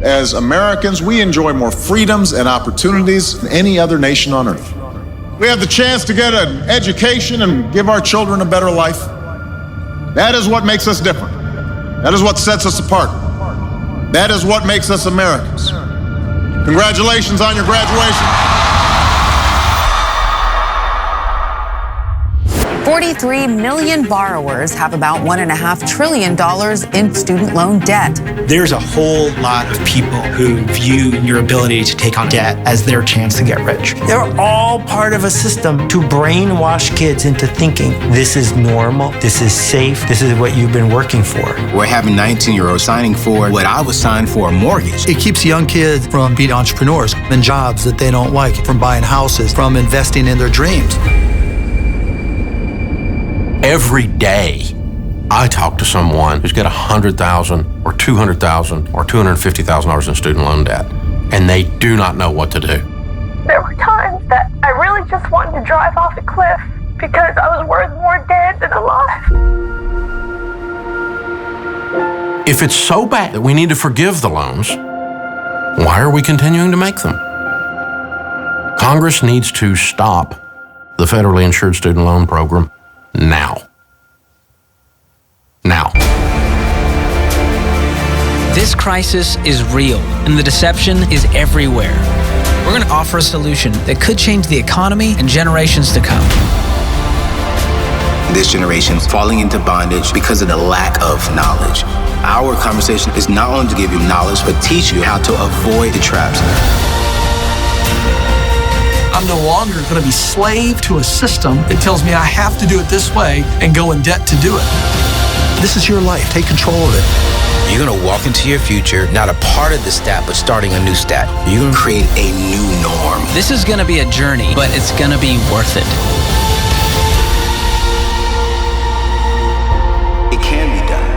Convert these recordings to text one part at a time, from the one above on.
As Americans, we enjoy more freedoms and opportunities than any other nation on earth. We have the chance to get an education and give our children a better life. That is what makes us different. That is what sets us apart. That is what makes us Americans. Congratulations on your graduation. 43 million borrowers have about $1.5 trillion in student loan debt. There's a whole lot of people who view your ability to take on debt as their chance to get rich. They're all part of a system to brainwash kids into thinking this is normal, this is safe, this is what you've been working for. We're having 19-year-olds signing for what I was signed for, a mortgage. It keeps young kids from being entrepreneurs in jobs that they don't like, from buying houses, from investing in their dreams. Every day, I talk to someone who's got $100,000 or $200,000 or $250,000 in student loan debt, and they do not know what to do. There were times that I really just wanted to drive off a cliff because I was worth more dead than alive. If it's so bad that we need to forgive the loans, why are we continuing to make them? Congress needs to stop the federally insured student loan program now. Now. This crisis is real, and the deception is everywhere. We're going to offer a solution that could change the economy and generations to come. This generation is falling into bondage because of the lack of knowledge. Our conversation is not only to give you knowledge, but teach you how to avoid the traps. I'm no longer going to be slave to a system that tells me I have to do it this way and go in debt to do it. This is your life. Take control of it. You're going to walk into your future, not a part of the stat, but starting a new stat. You're going to create a new norm. This is going to be a journey, but it's going to be worth it. It can be done.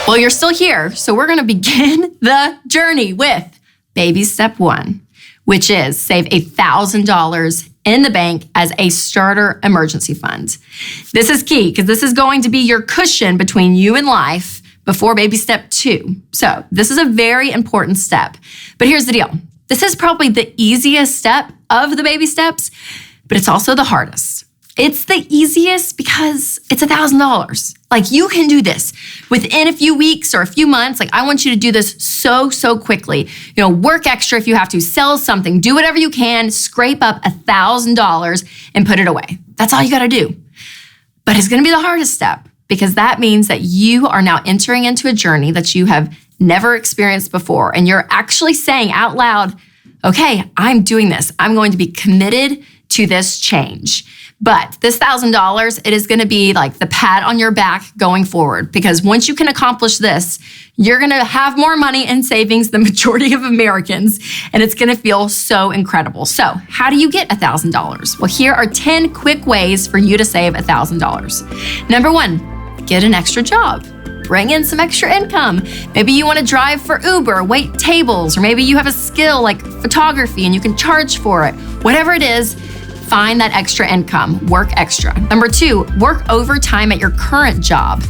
Well, you're still here, so we're going to begin the journey with baby step 1, which is save $1,000 in the bank as a starter emergency fund. This is key because this is going to be your cushion between you and life before baby step 2. So this is a very important step. But here's the deal. This is probably the easiest step of the baby steps, but it's also the hardest. It's the easiest because it's $1,000. Like, you can do this within a few weeks or a few months. Like, I want you to do this so quickly. You know, work extra if you have to, sell something, do whatever you can, scrape up $1,000 and put it away. That's all you got to do. But it's going to be the hardest step because that means that you are now entering into a journey that you have never experienced before. And you're actually saying out loud, okay, I'm doing this. I'm going to be committed to this change. But this $1,000, it is going to be like the pat on your back going forward, because once you can accomplish this, you're going to have more money in savings than the majority of Americans, and it's going to feel so incredible. So how do you get $1,000? Well, here are 10 quick ways for you to save $1,000. Number 1, get an extra job. Bring in some extra income. Maybe you want to drive for Uber, wait tables, or maybe you have a skill like photography and you can charge for it. Whatever it is, find that extra income, work extra. Number 2, work overtime at your current job.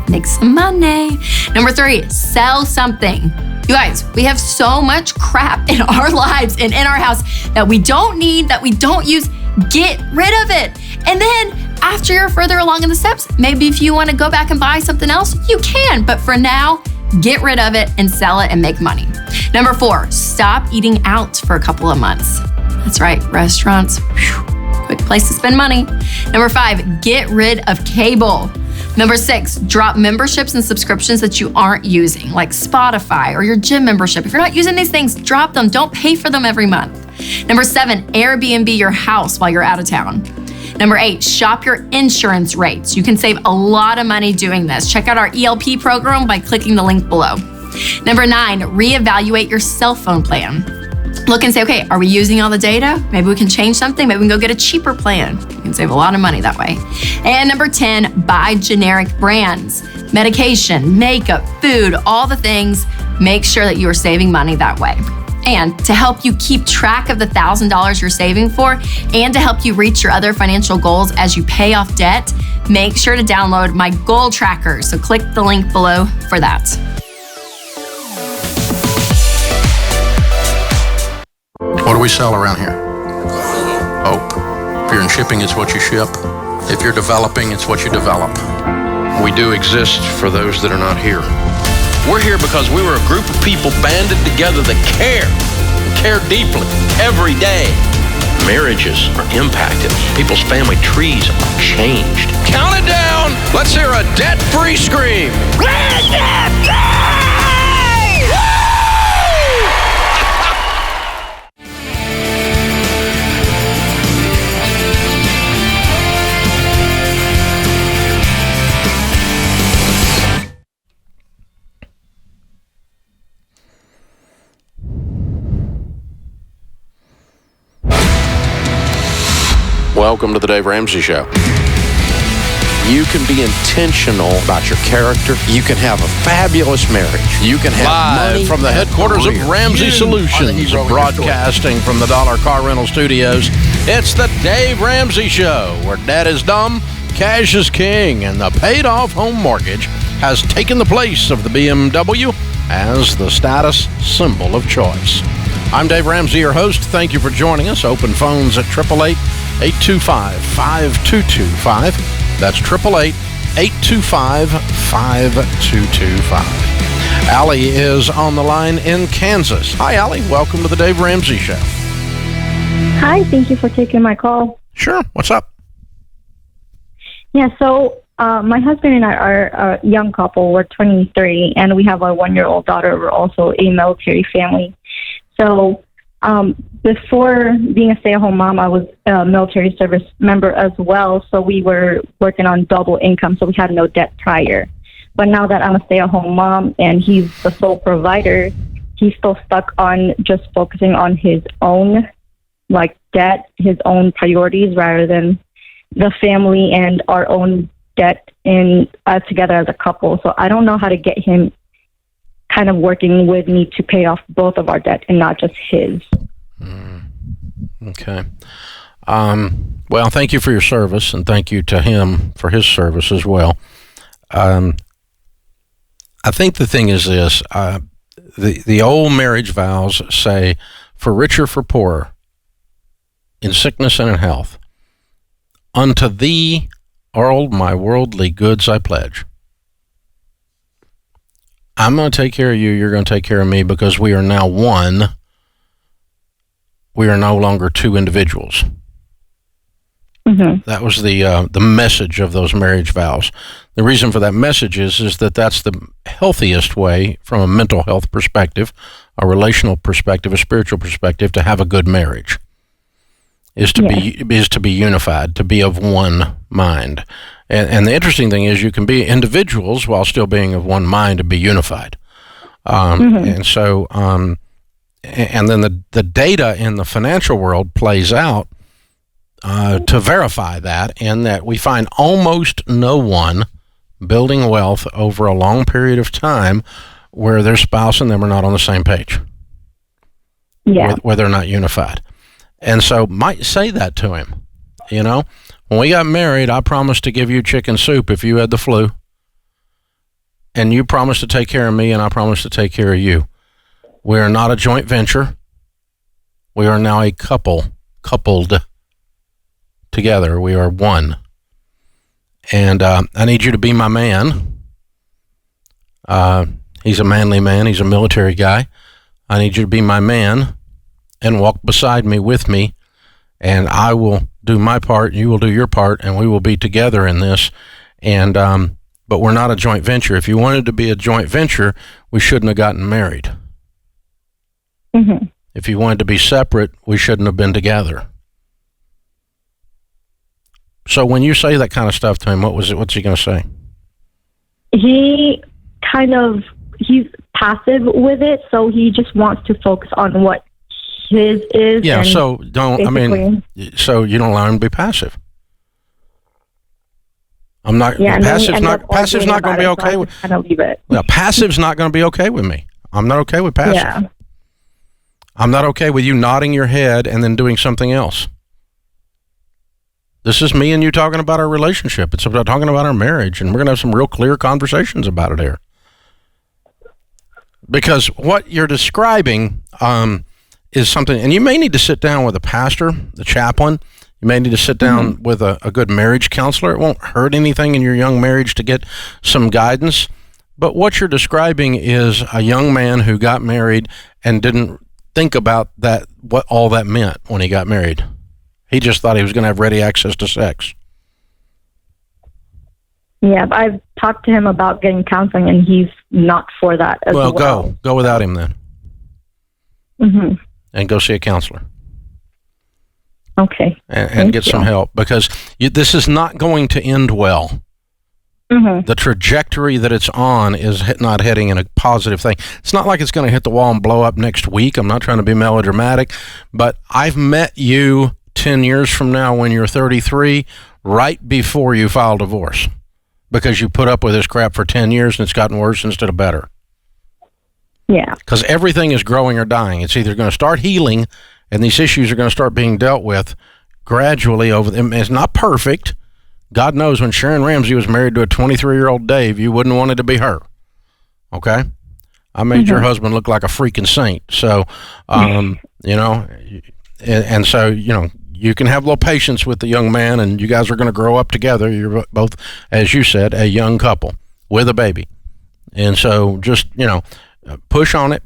Make some money. Number 3, sell something. You guys, we have so much crap in our lives and in our house that we don't need, that we don't use. Get rid of it. And then after you're further along in the steps, maybe if you want to go back and buy something else, you can. But for now, get rid of it and sell it and make money. Number 4, stop eating out for a couple of months. That's right, restaurants, quick place to spend money. Number 5, get rid of cable. Number 6, drop memberships and subscriptions that you aren't using, like Spotify or your gym membership. If you're not using these things, drop them. Don't pay for them every month. Number 7, Airbnb your house while you're out of town. Number 8, shop your insurance rates. You can save a lot of money doing this. Check out our ELP program by clicking the link below. Number 9, reevaluate your cell phone plan. Look and say, okay, are we using all the data? Maybe we can change something. Maybe we can go get a cheaper plan. You can save a lot of money that way. And number 10, buy generic brands. Medication, makeup, food, all the things. Make sure that you are saving money that way. And to help you keep track of the $1,000 you're saving for and to help you reach your other financial goals as you pay off debt, make sure to download my goal tracker. So click the link below for that. What do we sell around here? Hope. If you're in shipping, it's what you ship. If you're developing, it's what you develop. We do exist for those that are not here. We're here because we were a group of people banded together that care deeply every day. Marriages are impacted. People's family trees are changed. Count it down. Let's hear a debt-free scream. We're debt-free! Woo! Welcome to the Dave Ramsey Show. You can be intentional about your character. You can have a fabulous marriage. You can have money from the headquarters of Ramsey Solutions, broadcasting from the Dollar Car Rental Studios. It's the Dave Ramsey Show, where dad is dumb, cash is king, and the paid-off home mortgage has taken the place of the BMW as the status symbol of choice. I'm Dave Ramsey, your host. Thank you for joining us. Open phones at 888-825-5225. That's 888-825-5225. Allie is on the line in Kansas. Hi, Allie. Welcome to the Dave Ramsey Show. Hi. Thank you for taking my call. Sure. What's up? Yeah, so my husband and I are a young couple. We're 23, and we have a 1-year-old daughter. We're also a military family. So before being a stay-at-home mom, I was a military service member as well. So we were working on double income, so we had no debt prior. But now that I'm a stay-at-home mom and he's the sole provider, he's still stuck on just focusing on his own, debt, his own priorities, rather than the family and our own debt together as a couple. So I don't know how to get him kind of working with me to pay off both of our debt and not just his. Okay. Well, thank you for your service, and thank you to him for his service as well. I think the thing is this, the old marriage vows say, for richer, for poorer, in sickness and in health, unto thee are all my worldly goods I pledge. I'm going to take care of you, you're going to take care of me, because we are now one. We are no longer two individuals. Mm-hmm. That was the message of those marriage vows. The reason for that message is that that's the healthiest way from a mental health perspective, a relational perspective, a spiritual perspective, to have a good marriage. Is to be unified, to be of one mind. And the interesting thing is you can be individuals while still being of one mind and be unified. And so, and then the data in the financial world plays out to verify that, in that we find almost no one building wealth over a long period of time where their spouse and them are not on the same page. Where they're not unified. And so might say that to him, when we got married, I promised to give you chicken soup if you had the flu, and you promised to take care of me, and I promised to take care of you. We are not a joint venture. We are now a coupled together. We are one. And I need you to be my man. He's a manly man. He's a military guy. I need you to be my man and walk beside me, with me, and I will do my part, you will do your part, and we will be together in this. And but we're not a joint venture. If you wanted to be a joint venture, we shouldn't have gotten married. Mm-hmm. If you wanted to be separate, we shouldn't have been together. So when you say that kind of stuff to him, what's he going to say? He's passive with it, so he just wants to focus on what his is. Yeah, so you don't allow him to be passive. I'm not. Yeah, passive's not going to be okay with. Kind of leave it. Well, passive's not going to be okay with me. I'm not okay with passive. I'm not okay with you nodding your head and then doing something else. This is me and you talking about our relationship. It's about talking about our marriage, and we're going to have some real clear conversations about it here. Because what you're describing is something, and you may need to sit down with a pastor, the chaplain. You may need to sit down with a good marriage counselor. It won't hurt anything in your young marriage to get some guidance. But what you're describing is a young man who got married and didn't think about that, what all that meant when he got married. He just thought he was going to have ready access to sex. Yeah, I've talked to him about getting counseling, and he's not for that as well. Well, go without him then. Mm-hmm. And go see a counselor. Okay. And get some help, because this is not going to end well. Mm-hmm. The trajectory that it's on is not heading in a positive thing. It's not like it's going to hit the wall and blow up next week. I'm not trying to be melodramatic, but I've met you 10 years from now when you're 33, right before you file divorce, because you put up with this crap for 10 years and it's gotten worse instead of better. Yeah. Because everything is growing or dying. It's either going to start healing and these issues are going to start being dealt with gradually over them. It's not perfect. God knows when Sharon Ramsey was married to a 23-year-old Dave, you wouldn't want it to be her. Okay? I made your husband look like a freaking saint. So, you know, and so, you know, you can have a little patience with the young man, and you guys are going to grow up together. You're both, as you said, a young couple with a baby. And so just, you know, push on it,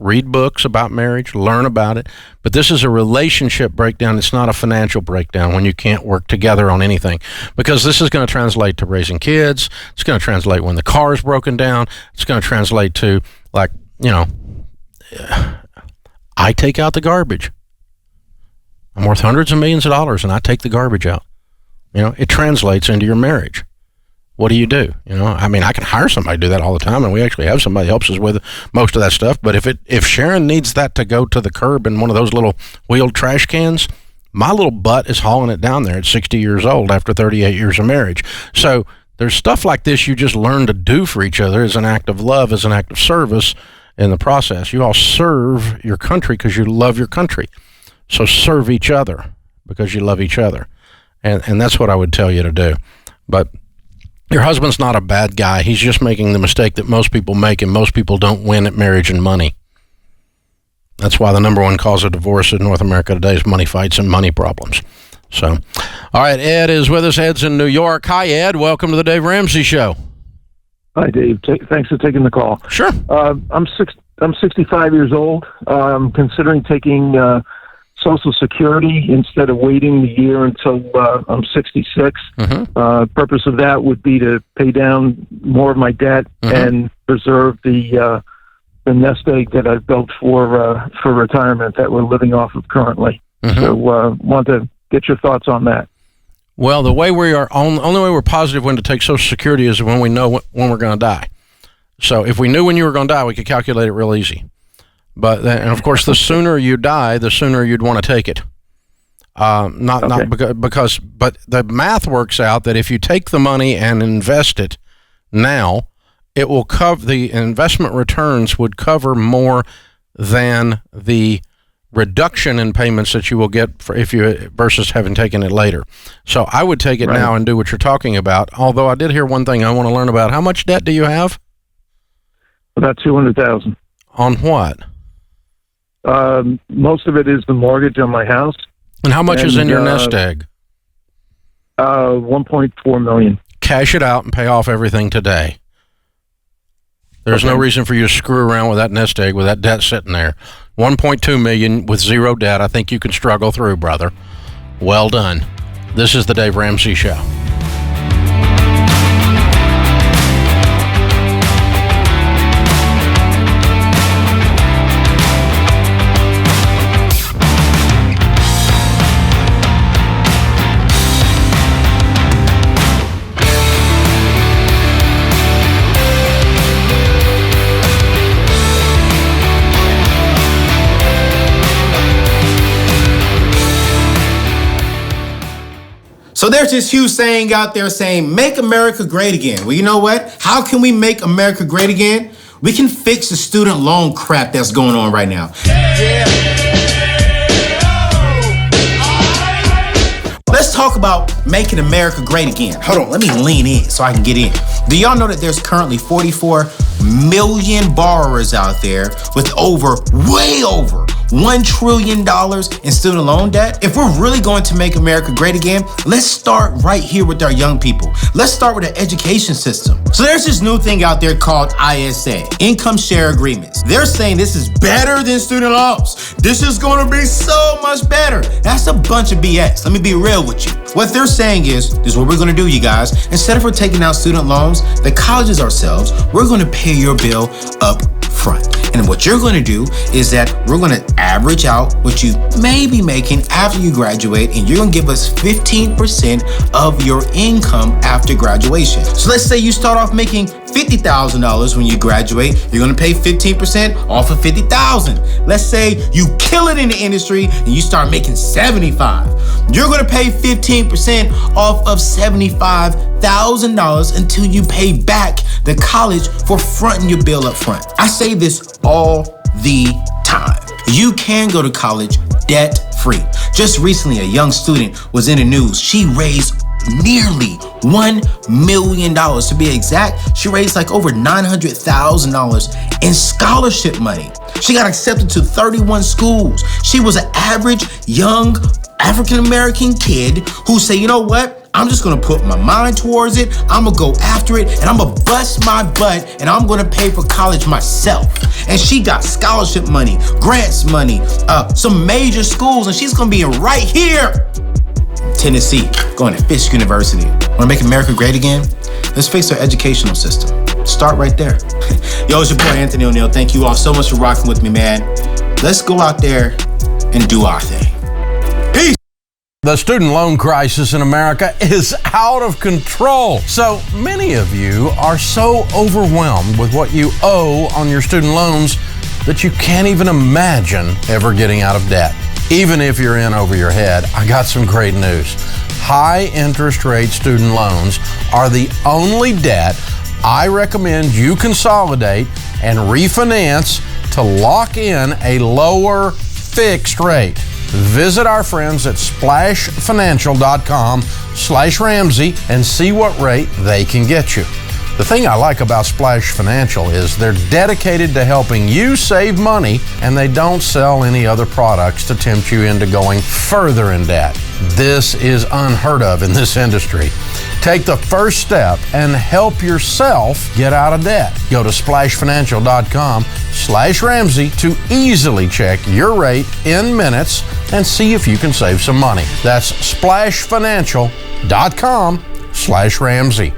read books about marriage, learn about it. But this is a relationship breakdown. It's not a financial breakdown when you can't work together on anything, because this is going to translate to raising kids. It's going to translate when the car is broken down. It's going to translate to, like, you know, I take out the garbage. I'm worth hundreds of millions of dollars and I take the garbage out. You know, it translates into your marriage. What do? You know, I mean, I can hire somebody to do that all the time, and we actually have somebody who helps us with most of that stuff. But if Sharon needs that to go to the curb in one of those little wheeled trash cans, my little butt is hauling it down there at 60 years old after 38 years of marriage. So there's stuff like this you just learn to do for each other as an act of love, as an act of service in the process. You all serve your country because you love your country. So serve each other because you love each other. And that's what I would tell you to do. But your husband's not a bad guy. He's just making the mistake that most people make, and most people don't win at marriage and money. That's why the number one cause of divorce in North America today is money fights and money problems. So, all right, Ed is with us. Ed's in New York. Hi, Ed. Welcome to the Dave Ramsey Show. Hi, Dave. Thanks for taking the call. Sure. I'm 65 years old. I'm considering taking Social Security instead of waiting the year until I'm 66. Purpose of that would be to pay down more of my debt and preserve the nest egg that I've built for retirement that we're living off of currently. So want to get your thoughts on that. Well, the way we are, only way we're positive when to take Social Security is when we know when we're going to die. So if we knew when you were going to die, we could calculate it real easy. But and of course, the sooner you die, the sooner you'd want to take it. But the math works out that if you take the money and invest it now, it will cover, the investment returns would cover more than the reduction in payments that you will get versus having taken it later. So I would take it now and do what you're talking about. Although I did hear one thing I want to learn about. How much debt do you have? About $200,000. On what? Most of it is the mortgage on my house. And how much is in your nest egg? $1.4 million. Cash it out and pay off everything today. There's no reason for you to screw around with that nest egg with that debt sitting there. $1.2 million with zero debt. I think you can struggle through, brother. Well done. This is the Dave Ramsey Show. So there's this huge saying out there saying, make America great again. Well, you know what? How can we make America great again? We can fix the student loan crap that's going on right now. Let's talk about making America great again. Hold on, let me lean in so I can get in. Do y'all know that there's currently 44 million borrowers out there with way over $1 trillion in student loan debt? If we're really going to make America great again, let's start right here with our young people. Let's start with the education system. So there's this new thing out there called ISA, income share agreements. They're saying this is better than student loans. This is going to be so much better. That's a bunch of BS. Let me be real with you. What they're saying is, this is what we're going to do, you guys. Instead of taking out student loans, the colleges ourselves, we're going to pay your bill up front. And what you're going to do is that we're going to average out what you may be making after you graduate, and you're going to give us 15% of your income after graduation. So let's say you start off making $50,000 when you graduate, you're going to pay 15% off of $50,000. Let's say you kill it in the industry and you start making $75,000. You're going to pay 15% off of $75,000 until you pay back the college for fronting your bill up front. I say this all the time. You can go to college debt-free. Just recently, a young student was in the news. She raised nearly $1 million. To be exact, she raised like over $900,000 in scholarship money. She got accepted to 31 schools. She was an average young African-American kid who said, you know what? I'm just gonna put my mind towards it. I'm gonna go after it, and I'm gonna bust my butt, and I'm gonna pay for college myself. And she got scholarship money, grants money, some major schools, and she's gonna be right here in Tennessee, going to Fisk University. Wanna make America great again? Let's fix our educational system. Start right there. Yo, it's your boy Anthony O'Neill. Thank you all so much for rocking with me, man. Let's go out there and do our thing. Peace. The student loan crisis in America is out of control. So many of you are so overwhelmed with what you owe on your student loans that you can't even imagine ever getting out of debt. Even if you're in over your head, I got some great news. High interest rate student loans are the only debt I recommend you consolidate and refinance to lock in a lower fixed rate. Visit our friends at splashfinancial.com/Ramsey and see what rate they can get you. The thing I like about Splash Financial is they're dedicated to helping you save money, and they don't sell any other products to tempt you into going further in debt. This is unheard of in this industry. Take the first step and help yourself get out of debt. Go to splashfinancial.com/Ramsey to easily check your rate in minutes and see if you can save some money. That's splashfinancial.com/Ramsey.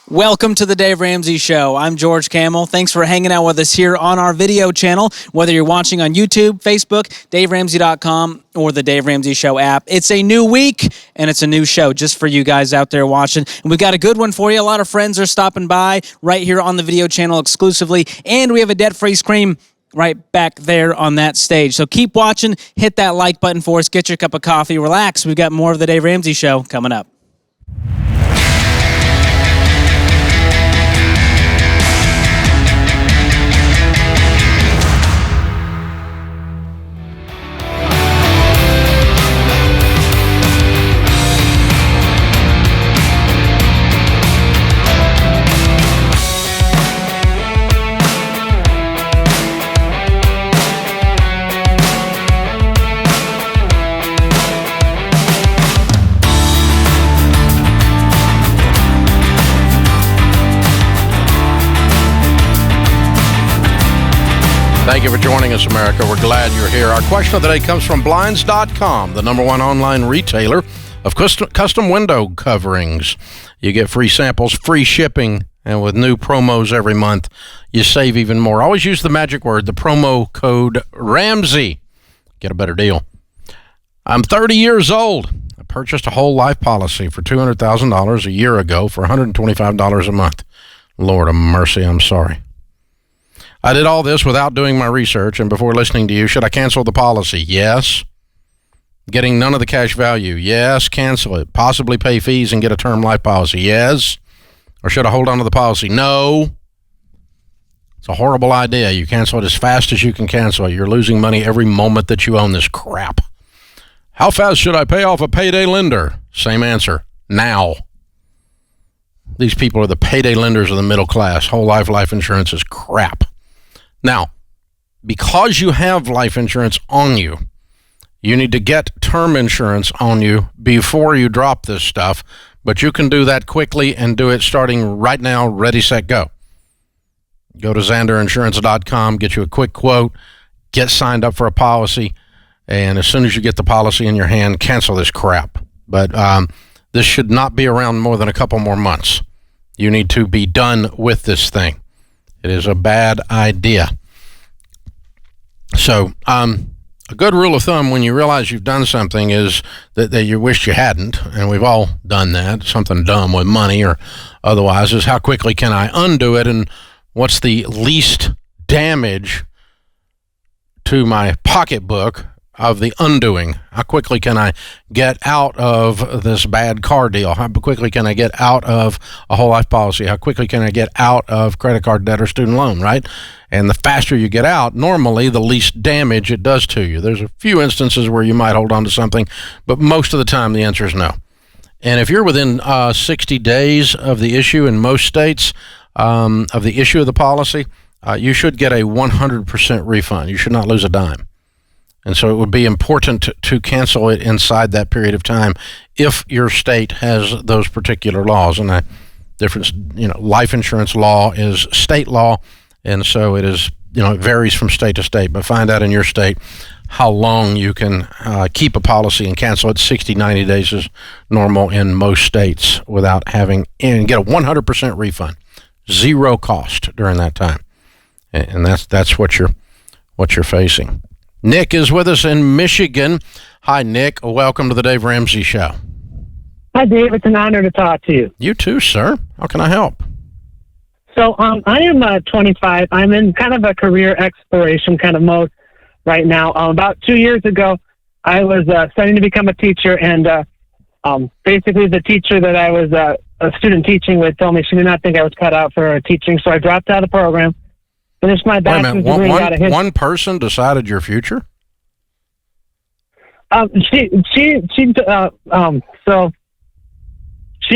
Welcome to the Dave Ramsey Show. I'm George Camel. Thanks for hanging out with us here on our video channel, whether you're watching on YouTube, Facebook, DaveRamsey.com, or the Dave Ramsey Show app. It's a new week, and it's a new show just for you guys out there watching. And we've got a good one for you. A lot of friends are stopping by right here on the video channel exclusively, and we have a debt-free scream right back there on that stage. So keep watching, hit that like button for us, get your cup of coffee, relax. We've got more of the Dave Ramsey Show coming up. Thank you for joining us, America. We're glad you're here. Our question of the day comes from Blinds.com, the #1 online retailer of custom window coverings. You get free samples, free shipping, and with new promos every month, you save even more. Always use the magic word, the promo code Ramsey. Get a better deal. I'm 30 years old. I purchased a whole life policy for $200,000 a year ago for $125 a month. Lord of mercy, I'm sorry. I did all this without doing my research and before listening to you. Should I cancel the policy? Yes. Getting none of the cash value? Yes. Cancel it. Possibly pay fees and get a term life policy? Yes. Or should I hold on to the policy? No. It's a horrible idea. You cancel it as fast as you can cancel it. You're losing money every moment that you own this crap. How fast should I pay off a payday lender? Same answer. Now. These people are the payday lenders of the middle class. Whole life insurance is crap. Now, because you have life insurance on you, you need to get term insurance on you before you drop this stuff, but you can do that quickly and do it starting right now, ready, set, go. Go to xanderinsurance.com, get you a quick quote, get signed up for a policy, and as soon as you get the policy in your hand, cancel this crap. But this should not be around more than a couple more months. You need to be done with this thing. It is a bad idea. So, a good rule of thumb when you realize you've done something is that you wish you hadn't, and we've all done that, something dumb with money or otherwise, is how quickly can I undo it, and what's the least damage to my pocketbook of the undoing? How quickly can I get out of this bad car deal? How quickly can I get out of a whole life policy? How quickly can I get out of credit card debt or student loan, right? And the faster you get out, normally the least damage it does to you. There's a few instances where you might hold on to something, but most of the time the answer is no. And if you're within 60 days of the issue in most states, of the issue of the policy, you should get a 100% refund. You should not lose a dime. And so it would be important to cancel it inside that period of time if your state has those particular laws. And life insurance law is state law, and so it is, it varies from state to state. But find out in your state how long you can keep a policy and cancel it. 60, 90 days is normal in most states without having, and get a 100% refund. Zero cost during that time. And that's what you're facing. Nick is with us in Michigan. Hi, Nick. Welcome to the Dave Ramsey Show. Hi, Dave. It's an honor to talk to you. You too, sir. How can I help? So I am 25. I'm in kind of a career exploration kind of mode right now. About 2 years ago, I was studying to become a teacher, and basically the teacher that I was a student teaching with told me she did not think I was cut out for teaching, so I dropped out of the program. Finished my bachelor's degree. One person decided your future? She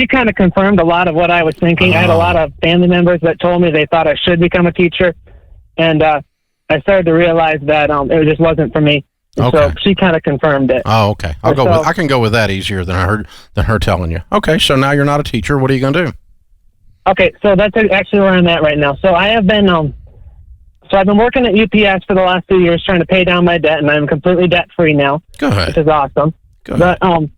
kind of confirmed a lot of what I was thinking. I had a lot of family members that told me they thought I should become a teacher, and I started to realize that it just wasn't for me. Okay. So she kind of confirmed it. Oh, okay. I can go with that easier than her telling you. Okay, so now you're not a teacher. What are you going to do? Okay, so that's actually where I'm at right now. So I have been I've been working at UPS for the last 2 years trying to pay down my debt, and I'm completely debt-free now. Go ahead. Which is awesome. Go ahead. But,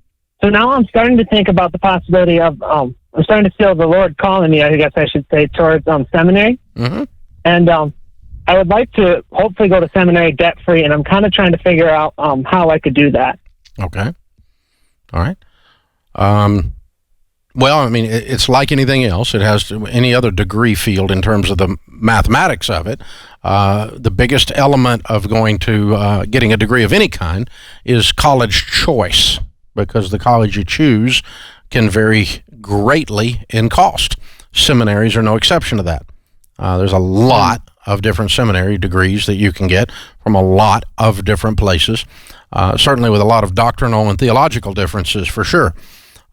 so now I'm starting to think about the possibility of, I'm starting to feel the Lord calling me, I guess I should say, towards seminary. Mm-hmm. And I would like to hopefully go to seminary debt-free, and I'm kind of trying to figure out how I could do that. Okay. All right. Well, I mean, it's like anything else. It has any other degree field in terms of the mathematics of it. The biggest element of going to getting a degree of any kind is college choice, because the college you choose can vary greatly in cost. Seminaries are no exception to that. There's a lot of different seminary degrees that you can get from a lot of different places, certainly with a lot of doctrinal and theological differences for sure.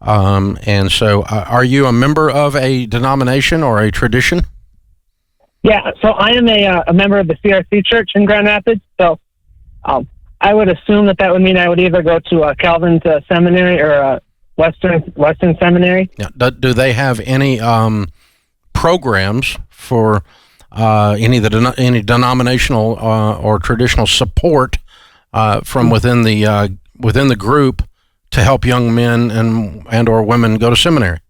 And so are you a member of a denomination or a tradition? Yeah, so I am a member of the CRC Church in Grand Rapids. So I would assume that would mean I would either go to Calvin's seminary or Western Seminary. Yeah. Do they have any programs for any denominational or traditional support from within the group to help young men and or women go to seminary?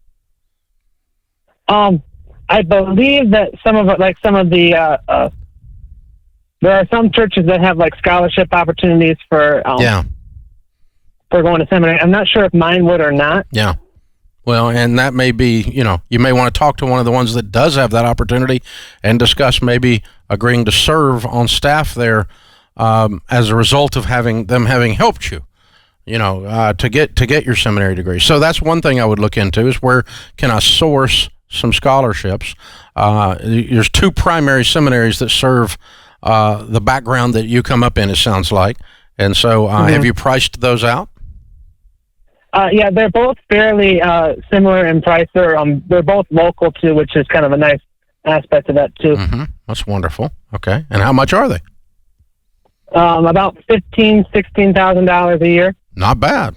I believe that there are some churches that have scholarship opportunities for going to seminary. I'm not sure if mine would or not. Yeah. Well, and that may be, you may want to talk to one of the ones that does have that opportunity and discuss maybe agreeing to serve on staff there as a result of having helped you. To get your seminary degree. So that's one thing I would look into, is where can I source some scholarships. There's 2 primary seminaries that serve the background that you come up in, it sounds like. And so have you priced those out? Yeah, they're both fairly similar in price. They're both local too, which is kind of a nice aspect of that too. That's wonderful. Okay, and how much are they? About $16,000 a year. Not bad.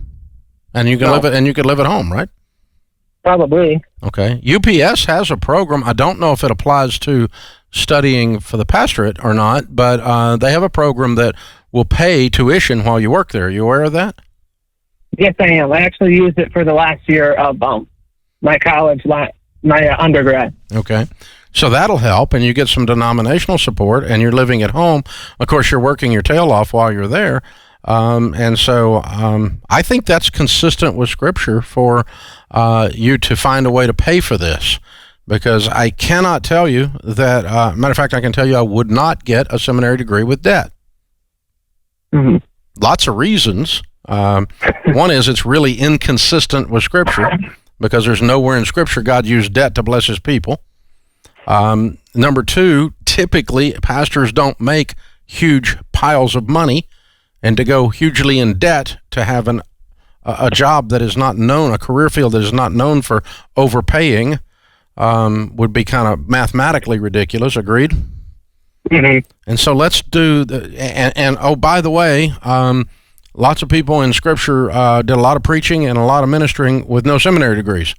And you can live at home, right? Probably. Okay. UPS has a program. I don't know if it applies to studying for the pastorate or not, but they have a program that will pay tuition while you work there. Are you aware of that? Yes, I am. I actually used it for the last year of my college, my undergrad. Okay. So that'll help, and you get some denominational support, and you're living at home. Of course, you're working your tail off while you're there. And so I think that's consistent with Scripture for you to find a way to pay for this, because I cannot tell you that, matter of fact, I can tell you I would not get a seminary degree with debt. Lots of reasons. One is it's really inconsistent with Scripture, because there's nowhere in Scripture God used debt to bless his people. Number 2, typically pastors don't make huge piles of money, and to go hugely in debt to have a job that is not known, a career field that is not known for overpaying, would be kind of mathematically ridiculous. Agreed? And so let's do and oh, by the way, lots of people in Scripture did a lot of preaching and a lot of ministering with no seminary degrees.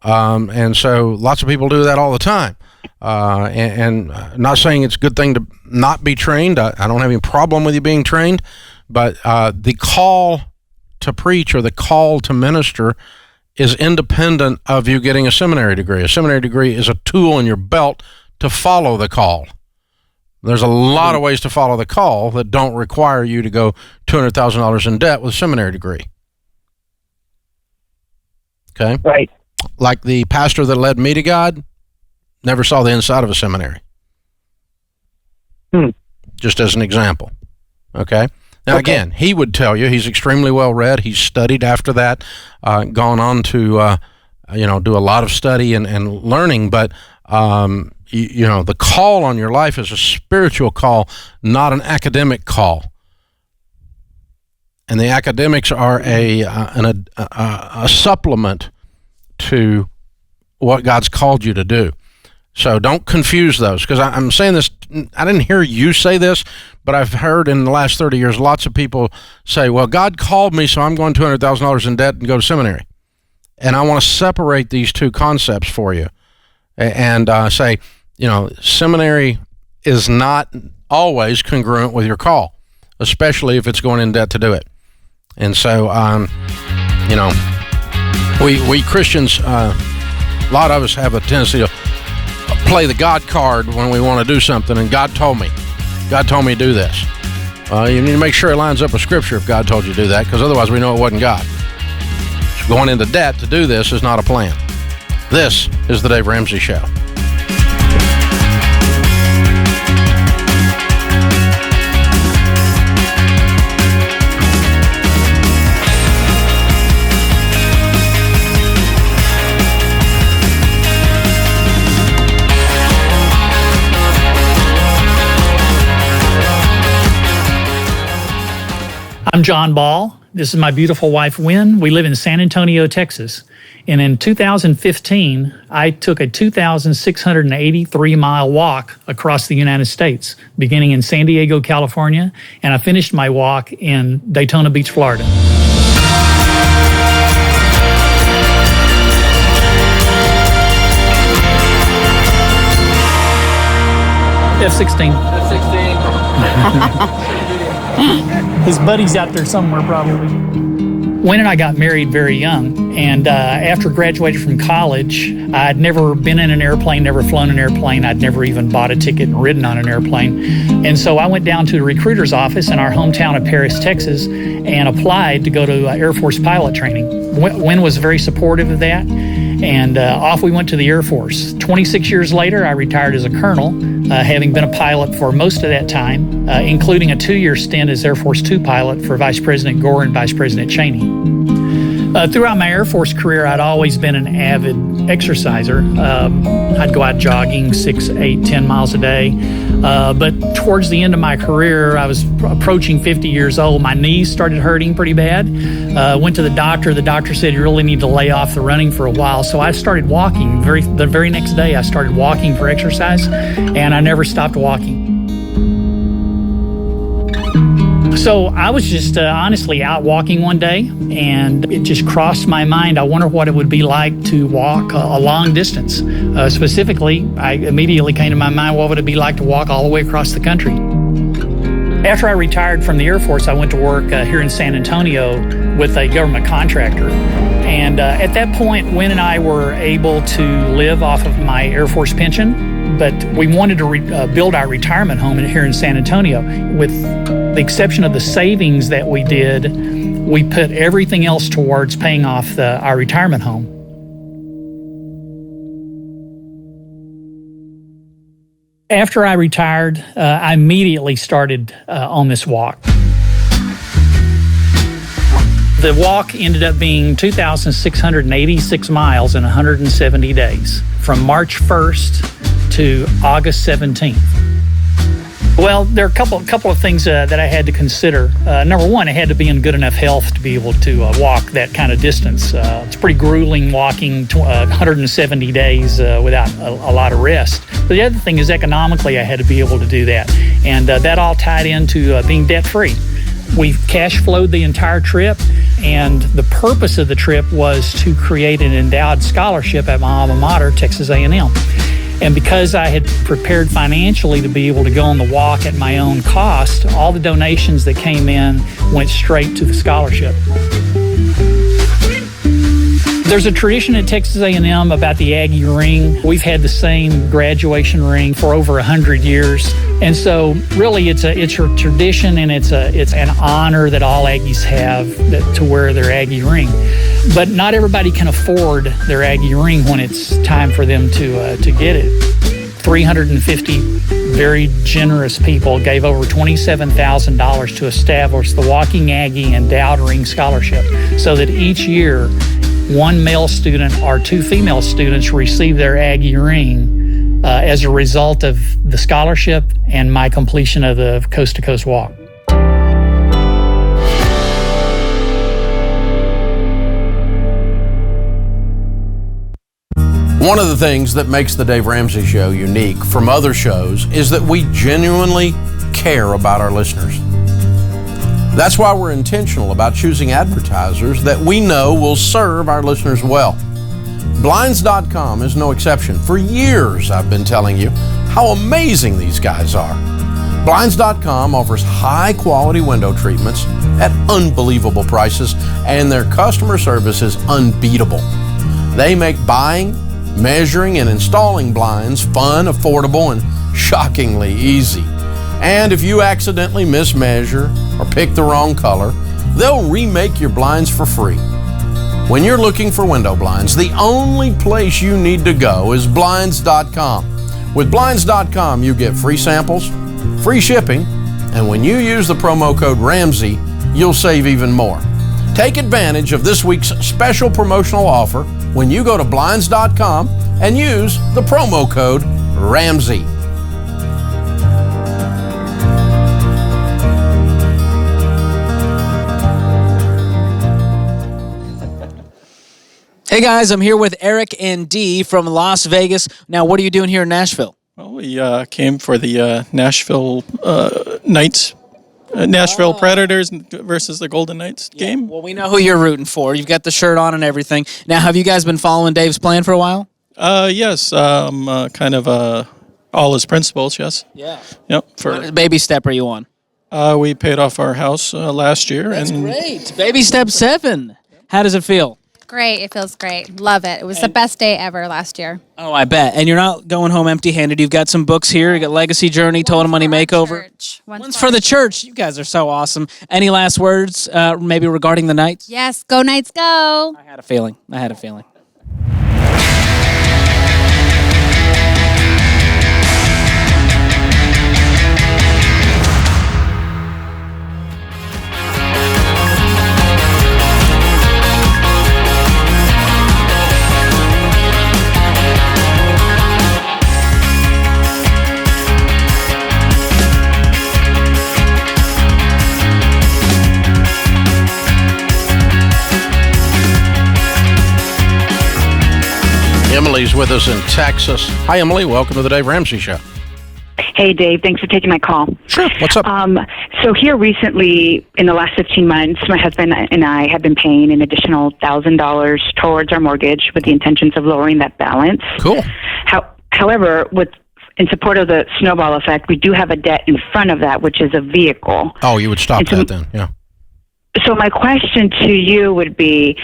And so lots of people do that all the time. And not saying it's a good thing to not be trained. I don't have any problem with you being trained, but the call to preach or the call to minister is independent of you getting a seminary degree. A seminary degree is a tool in your belt to follow the call. There's a lot of ways to follow the call that don't require you to go $200,000 in debt with a seminary degree. Okay? Right. Like the pastor that led me to God never saw the inside of a seminary. Just as an example. Okay? Now, again, he would tell you he's extremely well read. He's studied after that, gone on to, do a lot of study and learning. But, the call on your life is a spiritual call, not an academic call. And the academics are a supplement to what God's called you to do. So don't confuse those, because I'm saying this, I didn't hear you say this, but I've heard in the last 30 years lots of people say, well, God called me, so I'm going $200,000 in debt and go to seminary. And I want to separate these two concepts for you and say, seminary is not always congruent with your call, especially if it's going in debt to do it. And so, we Christians, a lot of us have a tendency to play the God card when we want to do something, and God told me to do this. You need to make sure it lines up with Scripture if God told you to do that, because otherwise we know it wasn't God. So going into debt to do this is not a plan. This is the Dave Ramsey Show. I'm John Ball. This is my beautiful wife, Wynn. We live in San Antonio, Texas. And in 2015, I took a 2,683-mile walk across the United States, beginning in San Diego, California, and I finished my walk in Daytona Beach, Florida. F-16. His buddy's out there somewhere, probably. Wynn and I got married very young, and after graduating from college, I'd never been in an airplane, never flown an airplane. I'd never even bought a ticket and ridden on an airplane. And so I went down to the recruiter's office in our hometown of Paris, Texas, and applied to go to Air Force pilot training. Wynn was very supportive of that, and off we went to the Air Force. 26 years later, I retired as a colonel, having been a pilot for most of that time, including a 2-year stint as Air Force II pilot for Vice President Gore and Vice President Cheney. Throughout my Air Force career, I'd always been an avid exerciser. I'd go out jogging 6, 8, 10 miles a day. But towards the end of my career, I was approaching 50 years old. My knees started hurting pretty bad. Went to the doctor. The doctor said, you really need to lay off the running for a while. So I started walking. The very next day, I started walking for exercise, and I never stopped walking. So I was just honestly out walking one day, and it just crossed my mind. I wonder what it would be like to walk a long distance. Specifically, I immediately came to my mind, what would it be like to walk all the way across the country? After I retired from the Air Force, I went to work here in San Antonio with a government contractor. And at that point, Wynn and I were able to live off of my Air Force pension, but we wanted to build our retirement home here in San Antonio. With the exception of the savings that we did, we put everything else towards paying off our retirement home. After I retired, I immediately started on this walk. The walk ended up being 2,686 miles in 170 days, from March 1st to August 17th. Well, there are a couple of things that I had to consider. Number one, I had to be in good enough health to be able to walk that kind of distance. It's pretty grueling walking 170 days without a lot of rest. But the other thing is economically, I had to be able to do that. And that all tied into being debt-free. We cash flowed the entire trip, and the purpose of the trip was to create an endowed scholarship at my alma mater, Texas A&M. And because I had prepared financially to be able to go on the walk at my own cost, all the donations that came in went straight to the scholarship. There's a tradition at Texas A&M about the Aggie ring. We've had the same graduation ring for over 100 years. And so really it's a tradition, and it's an honor that all Aggies have to wear their Aggie ring. But not everybody can afford their Aggie ring when it's time for them to get it. 350 very generous people gave over $27,000 to establish the Walking Aggie Endowed Ring Scholarship, so that each year one male student or two female students receive their Aggie ring as a result of the scholarship and my completion of the Coast to Coast Walk. One of the things that makes the Dave Ramsey Show unique from other shows is that we genuinely care about our listeners. That's why we're intentional about choosing advertisers that we know will serve our listeners well. Blinds.com is no exception. For years, I've been telling you how amazing these guys are. Blinds.com offers high-quality window treatments at unbelievable prices, and their customer service is unbeatable. They make buying, measuring, and installing blinds fun, affordable, and shockingly easy. And if you accidentally mismeasure or pick the wrong color, they'll remake your blinds for free. When you're looking for window blinds, the only place you need to go is Blinds.com. With Blinds.com, you get free samples, free shipping, and when you use the promo code Ramsey, you'll save even more. Take advantage of this week's special promotional offer when you go to Blinds.com and use the promo code Ramsey. Hey guys, I'm here with Eric and Dee from Las Vegas. Now, what are you doing here in Nashville? Well, we came for the Nashville Knights, Nashville Predators versus the Golden Knights game. Well, we know who you're rooting for. You've got the shirt on and everything. Now, have you guys been following Dave's plan for a while? Yes, kind of all his principles, yes. Yeah. Yep. What baby step are you on? We paid off our house last year. That's great. Baby step 7. How does it feel? Great. It feels great. Love it. It was the best day ever last year. Oh, I bet. And you're not going home empty-handed. You've got some books here. You got Legacy Journey, Total Money Makeover. One's for the church. You guys are so awesome. Any last words, maybe regarding the Knights? Yes. Go Knights, go. I had a feeling. Emily's with us in Texas. Hi, Emily. Welcome to the Dave Ramsey Show. Hey, Dave. Thanks for taking my call. Sure. What's up? So here recently, in the last 15 months, my husband and I have been paying an additional $1,000 towards our mortgage with the intentions of lowering that balance. Cool. However, in support of the snowball effect, we do have a debt in front of that, which is a vehicle. Oh, you would stop that then, yeah. So my question to you would be,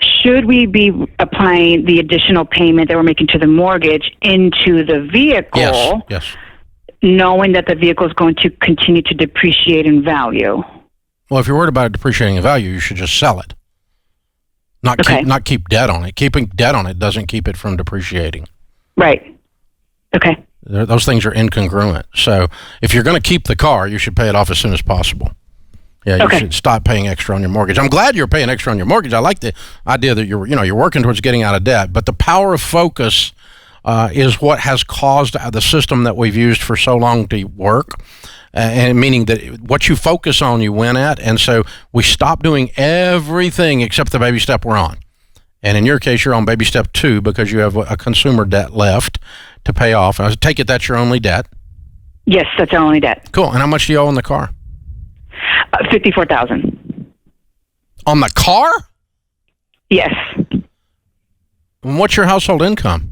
should we be applying the additional payment that we're making to the mortgage into the vehicle? Yes. Knowing that the vehicle is going to continue to depreciate in value? Well, if you're worried about it depreciating in value, you should just sell it. Not keep debt on it. Keeping debt on it doesn't keep it from depreciating. Right. Okay. Those things are incongruent. So if you're going to keep the car, you should pay it off as soon as possible. Yeah, you should stop paying extra on your mortgage. I'm glad you're paying extra on your mortgage. I like the idea that you're working towards getting out of debt. But the power of focus is what has caused the system that we've used for so long to work, and meaning that what you focus on, you win at. And so we stop doing everything except the baby step we're on. And in your case, you're on baby step 2 because you have a consumer debt left to pay off. I take it that's your only debt? Yes, that's our only debt. Cool. And how much do you owe on the car? $54,000. On the car? Yes. And what's your household income?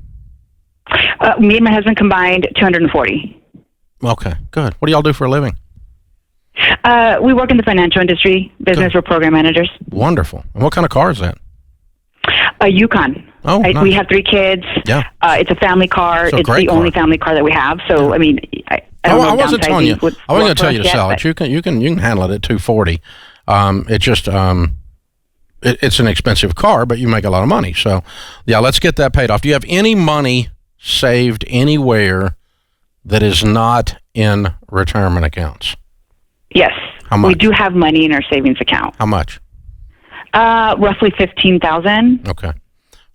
Me and my husband combined $240,000. Okay, good. What do y'all do for a living? We work in the financial industry. Business. We're program managers. Wonderful. And what kind of car is that? A Yukon. Oh, nice. We have 3 kids. Yeah. It's a family car. So it's the only family car that we have. So, I mean, I wasn't telling you. I wasn't going to tell you to sell it. You can handle it at $240,000. It's just it's an expensive car, but you make a lot of money. So, yeah, let's get that paid off. Do you have any money saved anywhere that is not in retirement accounts? Yes. How much? We do have money in our savings account. How much? Roughly $15,000. Okay.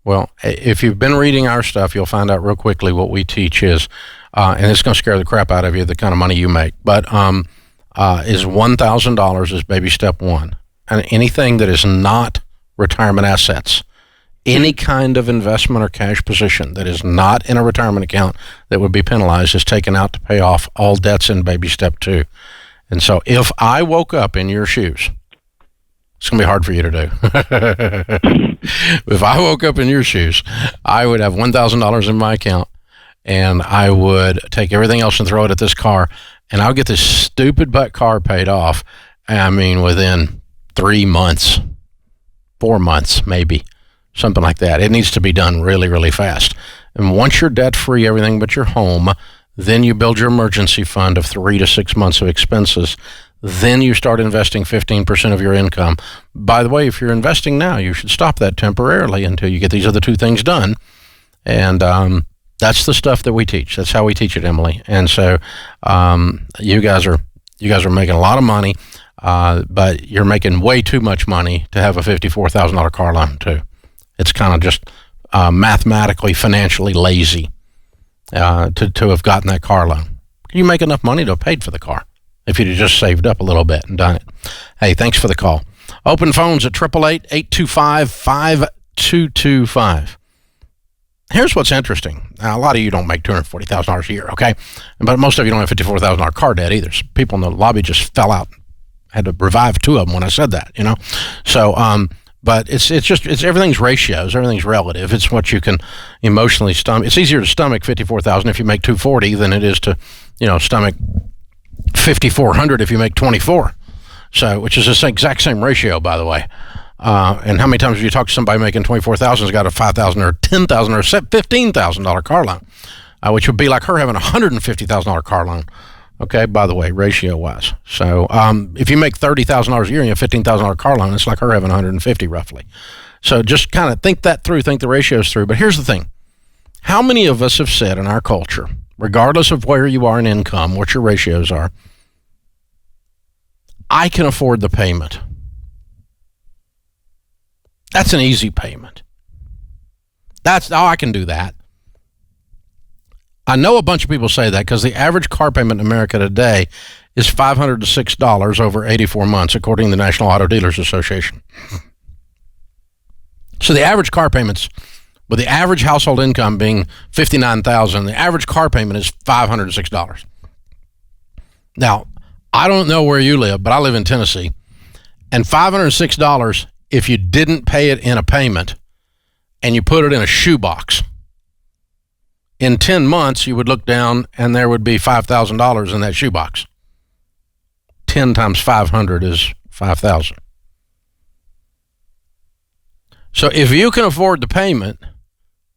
Well, if you've been reading our stuff, you'll find out real quickly what we teach is, and it's going to scare the crap out of you, the kind of money you make, but is $1,000 is baby step 1. And anything that is not retirement assets, any kind of investment or cash position that is not in a retirement account that would be penalized is taken out to pay off all debts in baby step 2. And so if I woke up in your shoes, it's going to be hard for you to do. If I woke up in your shoes, I would have $1,000 in my account, and I would take everything else and throw it at this car, and I'll get this stupid butt car paid off, I mean, within 3 months, 4 months, maybe, something like that. It needs to be done really, really fast. And once you're debt-free, everything but your home, then you build your emergency fund of 3 to 6 months of expenses. Then you start investing 15% of your income. By the way, if you're investing now, you should stop that temporarily until you get these other 2 things done. And that's the stuff that we teach. That's how we teach it, Emily. And so you guys are making a lot of money, but you're making way too much money to have a $54,000 car loan too. It's kind of just mathematically, financially lazy to have gotten that car loan. You make enough money to have paid for the car if you'd have just saved up a little bit and done it. Hey, thanks for the call. Open phones at 888-825-5225. Here's what's interesting. Now, a lot of you don't make $240,000 a year, okay? But most of you don't have $54,000 car debt either. People in the lobby just fell out. I had to revive 2 of them when I said that, So, but it's everything's ratios, everything's relative. It's what you can emotionally stomach. It's easier to stomach $54,000 if you make $240 than it is to, stomach $5,400 if you make $24. So, which is the exact same ratio, by the way. And how many times have you talked to somebody making $24,000 has got a $5,000 or $10,000 or $15,000 car loan, which would be like her having a $150,000 car loan. Okay, by the way, ratio-wise. So if you make $30,000 a year and you have a $15,000 car loan, it's like her having $150,000 roughly. So just kind of think that through, think the ratios through. But here's the thing. How many of us have said in our culture, regardless of where you are in income, what your ratios are, I can afford the payment. That's an easy payment. I can do that. I know a bunch of people say that because the average car payment in America today is $500 to $600 over 84 months, according to the National Auto Dealers Association. So the average car payment's with the average household income being $59,000, the average car payment is $506. Now, I don't know where you live, but I live in Tennessee, and $506 if you didn't pay it in a payment and you put it in a shoebox. In 10 months, you would look down and there would be $5,000 in that shoebox. 10 times 500 is 5,000. So if you can afford the payment,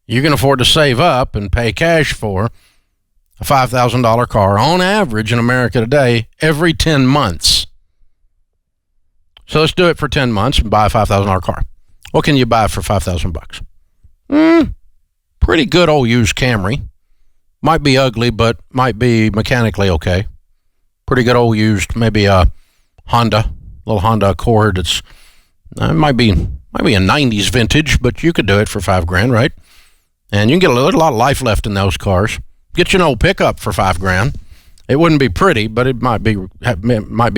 you can afford to save up and pay cash for a $5,000 car on average in America today every 10 months. So let's do it for 10 months and buy a $5,000 car. What can you buy for $5,000? Pretty good old used Camry. Might be ugly, but might be mechanically okay. Pretty good old used, maybe a little Honda Accord. It might be a 90s vintage, but you could do it for $5,000, right? And you can get a lot of life left in those cars. Get you an old pickup for $5,000. It wouldn't be pretty, but it might be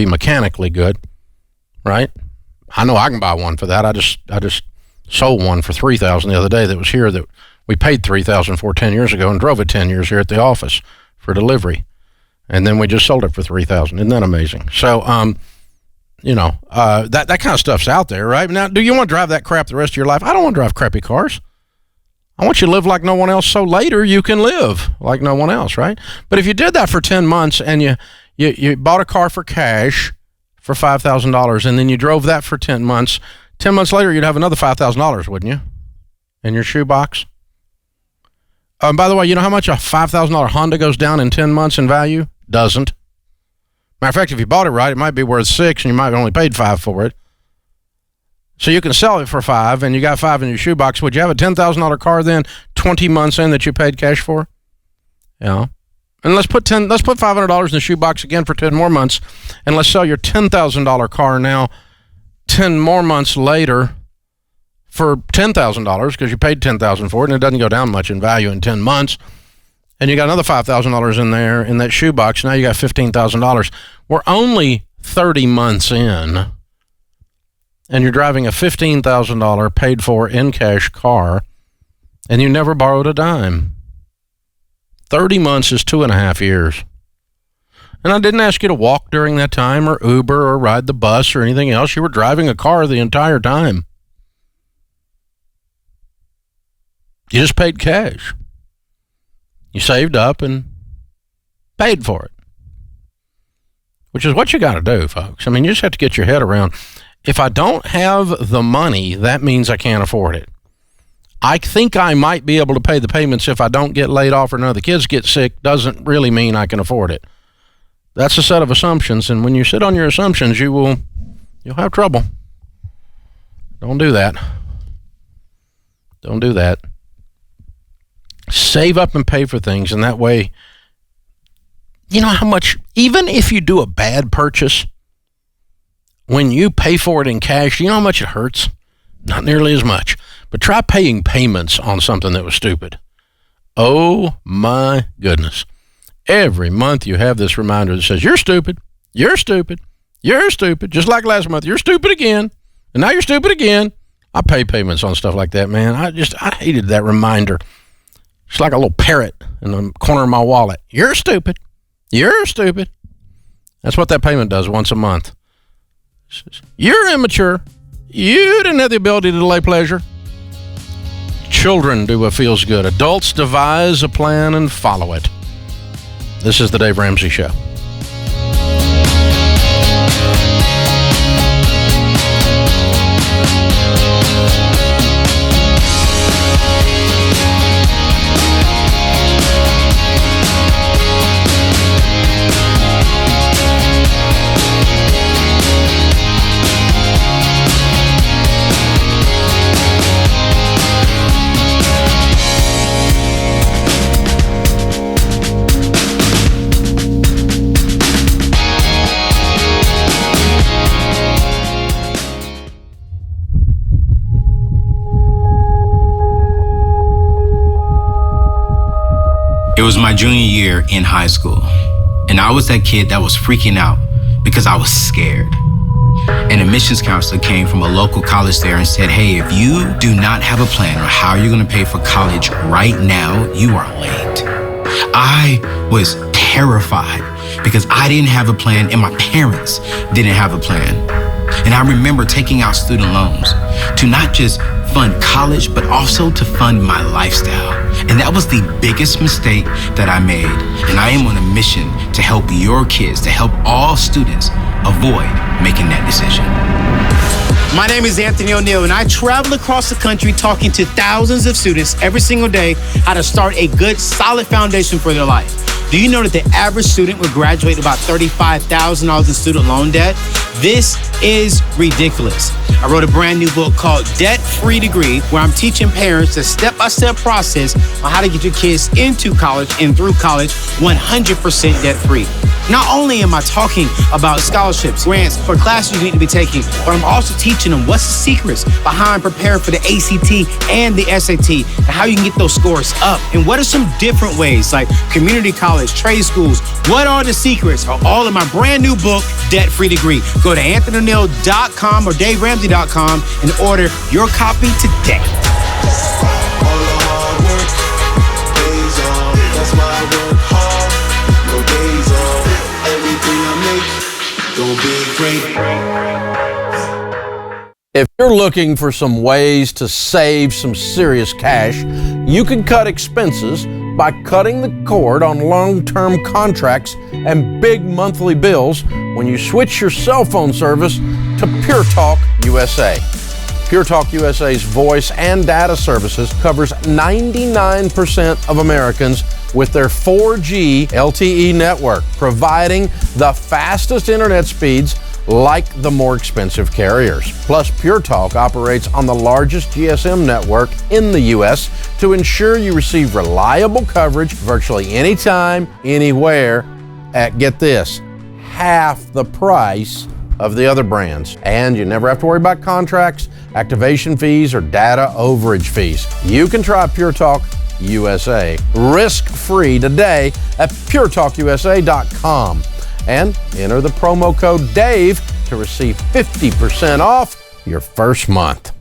mechanically good, right? I know I can buy one for that. I just sold one for $3,000 the other day that was here that we paid $3,000 for 10 years ago and drove it 10 years here at the office for delivery. And then we just sold it for $3,000. Isn't that amazing? So, that kind of stuff's out there, right? Now, do you want to drive that crap the rest of your life? I don't want to drive crappy cars. I want you to live like no one else, so later you can live like no one else, right? But if you did that for 10 months and you bought a car for cash for $5,000 and then you drove that for 10 months, 10 months later you'd have another $5,000, wouldn't you? In your shoebox? By the way, you know how much a $5,000 Honda goes down in 10 months in value? Doesn't. Matter of fact, if you bought it right, it might be worth $6,000 and you might have only paid $5,000 for it. So you can sell it for $5,000 and you got $5,000 in your shoebox. Would you have a $10,000 car then 20 months in that you paid cash for? Yeah. And let's put $500 in the shoebox again for 10 more months, and let's sell your $10,000 car now 10 more months later for $10,000 because you paid $10,000 for it and it doesn't go down much in value in 10 months. And you got another $5,000 in there in that shoebox. Now you got $15,000. We're only 30 months in, and you're driving a $15,000 paid for in cash car, and you never borrowed a dime. 30 months is 2.5 years. And I didn't ask you to walk during that time or Uber or ride the bus or anything else. You were driving a car the entire time. You just paid cash. You saved up and paid for it, which is what you got to do, folks. I mean, you just have to get your head around, if I don't have the money, that means I can't afford it. I think I might be able to pay the payments if I don't get laid off or none of the kids get sick. Doesn't really mean I can afford it. That's a set of assumptions, and when you sit on your assumptions, you'll have trouble. Don't do that. Don't do that. Save up and pay for things, and that way, you know how much, even if you do a bad purchase, when you pay for it in cash, you know how much it hurts? Not nearly as much. But try paying payments on something that was stupid. Oh my goodness. Every month you have this reminder that says, you're stupid, you're stupid, you're stupid. Just like last month, you're stupid again, and now you're stupid again. I pay payments on stuff like that, man. I hated that reminder. It's like a little parrot in the corner of my wallet. You're stupid. You're stupid. That's what that payment does once a month. You're immature. You didn't have the ability to delay pleasure. Children do what feels good. Adults devise a plan and follow it. This is the Dave Ramsey Show. It was my junior year in high school, and I was that kid that was freaking out because I was scared. And a missions counselor came from a local college there and said, hey, if you do not have a plan or how you're going to pay for college right now, you are late. I was terrified because I didn't have a plan and my parents didn't have a plan. And I remember taking out student loans to not just fund college, but also to fund my lifestyle. And that was the biggest mistake that I made. And I am on a mission to help your kids, to help all students avoid making that decision. My name is Anthony O'Neill, and I travel across the country talking to thousands of students every single day how to start a good, solid foundation for their life. Do you know that the average student will graduate with about $35,000 in student loan debt? This is ridiculous. I wrote a brand new book called Debt Free Degree, where I'm teaching parents the step-by-step process on how to get your kids into college and through college 100% debt-free. Not only am I talking about scholarships, grants for classes you need to be taking, but I'm also teaching them what's the secrets behind preparing for the ACT and the SAT, and how you can get those scores up, and what are some different ways, like community college, trade schools. What are the secrets are all in my brand new book, Debt Free Degree. Go to AnthonyO'Neill.com or DaveRamsey.com and order your copy today. If you're looking for some ways to save some serious cash, you can cut expenses by cutting the cord on long-term contracts and big monthly bills when you switch your cell phone service to Pure Talk USA. Pure Talk USA's voice and data services covers 99% of Americans with their 4G LTE network, providing the fastest internet speeds like the more expensive carriers. Plus, Pure Talk operates on the largest GSM network in the U.S. to ensure you receive reliable coverage virtually anytime, anywhere, at, get this, half the price of the other brands. And you never have to worry about contracts, activation fees, or data overage fees. You can try Pure Talk USA risk-free today at puretalkusa.com. And enter the promo code DAVE to receive 50% off your first month.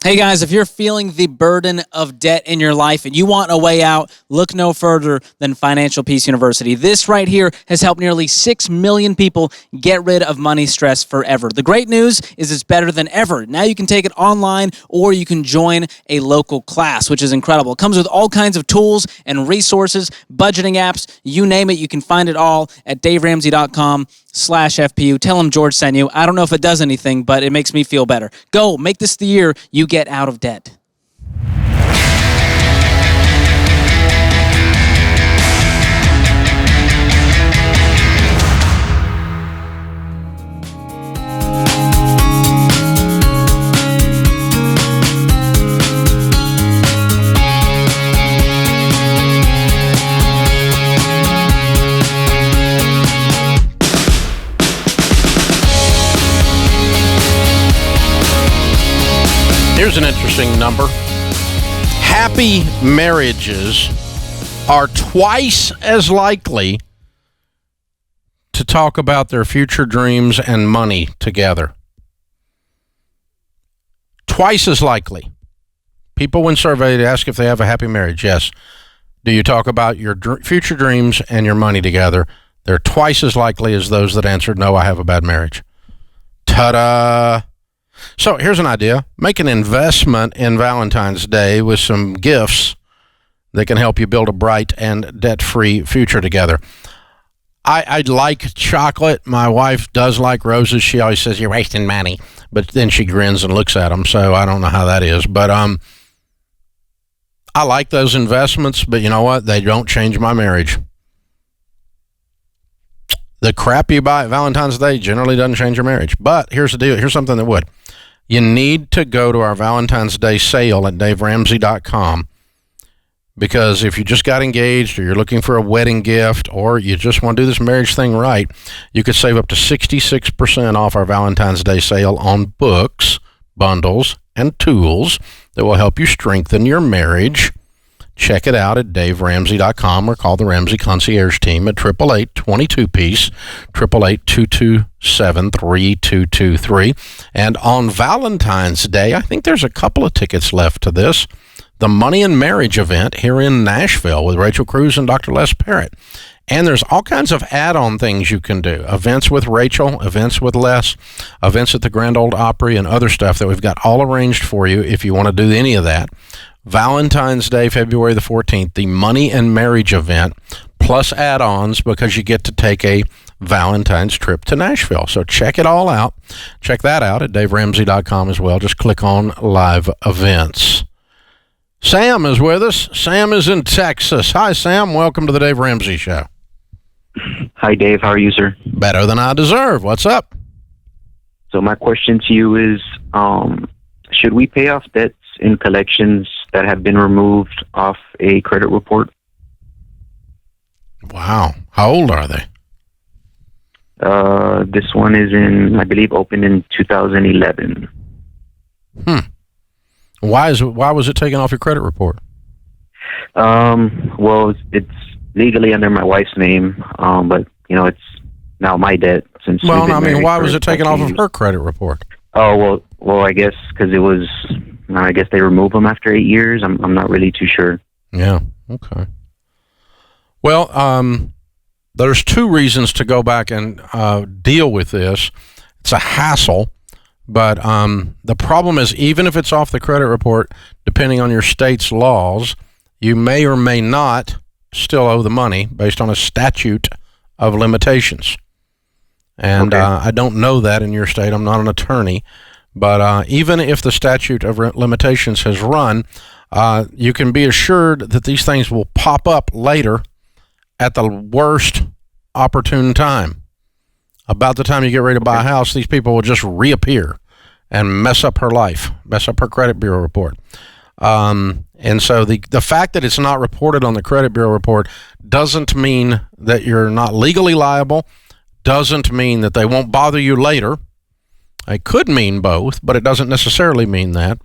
Hey guys, if you're feeling the burden of debt in your life and you want a way out, look no further than Financial Peace University. This right here has helped nearly 6 million people get rid of money stress forever. The great news is it's better than ever. Now you can take it online or you can join a local class, which is incredible. It comes with all kinds of tools and resources, budgeting apps, you name it. You can find it all at DaveRamsey.com/FPU. Tell them George sent you. I don't know if it does anything, but it makes me feel better. Go, make this the year you get out of debt. Here's an interesting number. Happy marriages are twice as likely to talk about their future dreams and money together. Twice as likely. People, when surveyed, ask if they have a happy marriage. Yes. Do you talk about your future dreams and your money together? They're twice as likely as those that answered, no, I have a bad marriage. Ta-da! So here's an idea. Make an investment in Valentine's Day with some gifts that can help you build a bright and debt-free future together. I like chocolate. My wife does like roses. She always says, you're wasting money. But then she grins and looks at them, so I don't know how that is. But I like those investments, but you know what? They don't change my marriage. The crap you buy at Valentine's Day generally doesn't change your marriage. But here's the deal. Here's something that would. You need to go to our Valentine's Day sale at DaveRamsey.com, because if you just got engaged or you're looking for a wedding gift or you just want to do this marriage thing right, you could save up to 66% off our Valentine's Day sale on books, bundles, and tools that will help you strengthen your marriage. check it out at daveramsey.com or call the Ramsey Concierge team at 888-22-PEACE, 888-227-3223. And on Valentine's Day, I think there's a couple of tickets left to this, the Money and Marriage event here in Nashville with Rachel Cruz and Dr. Les Parrott. And there's all kinds of add-on things you can do. Events with Rachel, events with Les, events at the Grand Ole Opry, and other stuff that we've got all arranged for you if you want to do any of that. Valentine's Day, February the 14th, the Money and Marriage event, plus add-ons because you get to take a Valentine's trip to Nashville. So check it all out. Check that out at daveramsey.com as well. Just click on Live Events. Sam is with us. Sam is in Texas. Hi, Sam. Welcome to the Dave Ramsey Show. Hi, Dave. How are you, sir? Better than I deserve. What's up? So my question to you is, should we pay off debts in collections that have been removed off a credit report? Wow. How old are they? This one is I believe, opened in 2011. Why was it taken off your credit report? Well, it's legally under my wife's name, but it's now my debt since. Well, I mean, why was it taken off of her credit report? Oh, well, I guess because it was. I guess they remove them after 8 years. I'm not really too sure. Yeah. Okay. Well, there's two reasons to go back and deal with this. It's a hassle. But the problem is, even if it's off the credit report, depending on your state's laws, you may or may not still owe the money based on a statute of limitations. And I don't know that in your state. I'm not an attorney. But even if the statute of limitations has run, you can be assured that these things will pop up later at the worst opportune time. About the time you get ready to buy a house, these people will just reappear and mess up her life, mess up her credit bureau report. And so the fact that it's not reported on the credit bureau report doesn't mean that you're not legally liable, doesn't mean that they won't bother you later. It could mean both, but it doesn't necessarily mean that.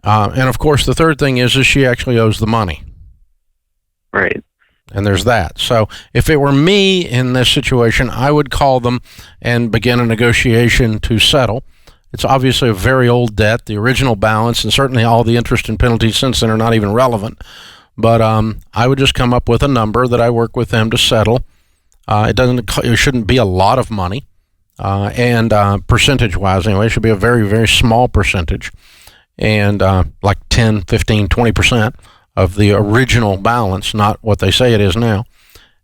And of course, the third thing is she actually owes the money. Right. And there's that. So if it were me in this situation, I would call them and begin a negotiation to settle. It's obviously a very old debt. The original balance and certainly all the interest and penalties since then are not even relevant. But I would just come up with a number that I work with them to settle. It shouldn't be a lot of money. And percentage-wise anyway, it should be a very, very small percentage. And like 10, 15, 20% of the original balance, not what they say it is now,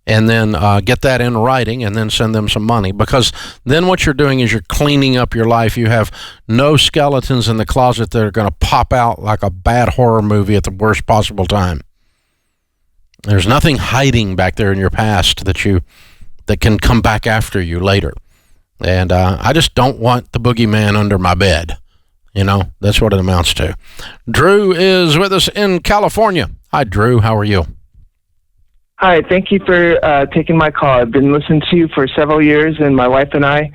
and then get that in writing and then send them some money, because then what you're doing is you're cleaning up your life. You have no skeletons in the closet that are going to pop out like a bad horror movie at the worst possible time. There's nothing hiding back there in your past that can come back after you later. And I just don't want the boogeyman under my bed. That's what it amounts to. Drew is with us in California. Hi, Drew. How are you? Hi. Thank you for taking my call. I've been listening to you for several years, and my wife and I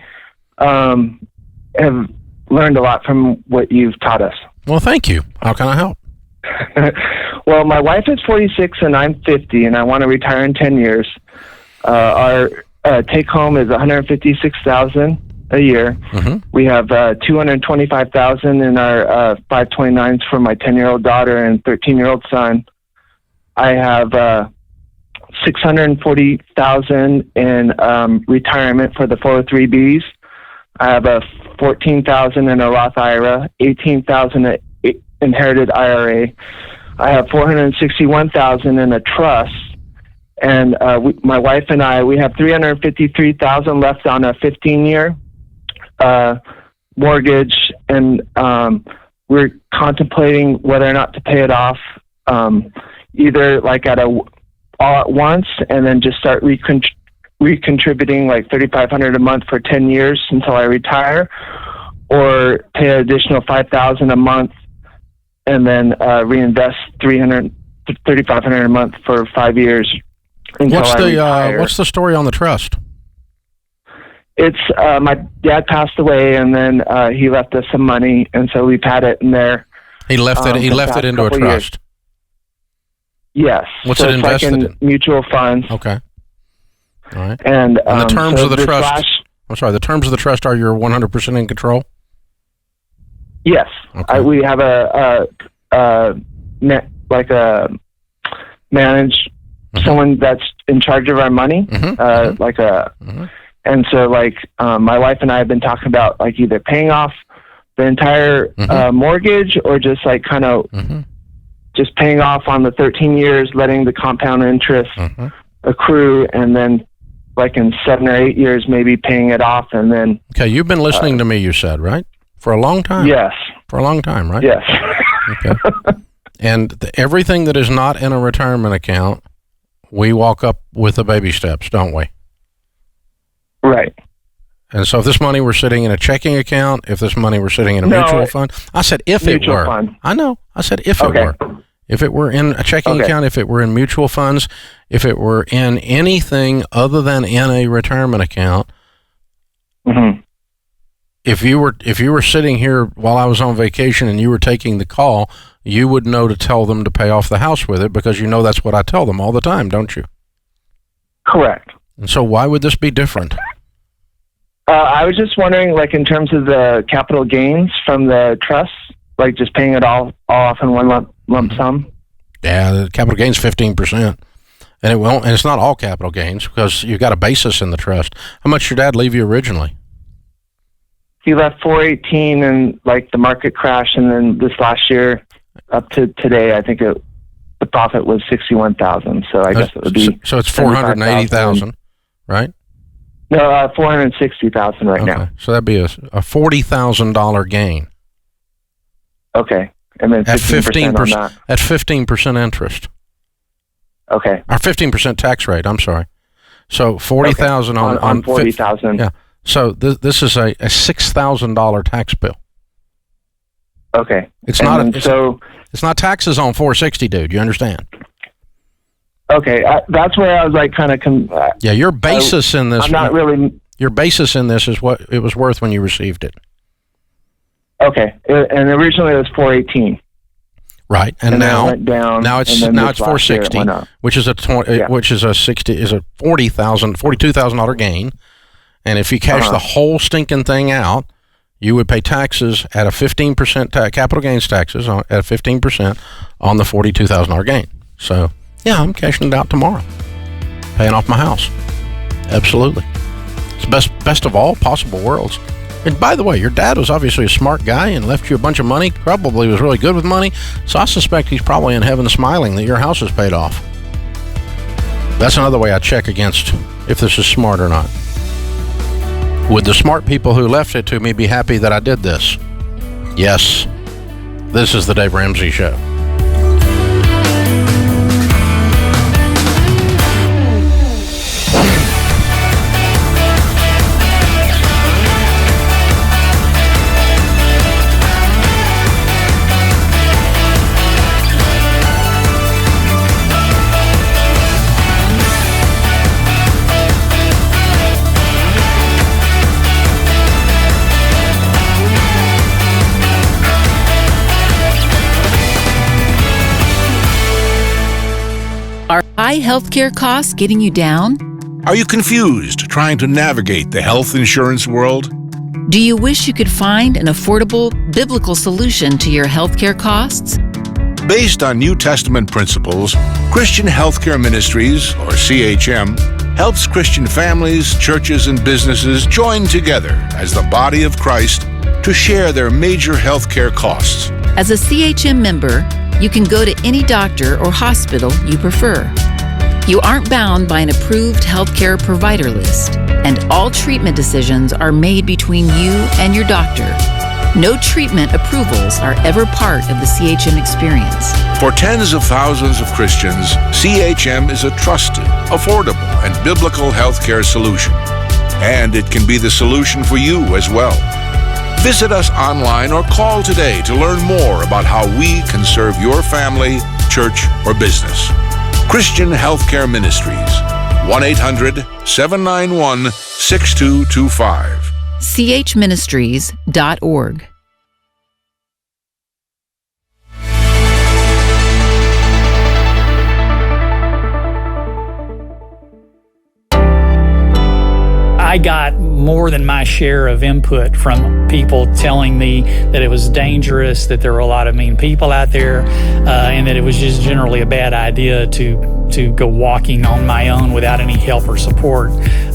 have learned a lot from what you've taught us. Well, thank you. How can I help? Well, my wife is 46 and I'm 50, and I want to retire in 10 years. Our take home is $156,000 a year. Mm-hmm. We have $225,000 in our 529s for my 10-year-old daughter and 13-year-old son. I have $640,000 in retirement for the 403Bs. I have $14,000 in a Roth IRA, $18,000 inherited IRA. I have $461,000 in a trust. And my wife and I, we have $353,000 left on a 15-year mortgage, and we're contemplating whether or not to pay it off, either like all at once, and then just start recontributing like $3,500 a month for 10 years until I retire, or pay an additional $5,000 a month and then reinvest $3,500 a month for 5 years. What's the story on the trust? It's my dad passed away, and then he left us some money, and so we've had it in there. He left it into a trust. Yes. What's so it it's like invested in mutual funds. Okay. All right. And the terms so of the this trust. I'm sorry. The terms of the trust are you're 100% in control. Yes. Okay. We have someone that's in charge of our money, and so my wife and I have been talking about like either paying off the entire mortgage or just like kind of just paying off on the 13 years, letting the compound interest accrue, and then like in 7 or 8 years maybe paying it off, and then. Okay, you've been listening to me. You said, right, for a long time. Yes. For a long time, right? Yes. Okay. And everything that is not in a retirement account, we walk up with the baby steps, don't we? Right. And so if this money were sitting in a checking account, if this money were sitting in a mutual fund, I said if it were. Fund. I know. I said if it were. If it were in a checking account, if it were in mutual funds, if it were in anything other than in a retirement account, if you were sitting here while I was on vacation and you were taking the call, you would know to tell them to pay off the house with it, because you know that's what I tell them all the time, don't you? Correct. And so why would this be different? I was just wondering, like in terms of the capital gains from the trust, like just paying it all off in one lump sum. Yeah, the capital gains 15%, and it won't. And it's not all capital gains because you've got a basis in the trust. How much did your dad leave you originally? He left $418, and like the market crash, and then this last year up to today, I think the profit was $61,000. So I guess it would be so it's $480,000, right? No, $460,000 right now. So that'd be a $40,000 gain. Okay, and then 15% on that. At 15% interest. Okay. Or 15% tax rate. I'm sorry. So $40,000 on $40,000. Yeah. So this is a $6,000 tax bill. Okay. It's not taxes on $460, dude. You understand? Okay, that's where I was like kind of. Yeah, your basis in this. I'm not really. Your basis in this is what it was worth when you received it. Okay, and originally it was $418. Right, and now it went down. Now it's $460, which is a $42,000 gain. And if you cash the whole stinking thing out, you would pay taxes at a 15% capital gains taxes at 15% on the $42,000 gain. So yeah, I'm cashing it out tomorrow, paying off my house. Absolutely, it's best of all possible worlds. And by the way, your dad was obviously a smart guy and left you a bunch of money. Probably was really good with money. So I suspect he's probably in heaven smiling that your house is paid off. That's another way I check against if this is smart or not. Would the smart people who left it to me be happy that I did this? Yes. This is the Dave Ramsey Show. Are high healthcare costs getting you down? Are you confused trying to navigate the health insurance world? Do you wish you could find an affordable, biblical solution to your healthcare costs? Based on New Testament principles, Christian Healthcare Ministries, or CHM, helps Christian families, churches, and businesses join together as the body of Christ to share their major healthcare costs. As a CHM member, you can go to any doctor or hospital you prefer. You aren't bound by an approved healthcare provider list, and all treatment decisions are made between you and your doctor. No treatment approvals are ever part of the CHM experience. For tens of thousands of Christians, CHM is a trusted, affordable, and biblical healthcare solution. And it can be the solution for you as well. Visit us online or call today to learn more about how we can serve your family, church, or business. Christian Healthcare Ministries, 1-800-791-6225. chministries.org. I got more than my share of input from people telling me that it was dangerous, that there were a lot of mean people out there, and that it was just generally a bad idea to go walking on my own without any help or support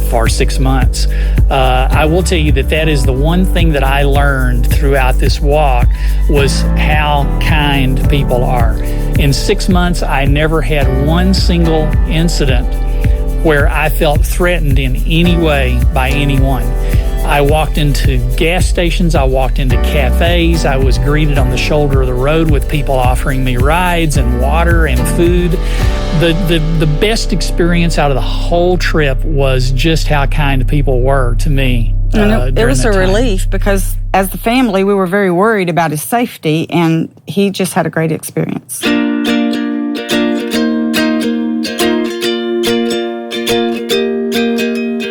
for 6 months. I will tell you that is the one thing that I learned throughout this walk was how kind people are. In 6 months, I never had one single incident where I felt threatened in any way by anyone. I walked into gas stations, I walked into cafes, I was greeted on the shoulder of the road with people offering me rides and water and food. The best experience out of the whole trip was just how kind people were to me. And it was a relief because as the family, we were very worried about his safety, and he just had a great experience.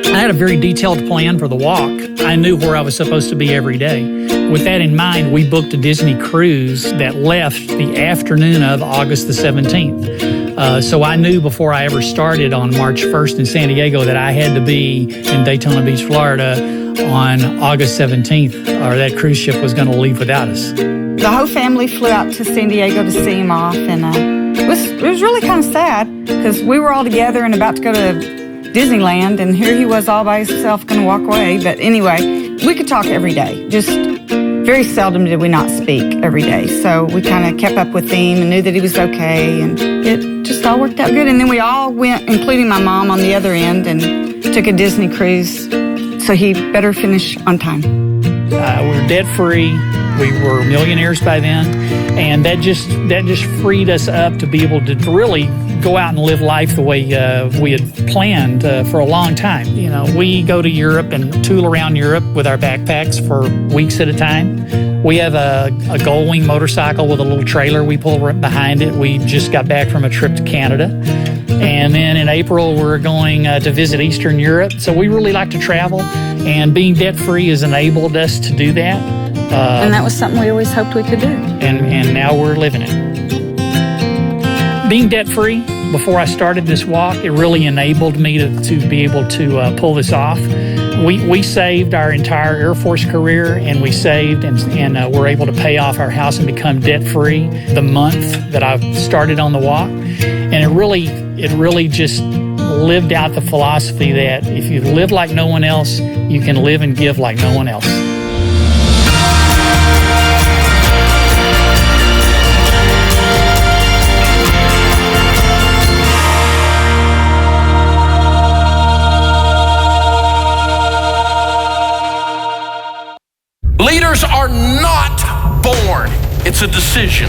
I had a very detailed plan for the walk. I knew where I was supposed to be every day. With that in mind, we booked a Disney cruise that left the afternoon of August the 17th. So I knew before I ever started on March 1st in San Diego that I had to be in Daytona Beach, Florida on August 17th, or that cruise ship was going to leave without us. The whole family flew out to San Diego to see him off, and it was really kind of sad because we were all together and about to go to Disneyland, and here he was all by himself going to walk away. But anyway, we could talk every day. Just very seldom did we not speak every day. So we kind of kept up with him and knew that he was okay, and it just all worked out good. And then we all went, including my mom on the other end, and took a Disney cruise. So he better finish on time. We were debt-free. We were millionaires by then, and that just freed us up to be able to really go out and live life the way we had planned for a long time. You know, we go to Europe and tool around Europe with our backpacks for weeks at a time. We have a Gullwing motorcycle with a little trailer we pull right behind it. We just got back from a trip to Canada. And then in April, we're going to visit Eastern Europe. So we really like to travel, and being debt-free has enabled us to do that. And that was something we always hoped we could do. And now we're living it. Being debt-free, before I started this walk, it really enabled me to be able to pull this off. We saved our entire Air Force career, and we saved and were able to pay off our house and become debt-free the month that I started on the walk. And it really just lived out the philosophy that if you live like no one else, you can live and give like no one else. Leaders are not born. It's a decision.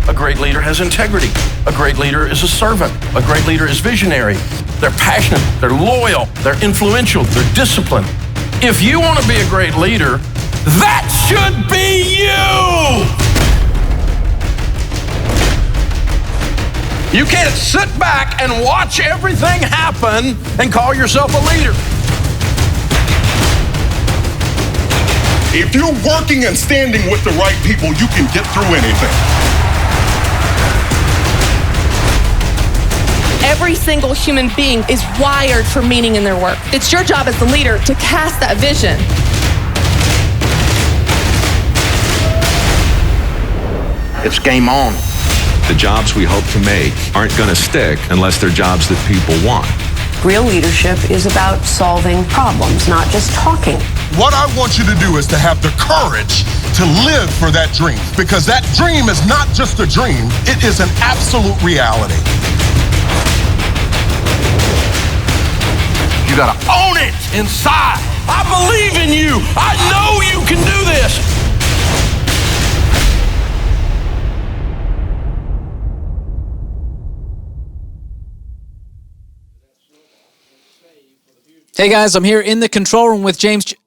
A great leader has integrity. A great leader is a servant. A great leader is visionary. They're passionate, they're loyal, they're influential, they're disciplined. If you want to be a great leader, that should be you! You can't sit back and watch everything happen and call yourself a leader. If you're working and standing with the right people, you can get through anything. Every single human being is wired for meaning in their work. It's your job as the leader to cast that vision. It's game on. The jobs we hope to make aren't going to stick unless they're jobs that people want. Real leadership is about solving problems, not just talking. What I want you to do is to have the courage to live for that dream, because that dream is not just a dream, it is an absolute reality. You gotta own it inside. I believe in you. I know you can do this. Hey guys, I'm here in the control room with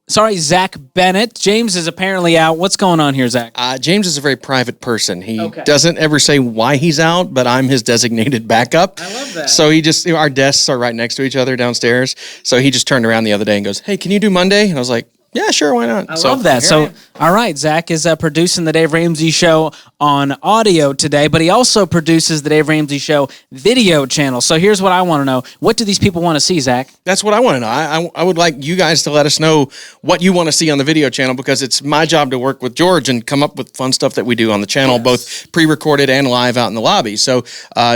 Zach Bennett. James is apparently out. What's going on here, Zach? James is a very private person. He doesn't ever say why he's out, but I'm his designated backup. I love that. So our desks are right next to each other downstairs. So he just turned around the other day and goes, "Hey, can you do Monday?" And I was like, Yeah, sure. Why not? I love that. So, all right, Zach is producing the Dave Ramsey Show on audio today, but he also produces the Dave Ramsey Show video channel. So here's what I want to know. What do these people want to see, Zach? That's what I want to know. I would like you guys to let us know what you want to see on the video channel, because it's my job to work with George and come up with fun stuff that we do on the channel, both pre-recorded and live out in the lobby. So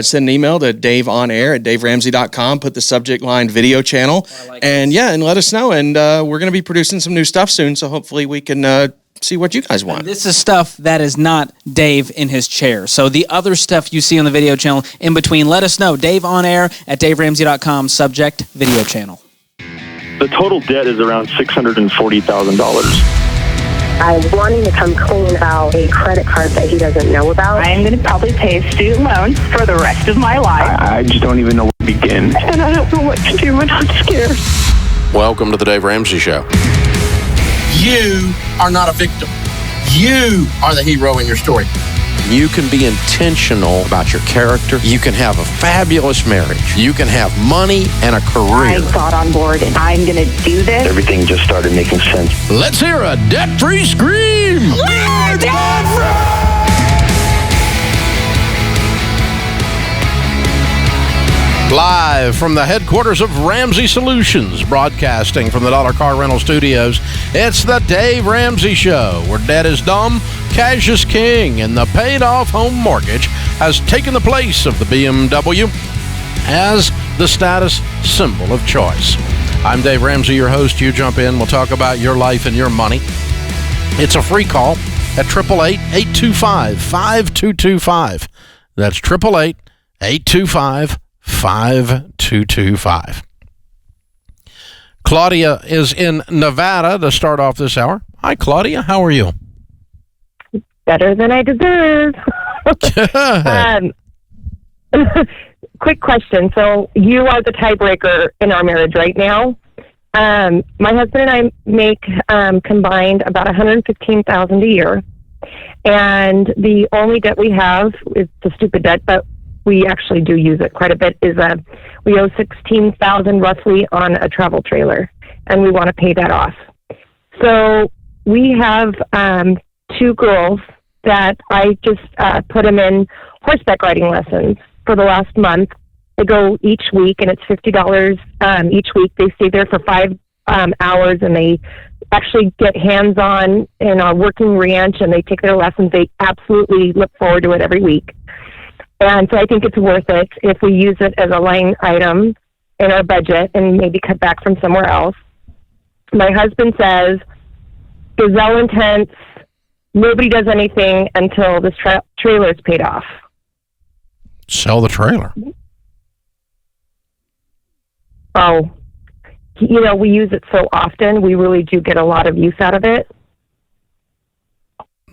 send an email to daveonair@daveramsey.com, put the subject line video channel, and let us know. And we're going to be producing some new stuff soon, so hopefully we can see what you guys want. And this is stuff that is not Dave in his chair. So the other stuff you see on the video channel in between, let us know. daveonair@daveramsey.com, subject video channel. The total debt is around $640,000. I'm wanting to come clean about a credit card that he doesn't know about. I'm going to probably pay student loans for the rest of my life. I just don't even know where to begin. And I don't know what to do, and I'm scared. Welcome to the Dave Ramsey Show. You are not a victim. You are the hero in your story. You can be intentional about your character. You can have a fabulous marriage. You can have money and a career. I got on board, and I'm going to do this. Everything just started making sense. Let's hear a debt-free scream. We're debt-free! Live from the headquarters of Ramsey Solutions, broadcasting from the Dollar Car Rental Studios, it's the Dave Ramsey Show, where debt is dumb, cash is king, and the paid-off home mortgage has taken the place of the BMW as the status symbol of choice. I'm Dave Ramsey, your host. You jump in, we'll talk about your life and your money. It's a free call at 888-825-5225. That's 888-825-5225. 5225. Claudia is in Nevada to start off this hour. Hi, Claudia. How are you? Better than I deserve. Quick question. So you are the tiebreaker in our marriage right now. My husband and I make combined about $115,000 a year, and the only debt we have is the stupid debt, but we actually do use it quite a bit, is we owe $16,000 roughly on a travel trailer, and we want to pay that off. So we have two girls that I just put them in horseback riding lessons for the last month. They go each week, and it's $50 each week. They stay there for 5 hours, and they actually get hands-on in a working ranch, and they take their lessons. They absolutely look forward to it every week. And so I think it's worth it if we use it as a line item in our budget and maybe cut back from somewhere else. My husband says, gazelle intense, nobody does anything until this trailer is paid off. Sell the trailer. Oh, we use it so often. We really do get a lot of use out of it.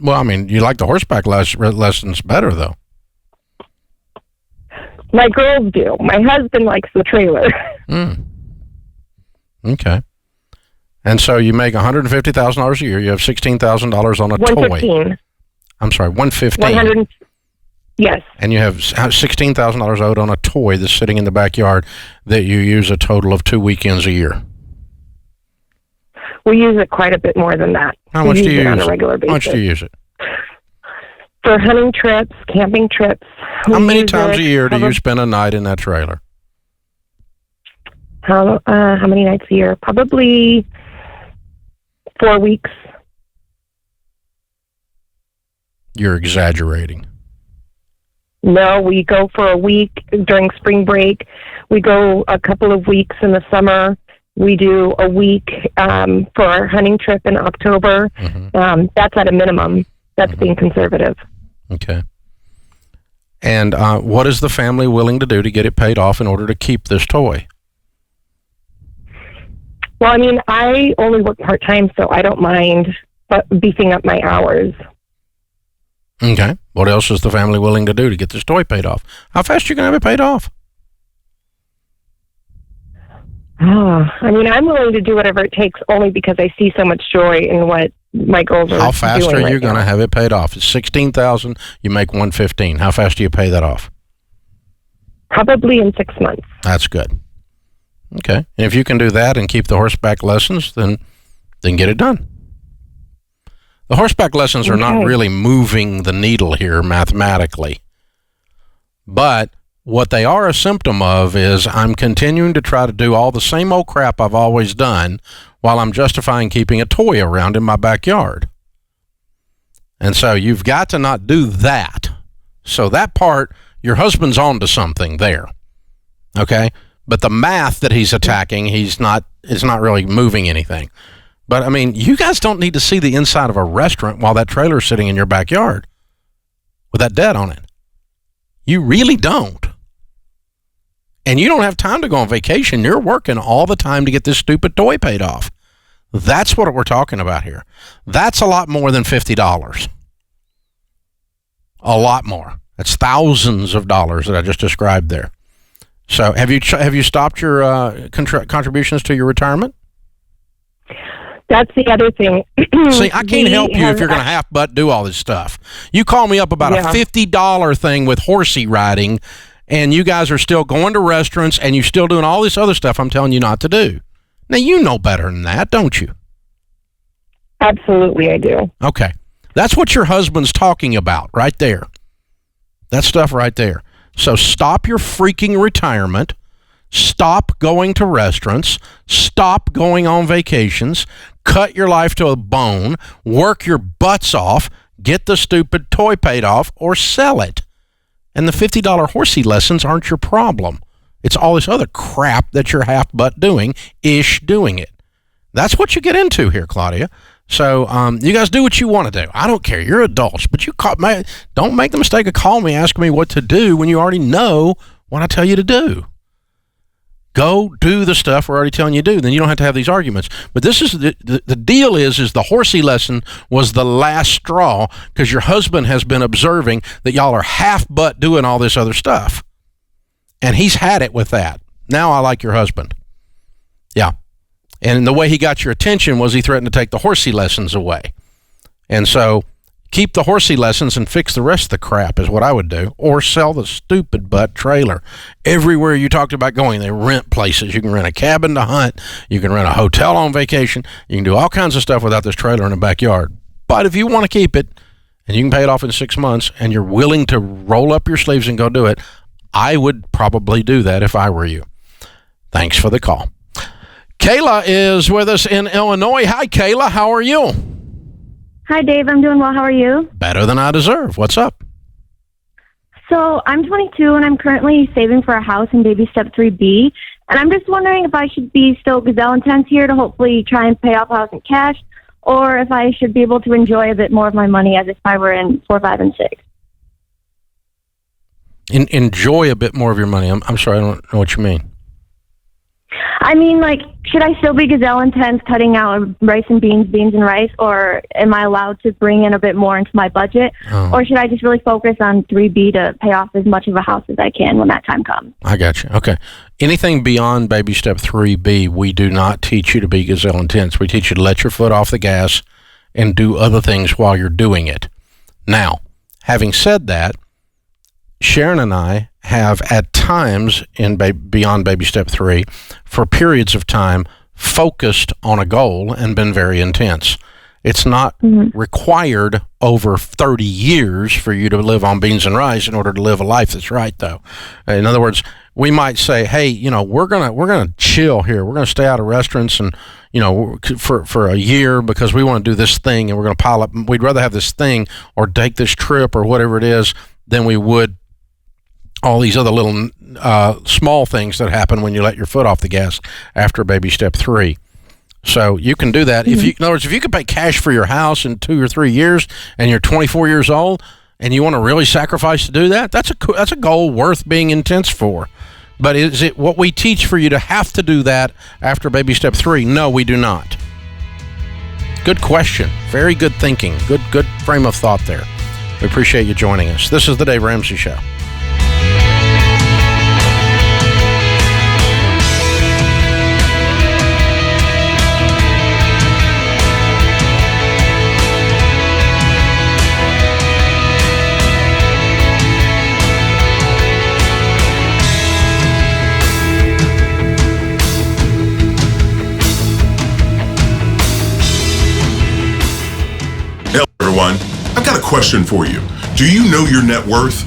Well, I mean, you like the horseback lessons better, though. My girls do. My husband likes the trailer. Okay. And so you make $150,000 a year. You have $16,000 on a toy. I'm sorry, $115,000. Yes. And you have $16,000 owed on a toy that's sitting in the backyard that you use a total of 2 weekends a year. We use it quite a bit more than that. How much do you use on a regular basis? How much do you use it? For hunting trips, camping trips. How many times a year do you spend a night in that trailer? How many nights a year? Probably 4 weeks. You're exaggerating. No, we go for a week during spring break. We go a couple of weeks in the summer. We do a week for our hunting trip in October. Mm-hmm. That's at a minimum. That's being conservative. Okay. And what is the family willing to do to get it paid off in order to keep this toy? Well, I mean, I only work part-time, so I don't mind beefing up my hours. Okay. What else is the family willing to do to get this toy paid off? How fast are you going to have it paid off? I mean, I'm willing to do whatever it takes only because I see so much joy in what my goals are. How fast are you going to have it paid off? It's $16,000. You make $115,000. How fast do you pay that off? Probably in 6 months. That's good. Okay. And if you can do that and keep the horseback lessons, then then get it done. The horseback lessons are not really moving the needle here mathematically. But what they are a symptom of is I'm continuing to try to do all the same old crap I've always done while I'm justifying keeping a toy around in my backyard. And so you've got to not do that. So that part, your husband's on to something there. Okay? But the math that he's attacking, it's not really moving anything. But, I mean, you guys don't need to see the inside of a restaurant while that trailer's sitting in your backyard with that debt on it. You really don't. And you don't have time to go on vacation. You're working all the time to get this stupid toy paid off. That's what we're talking about here. That's a lot more than $50. A lot more. That's thousands of dollars that I just described there. So have you stopped your contributions to your retirement? That's the other thing. See, I can't help you if you're going to half-butt do all this stuff. You call me up about a $50 thing with horsey riding, and you guys are still going to restaurants, and you're still doing all this other stuff I'm telling you not to do. Now, you know better than that, don't you? Absolutely, I do. Okay. That's what your husband's talking about right there. That stuff right there. So stop your freaking retirement. Stop going to restaurants. Stop going on vacations. Cut your life to a bone. Work your butts off. Get the stupid toy paid off or sell it. And the $50 horsey lessons aren't your problem. It's all this other crap that you're half-butt doing it. That's what you get into here, Claudia. So you guys do what you want to do. I don't care. You're adults. But don't make the mistake of calling me, asking me what to do when you already know what I tell you to do. Go do the stuff we're already telling you to do. Then you don't have to have these arguments. But this is the deal is the horsey lesson was the last straw because your husband has been observing that y'all are half-butt doing all this other stuff. And he's had it with that. Now I like your husband. Yeah. And the way he got your attention was he threatened to take the horsey lessons away. And so keep the horsey lessons and fix the rest of the crap is what I would do. Or sell the stupid butt trailer. Everywhere you talked about going, they rent places. You can rent a cabin to hunt. You can rent a hotel on vacation. You can do all kinds of stuff without this trailer in the backyard. But if you want to keep it, and you can pay it off in 6 months, and you're willing to roll up your sleeves and go do it, I would probably do that if I were you. Thanks for the call. Kayla is with us in Illinois. Hi, Kayla. How are you? Hi, Dave. I'm doing well. How are you? Better than I deserve. What's up? So I'm 22, and I'm currently saving for a house in baby step 3B. And I'm just wondering if I should be still gazelle intense here to hopefully try and pay off a house in cash, or if I should be able to enjoy a bit more of my money as if I were in 4, 5, and 6. Enjoy a bit more of your money. I'm sorry, I don't know what you mean. I mean, like, should I still be gazelle intense cutting out rice and beans and rice, or am I allowed to bring in a bit more into my budget? Oh. Or should I just really focus on 3B to pay off as much of a house as I can when that time comes? I got you. Okay. Anything beyond baby step 3B, we do not teach you to be gazelle intense. We teach you to let your foot off the gas and do other things while you're doing it. Now, having said that, Sharon and I have at times in beyond baby step 3 for periods of time focused on a goal and been very intense. It's not required over 30 years for you to live on beans and rice in order to live a life that's right, though. In other words, we might say, hey, we're gonna chill here. We're gonna stay out of restaurants and for a year because we want to do this thing and we're gonna pile up. We'd rather have this thing or take this trip or whatever it is than we would all these other little small things that happen when you let your foot off the gas after baby step 3. So you can do that. In other words, if you could pay cash for your house in 2 or 3 years and you're 24 years old and you want to really sacrifice to do that, that's a goal worth being intense for. But is it what we teach for you to have to do that after baby step 3? No, we do not. Good question. Very good thinking. Good frame of thought there. We appreciate you joining us. This is the Dave Ramsey Show. question for you. Do you know your net worth?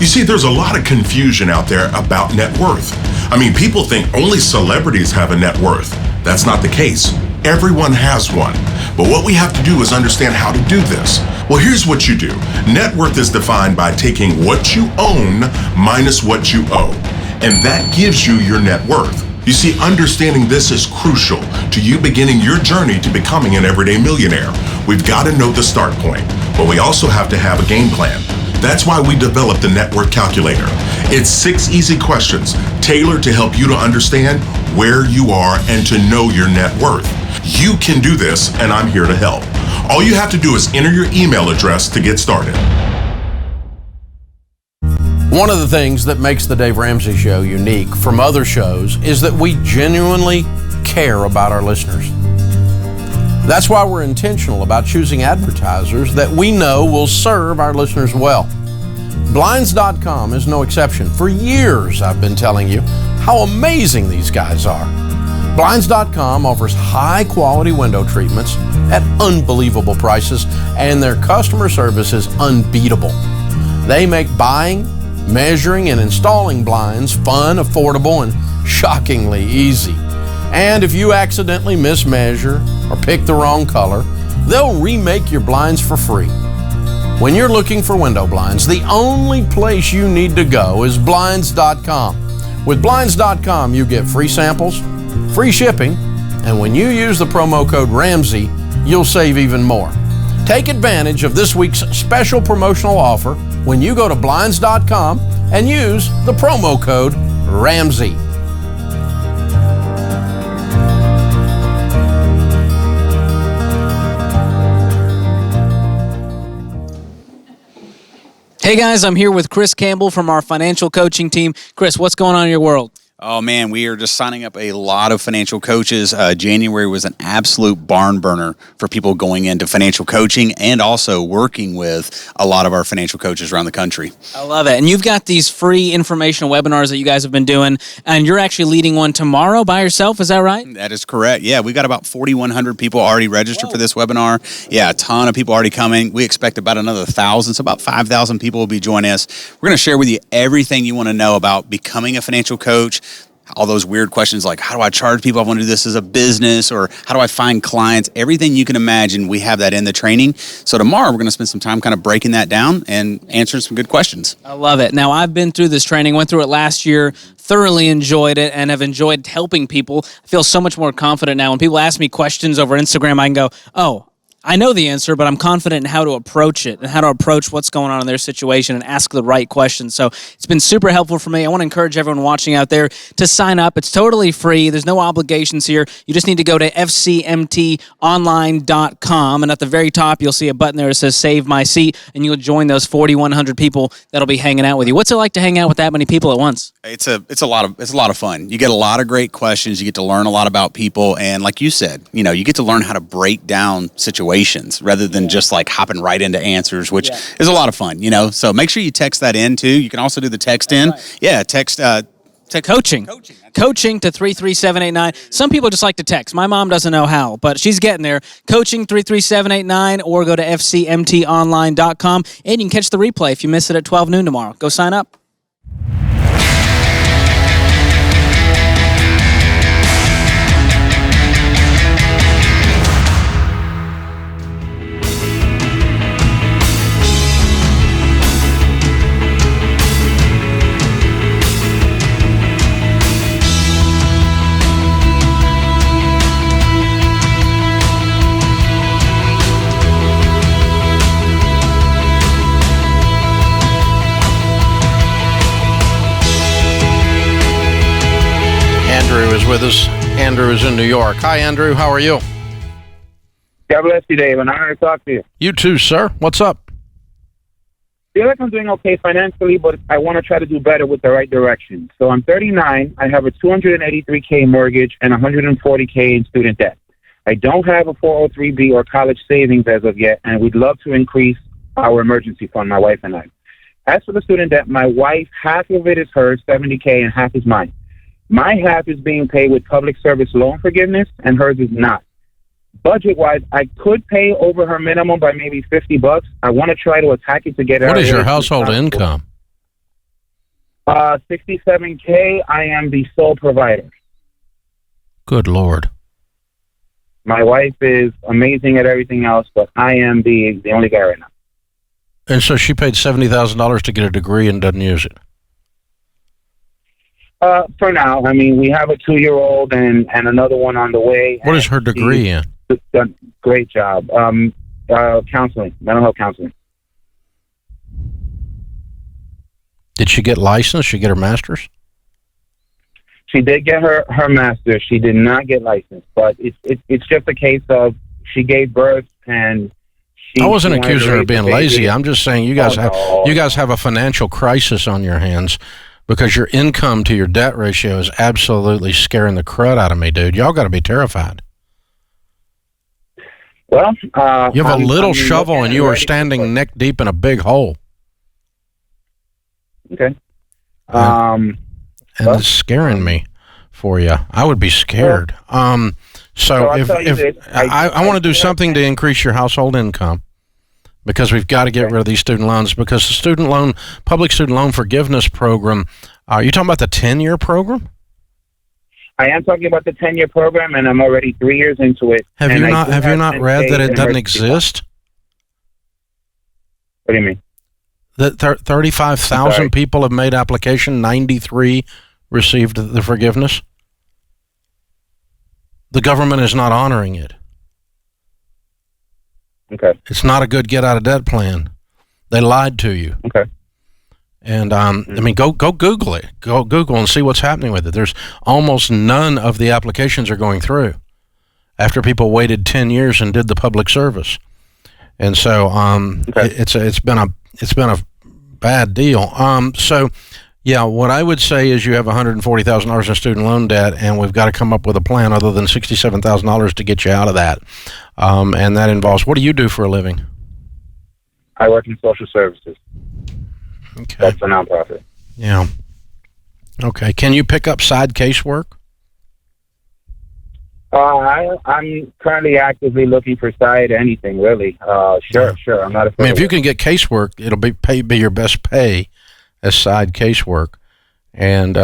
You see, there's a lot of confusion out there about net worth. I mean, people think only celebrities have a net worth. That's not the case. Everyone has one. But what we have to do is understand how to do this. Well, here's what you do. Net worth is defined by taking what you own minus what you owe. And that gives you your net worth. You see, understanding this is crucial to you beginning your journey to becoming an everyday millionaire. We've got to know the start point, but we also have to have a game plan. That's why we developed the Net Worth Calculator. It's 6 easy questions tailored to help you to understand where you are and to know your net worth. You can do this, and I'm here to help. All you have to do is enter your email address to get started. One of the things that makes the Dave Ramsey Show unique from other shows is that we genuinely care about our listeners. That's why we're intentional about choosing advertisers that we know will serve our listeners well. Blinds.com is no exception. For years, I've been telling you how amazing these guys are. Blinds.com offers high-quality window treatments at unbelievable prices, and their customer service is unbeatable. They make buying, measuring, and installing blinds fun, affordable, and shockingly easy. And if you accidentally mismeasure or pick the wrong color, they'll remake your blinds for free. When you're looking for window blinds, the only place you need to go is Blinds.com. With Blinds.com, you get free samples, free shipping, and when you use the promo code Ramsey, you'll save even more. Take advantage of this week's special promotional offer when you go to Blinds.com and use the promo code Ramsey. Hey guys, I'm here with Chris Campbell from our financial coaching team. Chris, what's going on in your world? Oh man, we are just signing up a lot of financial coaches. January was an absolute barn burner for people going into financial coaching and also working with a lot of our financial coaches around the country. I love it. And you've got these free informational webinars that you guys have been doing, and you're actually leading one tomorrow by yourself, is that right? That is correct. Yeah, we got about 4,100 people already registered for this webinar. Yeah, a ton of people already coming. We expect about another 1,000, so about 5,000 people will be joining us. We're going to share with you everything you want to know about becoming a financial coach. All those weird questions like, how do I charge people? I want to do this as a business, or how do I find clients? Everything you can imagine, we have that in the training. So tomorrow, we're going to spend some time kind of breaking that down and answering some good questions. I love it. Now, I've been through this training, went through it last year, thoroughly enjoyed it, and have enjoyed helping people. I feel so much more confident now. When people ask me questions over Instagram, I can go, oh, I know the answer, but I'm confident in how to approach it and how to approach what's going on in their situation and ask the right questions. So it's been super helpful for me. I want to encourage everyone watching out there to sign up. It's totally free. There's no obligations here. You just need to go to fcmtonline.com, and at the very top, you'll see a button there that says Save My Seat, and you'll join those 4,100 people that'll be hanging out with you. What's it like to hang out with that many people at once? It's a lot of fun. You get a lot of great questions. You get to learn a lot about people, and like you said, you get to learn how to break down situations rather than just like hopping right into answers, which is a lot of fun, So make sure you text that in too. You can also do the text in. Right. Yeah, text coaching to 33789. Some people just like to text. My mom doesn't know how, but she's getting there. Coaching 33789, or go to fcmtonline.com, and you can catch the replay if you miss it at 12 noon tomorrow. Go sign up. Andrew is with us. Andrew is in New York. Hi, Andrew. How are you? God bless you, Dave. An honor to talk to you. You too, sir. What's up? I feel like I'm doing okay financially, but I want to try to do better with the right direction. So I'm 39. I have a $283K mortgage and $140K in student debt. I don't have a 403B or college savings as of yet, and we'd love to increase our emergency fund, my wife and I. As for the student debt, my wife, half of it is hers, $70K, and half is mine. My half is being paid with public service loan forgiveness, and hers is not. budget-wise, I could pay over her minimum by maybe $50. I want to try to attack it to get her. What is your household income? $67K. I am the sole provider. Good Lord. My wife is amazing at everything else, but I am the only guy right now. And so she paid $70,000 to get a degree and doesn't use it. For now, I mean, we have a 2-year-old and another one on the way. What is her degree in? Done great job. Counseling, mental health counseling. Did she get licensed? She get her master's? She did get her master's. She did not get licensed, but it's just a case of she gave birth and she. I wasn't accusing her of being lazy. I'm just saying you guys have a financial crisis on your hands because your income to your debt ratio is absolutely scaring the crud out of me, dude. Y'all got to be terrified. Well, you have a little shovel and you are standing neck deep in a big hole. Okay. And it's scaring me for you. I would be scared. So if I want to do something to increase your household income, because we've got to get rid of these student loans, because the public student loan forgiveness program, are you talking about the 10-year program? I am talking about the 10-year program, and I'm already 3 years into it. Have you not read that it doesn't exist? What do you mean? That 35,000 people have made application, 93 received the forgiveness. The government is not honoring it. Okay. It's not a good get-out-of-debt plan. They lied to you. Okay. And, I mean, go Google it. Go Google and see what's happening with it. There's almost none of the applications are going through after people waited 10 years and did the public service. And so it's been a bad deal. So, yeah, what I would say is you have $140,000 in student loan debt, and we've got to come up with a plan other than $67,000 to get you out of that. And that involves, what do you do for a living? I work in social services. Okay. That's a nonprofit. Yeah. Okay. Can you pick up side casework? I'm currently actively looking for side anything, really. Sure. I'm not afraid. I mean, if you can get casework, it'll be your best pay as side casework. And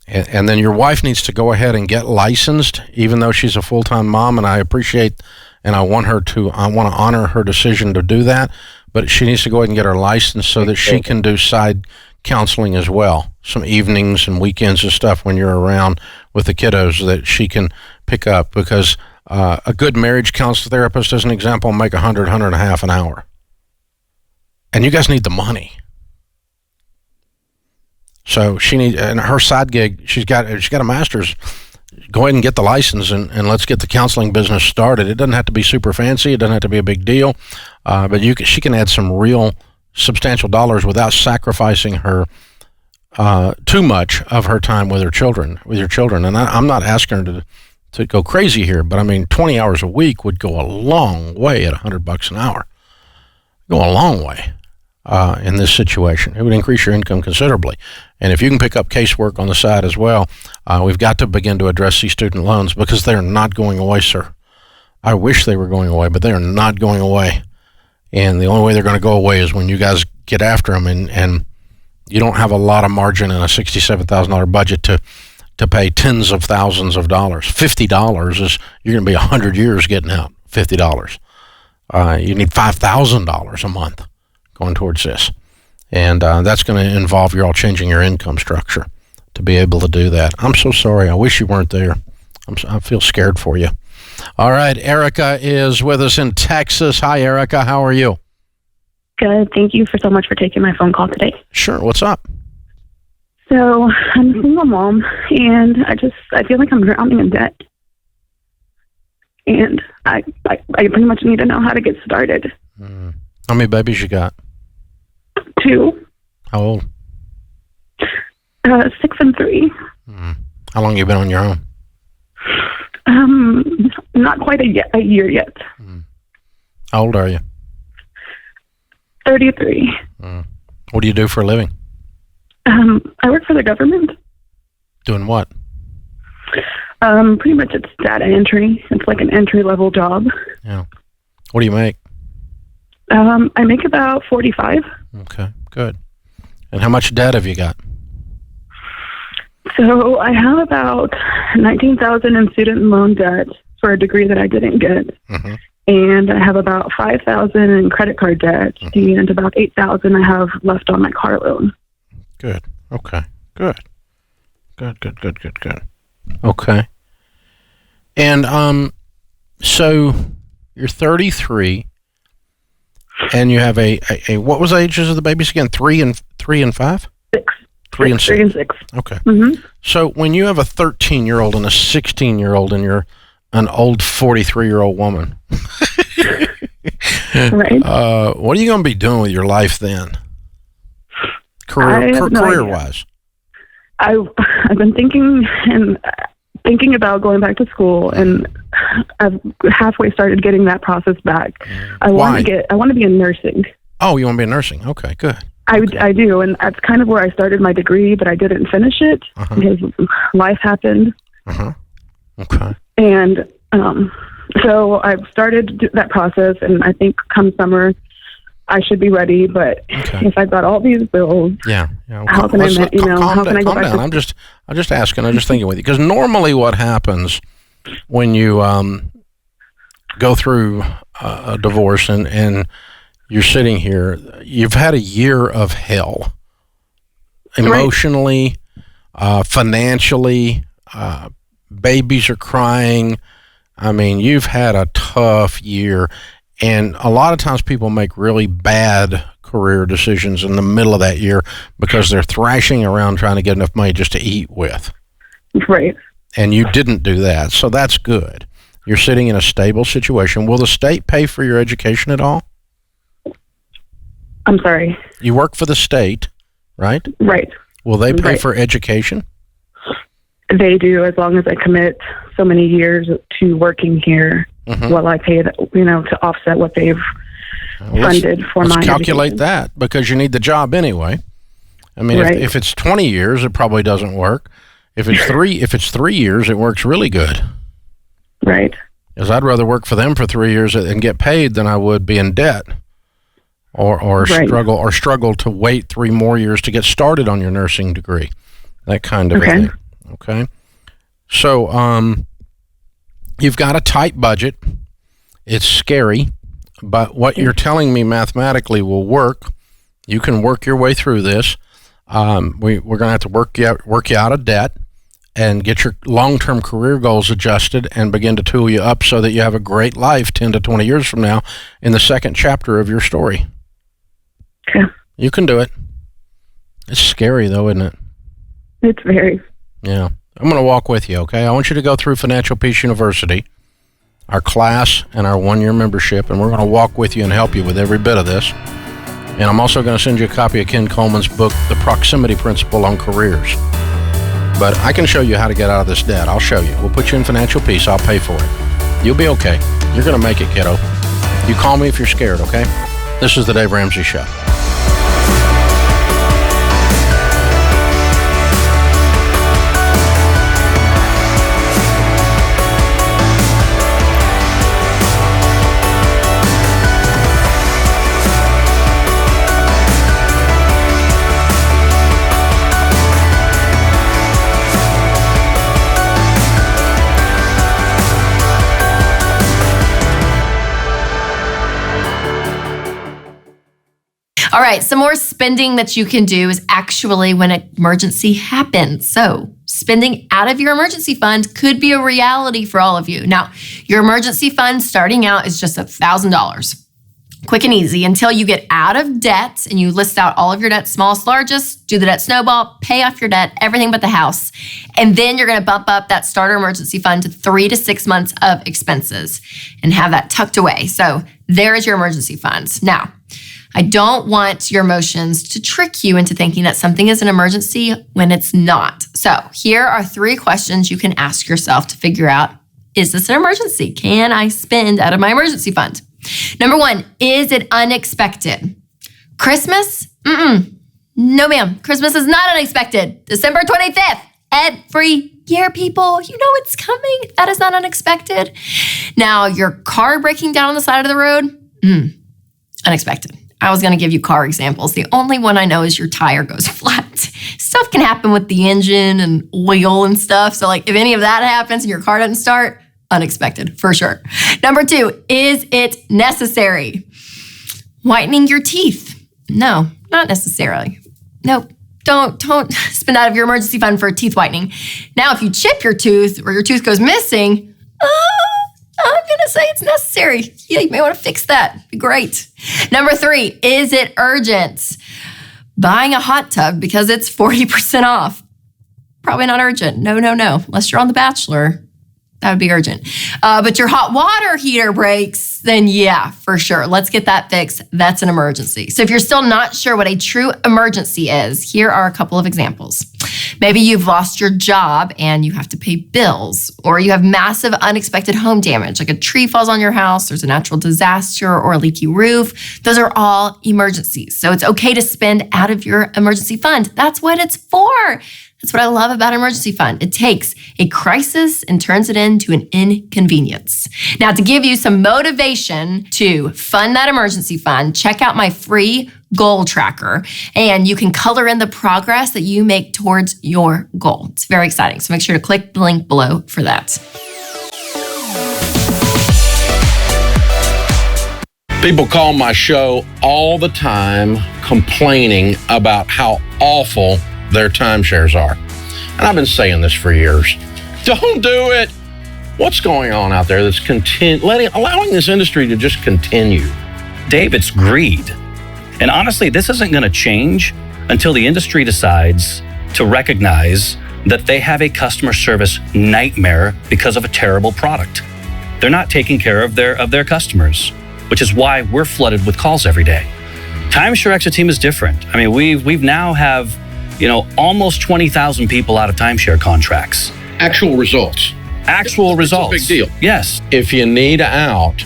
then your wife needs to go ahead and get licensed, even though she's a full-time mom, and I appreciate and I want to honor her decision to do that, but she needs to go ahead and get her license so that she can do side counseling as well, some evenings and weekends and stuff when you're around with the kiddos that she can pick up, because a good marriage counselor therapist, as an example, make $100 an hour. And you guys need the money. So she needs, and her side gig, she's got a master's. Go ahead and get the license and let's get the counseling business started. It doesn't have to be super fancy. It doesn't have to be a big deal. But she can add some real substantial dollars without sacrificing her too much of her time with your children. And I'm not asking her to go crazy here, but I mean, 20 hours a week would go a long way at $100 an hour. Go a long way in this situation. It would increase your income considerably. And if you can pick up casework on the side as well, we've got to begin to address these student loans, because they're not going away, sir. I wish they were going away, but they are not going away. And the only way they're going to go away is when you guys get after them, and you don't have a lot of margin in a $67,000 budget to pay tens of thousands of dollars. $50 is, you're going to be 100 years getting out $50. You need $5,000 a month going towards this. And that's going to involve you all changing your income structure to be able to do that. I'm so sorry. I wish you weren't there. I feel scared for you. All right. Erica is with us in Texas. Hi, Erica. How are you? Good. Thank you so much for taking my phone call today. Sure. What's up? So I'm a single mom, and I feel like I'm drowning in debt. And I pretty much need to know how to get started. How many babies you got? 2. How old? 6 and 3. How long you been on your own? Not quite a year yet. How old are you? 33. What do you do for a living? I work for the government. Doing what? Pretty much it's data entry. It's like an entry-level job. Yeah. What do you make? I make about 45. Okay, good. And how much debt have you got? So I have about $19,000 in student loan debt for a degree that I didn't get. Mm-hmm. And I have about $5,000 in credit card debt, and about $8,000 I have left on my car loan. Good. Okay. Good. Okay. And so you're 33, and you have a what was the ages of the babies again? 3 and 5? 6. 3 and 6. 3 and 6. Okay. Mm-hmm. So when you have a 13-year-old and a 16-year-old, and you're an old 43-year-old woman, right? What are you going to be doing with your life then? Career-wise? I've been thinking about going back to school, and I've halfway started getting that process back. I want to be in nursing. Oh, you want to be in nursing? Okay, good. I do, and that's kind of where I started my degree, but I didn't finish it because life happened. Okay. And so I've started that process, and I think come summer I should be ready. But if I've got all these bills, how can I go back to? I'm just asking. I'm just thinking with you, because normally what happens when you go through a divorce and you're sitting here, you've had a year of hell, emotionally, financially. Babies are crying. I mean, you've had a tough year, and a lot of times people make really bad career decisions in the middle of that year because they're thrashing around trying to get enough money just to eat with. Right. And you didn't do that, so that's good. You're sitting in a stable situation. Will the state pay for your education at all? I'm sorry. You work for the state, right? Right. Will they pay for education? They do, as long as I commit so many years to working here while I pay, to offset what they've funded for my Let's calculate education. that, because you need the job anyway. I mean, if it's 20 years, it probably doesn't work. If it's 3 years, it works really good. Right. Because I'd rather work for them for 3 years and get paid than I would be in debt, or struggle to wait 3 more years to get started on your nursing degree. That kind of a thing. Okay. So, you've got a tight budget. It's scary, but what you're telling me mathematically will work. You can work your way through this. We're going to have to work you out of debt and get your long-term career goals adjusted and begin to tool you up so that you have a great life 10 to 20 years from now in the second chapter of your story. Okay. You can do it. It's scary, though, isn't it? It's very. Yeah. I'm going to walk with you, okay? I want you to go through Financial Peace University, our class and our 1-year membership, and we're going to walk with you and help you with every bit of this. And I'm also going to send you a copy of Ken Coleman's book, The Proximity Principle on Careers. But I can show you how to get out of this debt. I'll show you. We'll put you in financial peace. I'll pay for it. You'll be okay. You're going to make it, kiddo. You call me if you're scared, okay? This is the Dave Ramsey Show. All right, some more spending that you can do is actually when an emergency happens. So spending out of your emergency fund could be a reality for all of you. Now, your emergency fund starting out is just $1,000. Quick and easy until you get out of debt and you list out all of your debts, smallest, largest, do the debt snowball, pay off your debt, everything but the house. And then you're going to bump up that starter emergency fund to 3 to 6 months of expenses and have that tucked away. So there is your emergency funds. Now, I don't want your emotions to trick you into thinking that something is an emergency when it's not. So here are 3 questions you can ask yourself to figure out, is this an emergency? Can I spend out of my emergency fund? Number 1, is it unexpected? Christmas? No, ma'am. Christmas is not unexpected. December 25th. Every year, people. You know it's coming. That is not unexpected. Now, your car breaking down on the side of the road, unexpected. I was going to give you car examples. The only one I know is your tire goes flat. Stuff can happen with the engine and oil and stuff. So like if any of that happens and your car doesn't start, unexpected for sure. Number 2, is it necessary? Whitening your teeth? No, not necessarily. Nope. Don't spend out of your emergency fund for teeth whitening. Now, if you chip your tooth or your tooth goes missing, I'm going to say it's necessary. Yeah, you may want to fix that. Be great. Number 3, is it urgent? Buying a hot tub because it's 40% off. Probably not urgent. No. Unless you're on The Bachelor. That would be urgent. But your hot water heater breaks, then yeah, for sure. Let's get that fixed. That's an emergency. So if you're still not sure what a true emergency is, here are a couple of examples. Maybe you've lost your job and you have to pay bills, or you have massive unexpected home damage, like a tree falls on your house, there's a natural disaster or a leaky roof. Those are all emergencies. So it's okay to spend out of your emergency fund. That's what it's for. That's what I love about emergency fund. It takes a crisis and turns it into an inconvenience. Now, to give you some motivation to fund that emergency fund, check out my free goal tracker, and you can color in the progress that you make towards your goal. It's very exciting. So make sure to click the link below for that. People call my show all the time complaining about how awful their timeshares are. And I've been saying this for years. Don't do it. What's going on out there that's allowing this industry to just continue? Dave, it's greed. And honestly, this isn't going to change until the industry decides to recognize that they have a customer service nightmare because of a terrible product. They're not taking care of their customers, which is why we're flooded with calls every day. Timeshare Exit Team is different. I mean, we've now have almost 20,000 people out of timeshare contracts. Actual results. It's a big deal. Yes. If you need out,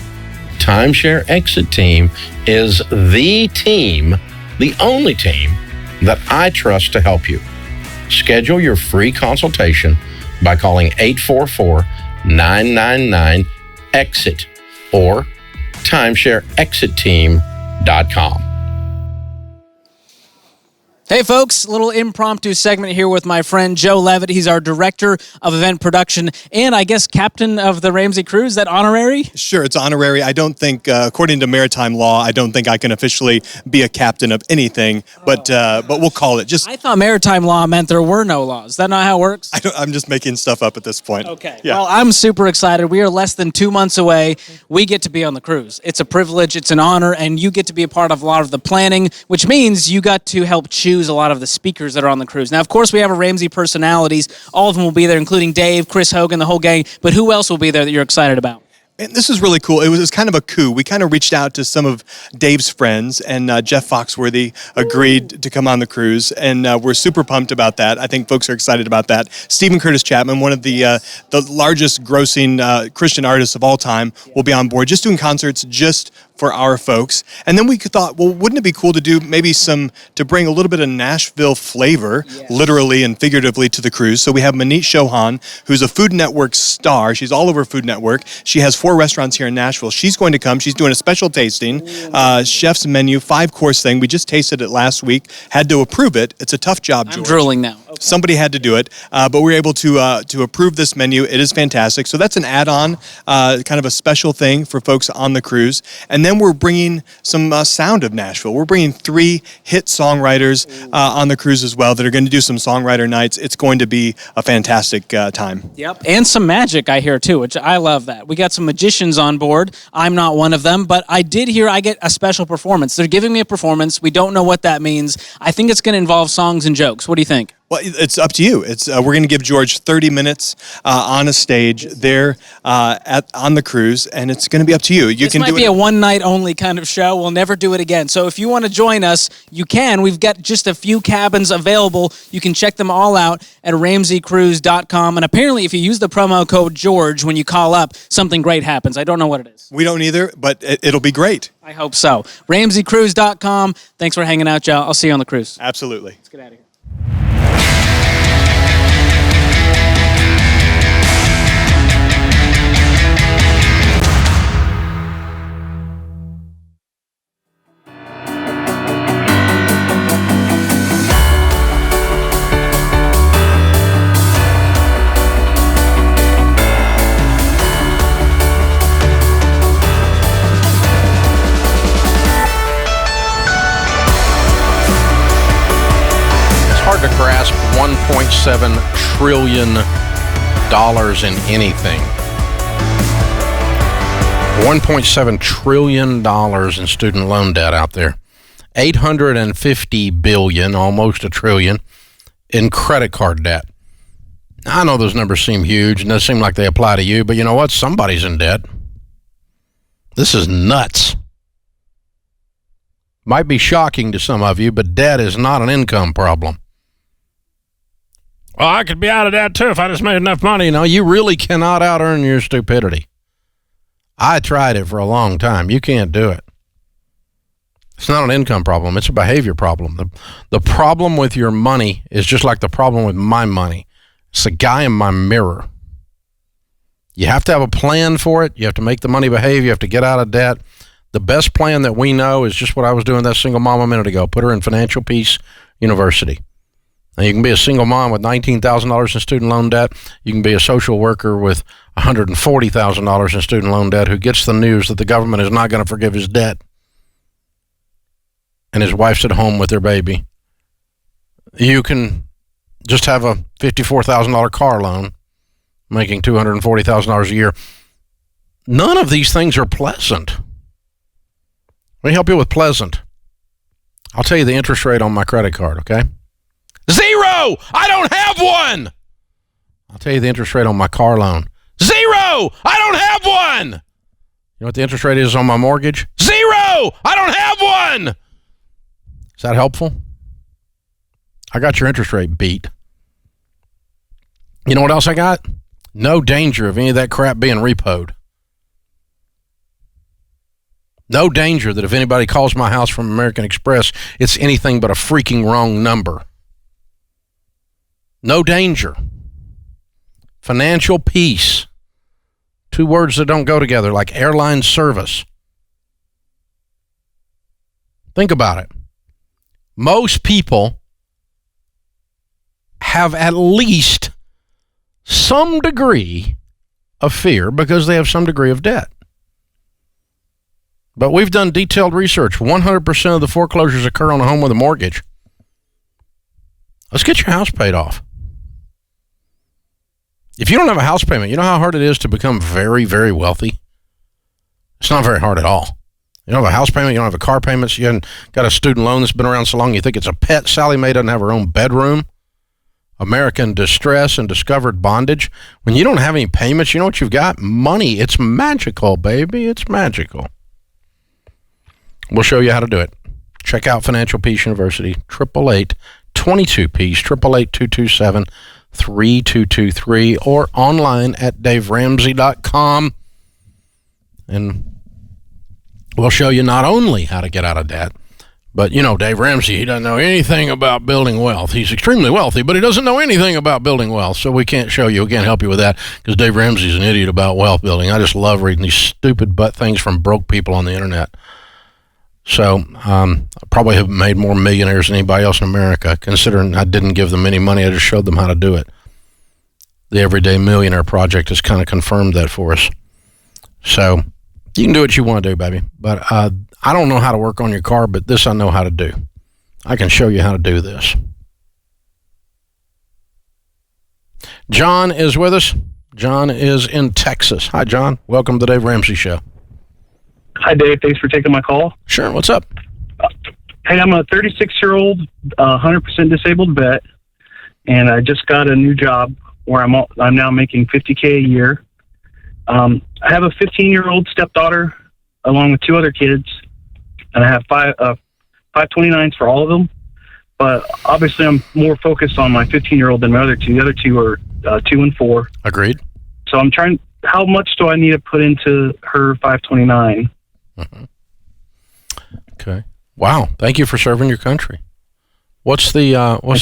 Timeshare Exit Team is the team, the only team that I trust to help you. Schedule your free consultation by calling 844-999-EXIT or timeshareexitteam.com. Hey folks, a little impromptu segment here with my friend Joe Levitt. He's our director of event production and I guess captain of the Ramsey Cruise. Is that honorary? Sure, it's honorary. I don't think, according to maritime law, I don't think I can officially be a captain of anything, but we'll call it. I thought maritime law meant there were no laws. Is that not how it works? I'm just making stuff up at this point. Okay. Yeah. Well, I'm super excited. We are less than 2 months away. We get to be on the cruise. It's a privilege. It's an honor. And you get to be a part of a lot of the planning, which means you got to help choose a lot of the speakers that are on the cruise. Now, of course, we have our Ramsey personalities. All of them will be there, including Dave, Chris Hogan, the whole gang. But who else will be there that you're excited about? And this is really cool. It was kind of a coup. We kind of reached out to some of Dave's friends, and Jeff Foxworthy agreed to come on the cruise, and we're super pumped about that. I think folks are excited about that. Stephen Curtis Chapman, one of the largest grossing Christian artists of all time, will be on board, just doing concerts just for our folks. And then we thought, well, wouldn't it be cool to do maybe to bring a little bit of Nashville flavor, literally and figuratively, to the cruise. So we have Manit Chauhan, who's a Food Network star. She's all over Food Network. She has 4 restaurants here in Nashville. She's going to come. She's doing a special tasting, chef's menu, 5-course thing. We just tasted it last week, had to approve it. It's a tough job, George. I'm drooling now. Okay. Somebody had to do it, but we were able to approve this menu. It is fantastic. So that's an add-on, kind of a special thing for folks on the cruise. And then we're bringing some sound of Nashville. We're bringing 3 hit songwriters on the cruise as well that are going to do some songwriter nights. It's going to be a fantastic time. Yep. And some magic, I hear, too, which I love that. We got some magicians on board. I'm not one of them, but I did hear I get a special performance. They're giving me a performance. We don't know what that means. I think it's going to involve songs and jokes. What do you think? Well, it's up to you. We're going to give George 30 minutes on a stage there on the cruise, and it's going to be up to you. This might be a one-night only kind of show. We'll never do it again. So if you want to join us, you can. We've got just a few cabins available. You can check them all out at RamseyCruise.com. And apparently, if you use the promo code George when you call up, something great happens. I don't know what it is. We don't either, but it'll be great. I hope so. RamseyCruise.com. Thanks for hanging out, y'all. I'll see you on the cruise. Absolutely. Let's get out of here. $1.7 trillion in anything. $1.7 trillion in student loan debt out there. $850 billion, almost a trillion, in credit card debt. I know those numbers seem huge and they seem like they apply to you, but you know what? Somebody's in debt. This is nuts. Might be shocking to some of you, but debt is not an income problem. Well, I could be out of debt too if I just made enough money. No, you really cannot out-earn your stupidity. I tried it for a long time. You can't do it. It's not an income problem. It's a behavior problem. The problem with your money is just like the problem with my money. It's the guy in my mirror. You have to have a plan for it. You have to make the money behave. You have to get out of debt. The best plan that we know is just what I was doing with that single mom a minute ago. Put her in Financial Peace University. Now, you can be a single mom with $19,000 in student loan debt. You can be a social worker with $140,000 in student loan debt who gets the news that the government is not going to forgive his debt. And his wife's at home with their baby. You can just have a $54,000 car loan, making $240,000 a year. None of these things are pleasant. Let me help you with pleasant. I'll tell you the interest rate on my credit card, okay? 0! I don't have one! I'll tell you the interest rate on my car loan. 0! I don't have one! You know what the interest rate is on my mortgage? 0! I don't have one! Is that helpful? I got your interest rate beat. You know what else I got? No danger of any of that crap being repoed. No danger that if anybody calls my house from American Express, it's anything but a freaking wrong number. No danger. Financial peace. Two words that don't go together, like airline service. Think about it. Most people have at least some degree of fear because they have some degree of debt. But we've done detailed research. 100% of the foreclosures occur on a home with a mortgage. Let's get your house paid off. If you don't have a house payment, you know how hard it is to become very, very wealthy? It's not very hard at all. You don't have a house payment, you don't have a car payment, you haven't got a student loan that's been around so long you think it's a pet. Sally Mae doesn't have her own bedroom. American distress and discovered bondage. When you don't have any payments, you know what you've got? Money. It's magical, baby. It's magical. We'll show you how to do it. Check out Financial Peace University, 888-22-PEACE, 888-227-3223, or online at daveramsey.com. And we'll show you not only how to get out of debt, but, you know, Dave Ramsey, he doesn't know anything about building wealth. He's extremely wealthy, but he doesn't know anything about building wealth, so we can't show you. We can't help you with that because Dave Ramsey's an idiot about wealth building. I just love reading these stupid butt things from broke people on the internet. So I probably have made more millionaires than anybody else in America, considering I didn't give them any money. I just showed them how to do it. The Everyday Millionaire Project has kind of confirmed that for us. So you can do what you want to do, baby. But I don't know how to work on your car, but this I know how to do. I can show you how to do this. John is with us. John is in Texas. Hi, John. Welcome to the Dave Ramsey Show. Hi, Dave. Thanks for taking my call. Sure. What's up? Hey, I'm a 36-year-old, 100% disabled vet, and I just got a new job where I'm now making $50K a year. I have a 15-year-old stepdaughter along with two other kids, and I have 529s for all of them. But obviously, I'm more focused on my 15-year-old than my other two. The other two are 2 and 4. Agreed. So I'm trying. How much do I need to put into her 529? Mm-hmm. Okay. Wow. Thank you for serving your country. What's the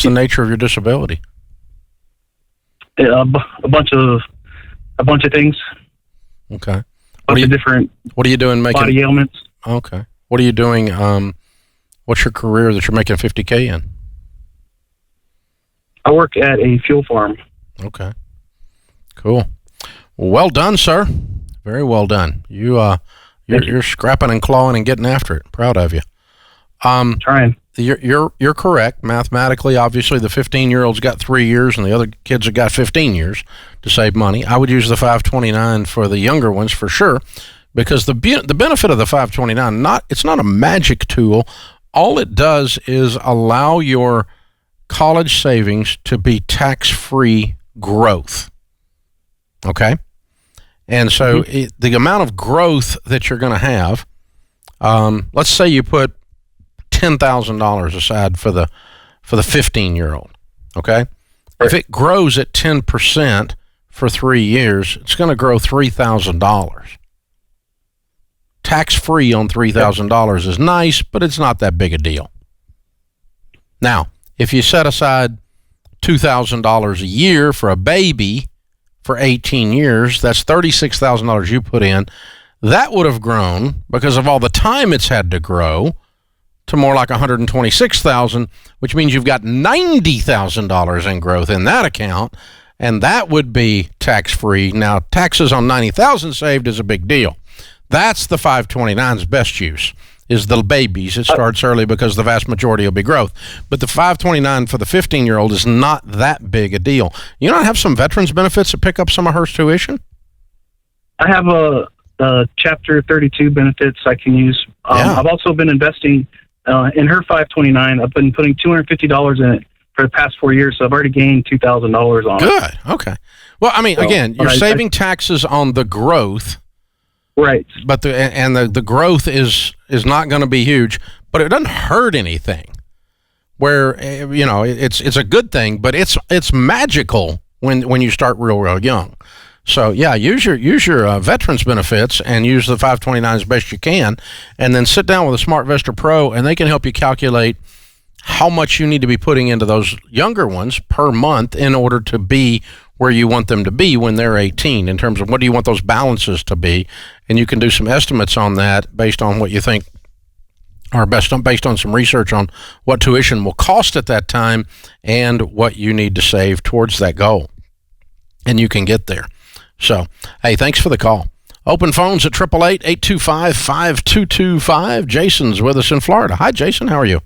nature of your disability? A bunch of things. Okay. What are you doing making body ailments? Okay. What are you doing? What's your career that you're making $50K in? I work at a fuel farm. Okay. Cool. Well done, sir. Very well done. You're scrapping and clawing and getting after it. Proud of you. Trying. you're correct. Mathematically, obviously, the 15-year-old's got 3 years and the other kids have got 15 years to save money. I would use the 529 for the younger ones for sure, because the benefit of the 529, it's not a magic tool. All it does is allow your college savings to be tax-free growth. Okay? And so the amount of growth that you're going to have, let's say you put $10,000 aside for the 15-year-old, okay? If it grows at 10% for 3 years, it's going to grow $3,000. Tax-free on $3,000 is nice, but it's not that big a deal. Now, if you set aside $2,000 a year for a baby for 18 years, that's $36,000 you put in. That would have grown, because of all the time it's had to grow, to more like $126,000, which means you've got $90,000 in growth in that account, and that would be tax-free. Now, taxes on $90,000 saved is a big deal. That's the 529's best use, is the babies. It starts early because the vast majority will be growth. But the 529 for the 15-year-old is not that big a deal. You don't have some veterans benefits that pick up some of her tuition? I have a Chapter 32 benefits I can use. I've also been investing in her 529. I've been putting $250 in it for the past 4 years, so I've already gained $2,000 on it. Good. Okay. Well, I mean, again, you're saving taxes on the growth. Right. But the growth is not going to be huge, but it doesn't hurt anything. Where, it's a good thing, but it's magical when you start real young. So yeah, use your veterans benefits and use the 529 as best you can, and then sit down with a SmartVestor Pro, and they can help you calculate how much you need to be putting into those younger ones per month in order to be where you want them to be when they're 18, in terms of what do you want those balances to be, and you can do some estimates on that based on what you think, or based on some research on what tuition will cost at that time and what you need to save towards that goal, and you can get there. So, hey, thanks for the call. Open phones at 888-825-5225. Jason's with us in Florida. Hi, Jason. How are you?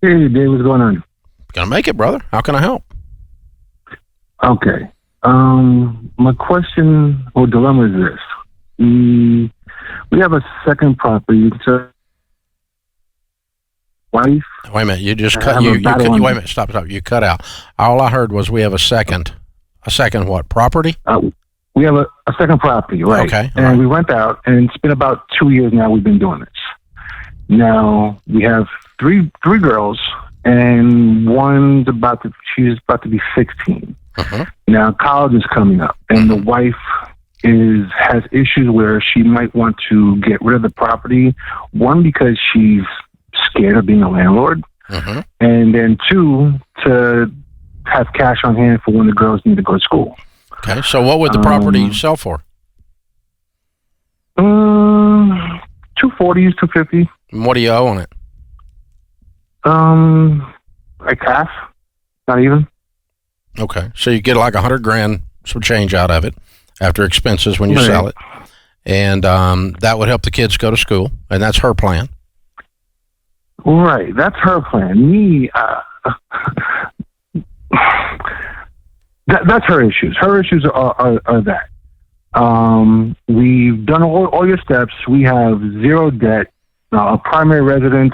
Hey, Dave. What's going on? Gonna make it, brother. How can I help? Okay. My question or dilemma is this. We have a second property. It's a wife. Wait a minute. You just cut. Wait a minute. Stop. You cut out. All I heard was we have a second. A second what? Property? We have a second property, right? Okay. And we went out, and it's been about 2 years now we've been doing this. Now, we have three girls, and she's about to be 16. Uh-huh. Now, college is coming up, and the wife has issues where she might want to get rid of the property. One, because she's scared of being a landlord, and then two, to have cash on hand for when the girls need to go to school. Okay, so what would the property sell for? $240s, $250. And what do you owe on it? Like half, not even. Okay, so you get like $100,000 some change out of it after expenses when you sell it, and that would help the kids go to school, and that's her plan. Right, that's her plan. Me, that's her issues. Her issues are that. We've done all your steps. We have zero debt, a primary residence.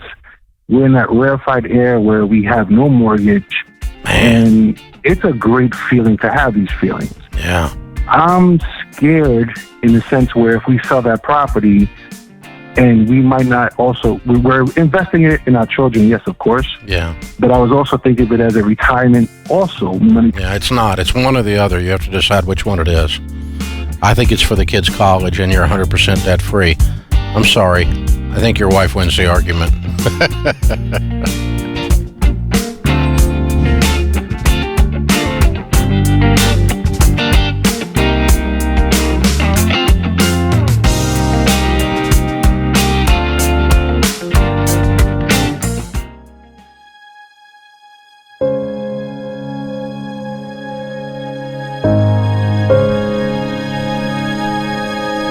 We're in that rarefied air where we have no mortgage. And it's a great feeling to have these feelings. Yeah. I'm scared in the sense where if we sell that property, and we might not also, we're investing it in our children, yes, of course. Yeah. But I was also thinking of it as a retirement also. Yeah, it's not. It's one or the other. You have to decide which one it is. I think it's for the kids' college, and you're 100% debt-free. I'm sorry. I think your wife wins the argument.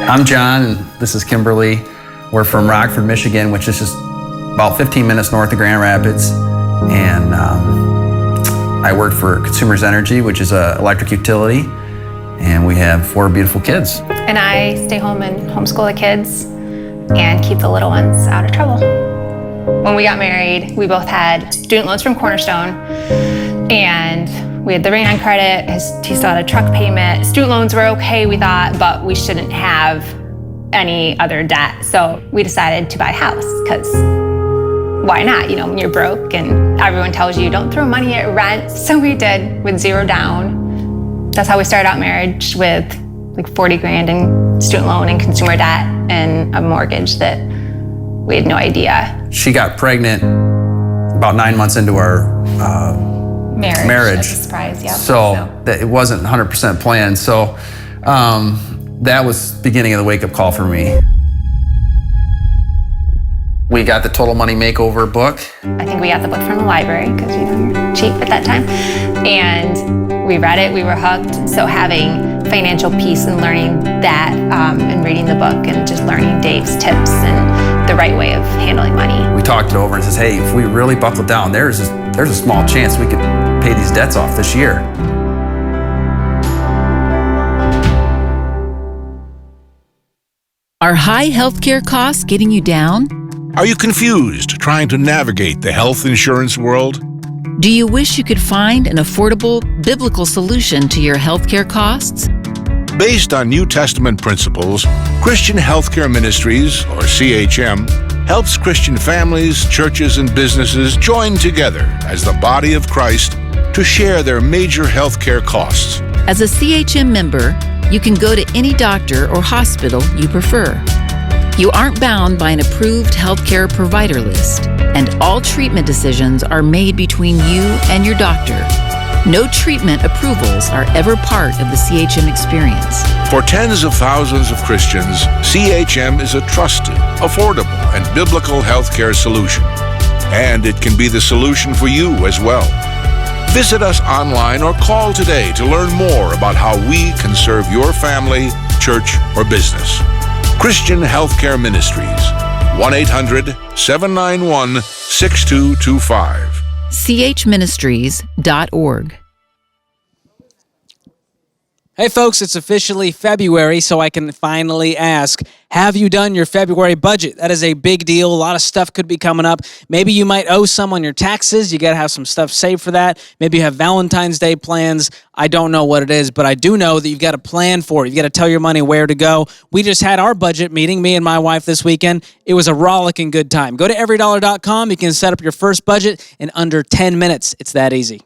I'm John, and this is Kimberly. We're from Rockford, Michigan, which is just about 15 minutes north of Grand Rapids, and I work for Consumers Energy, which is an electric utility, and we have 4 beautiful kids. And I stay home and homeschool the kids and keep the little ones out of trouble. When we got married, we both had student loans from Cornerstone, and we had the ring on credit. He still had a truck payment. Student loans were okay, we thought, but we shouldn't have any other debt. So we decided to buy a house, because why not? You know, when you're broke and everyone tells you don't throw money at rent. So we did, with 0 down. That's how we started out marriage, with like 40 grand in student loan and consumer debt and a mortgage that we had no idea. She got pregnant about 9 months into our marriage. That's a surprise, yeah. So that it wasn't 100% planned. So that was the beginning of the wake-up call for me. We got the Total Money Makeover book. I think we got the book from the library, because you're cheap at that time. And we read it, we were hooked. So having financial peace and learning that, and reading the book and just learning Dave's tips and the right way of handling money. We talked it over and says, hey, if we really buckle down, there's a small chance we could pay these debts off this year. Are high healthcare costs getting you down? Are you confused trying to navigate the health insurance world? Do you wish you could find an affordable, biblical solution to your healthcare costs? Based on New Testament principles, Christian Healthcare Ministries, or CHM, helps Christian families, churches, and businesses join together as the body of Christ to share their major healthcare costs. As a CHM member, you can go to any doctor or hospital you prefer. You aren't bound by an approved healthcare provider list, and all treatment decisions are made between you and your doctor. No treatment approvals are ever part of the CHM experience. For tens of thousands of Christians, CHM is a trusted, affordable, and biblical healthcare solution. And it can be the solution for you as well. Visit us online or call today to learn more about how we can serve your family, church, or business. Christian Healthcare Ministries, 1-800-791-6225. chministries.org. Hey folks, it's officially February, so I can finally ask, have you done your February budget? That is a big deal. A lot of stuff could be coming up. Maybe you might owe some on your taxes. You got to have some stuff saved for that. Maybe you have Valentine's Day plans. I don't know what it is, but I do know that you've got to plan for it. You've got to tell your money where to go. We just had our budget meeting, me and my wife, this weekend. It was a rollicking good time. Go to everydollar.com. You can set up your first budget in under 10 minutes. It's that easy.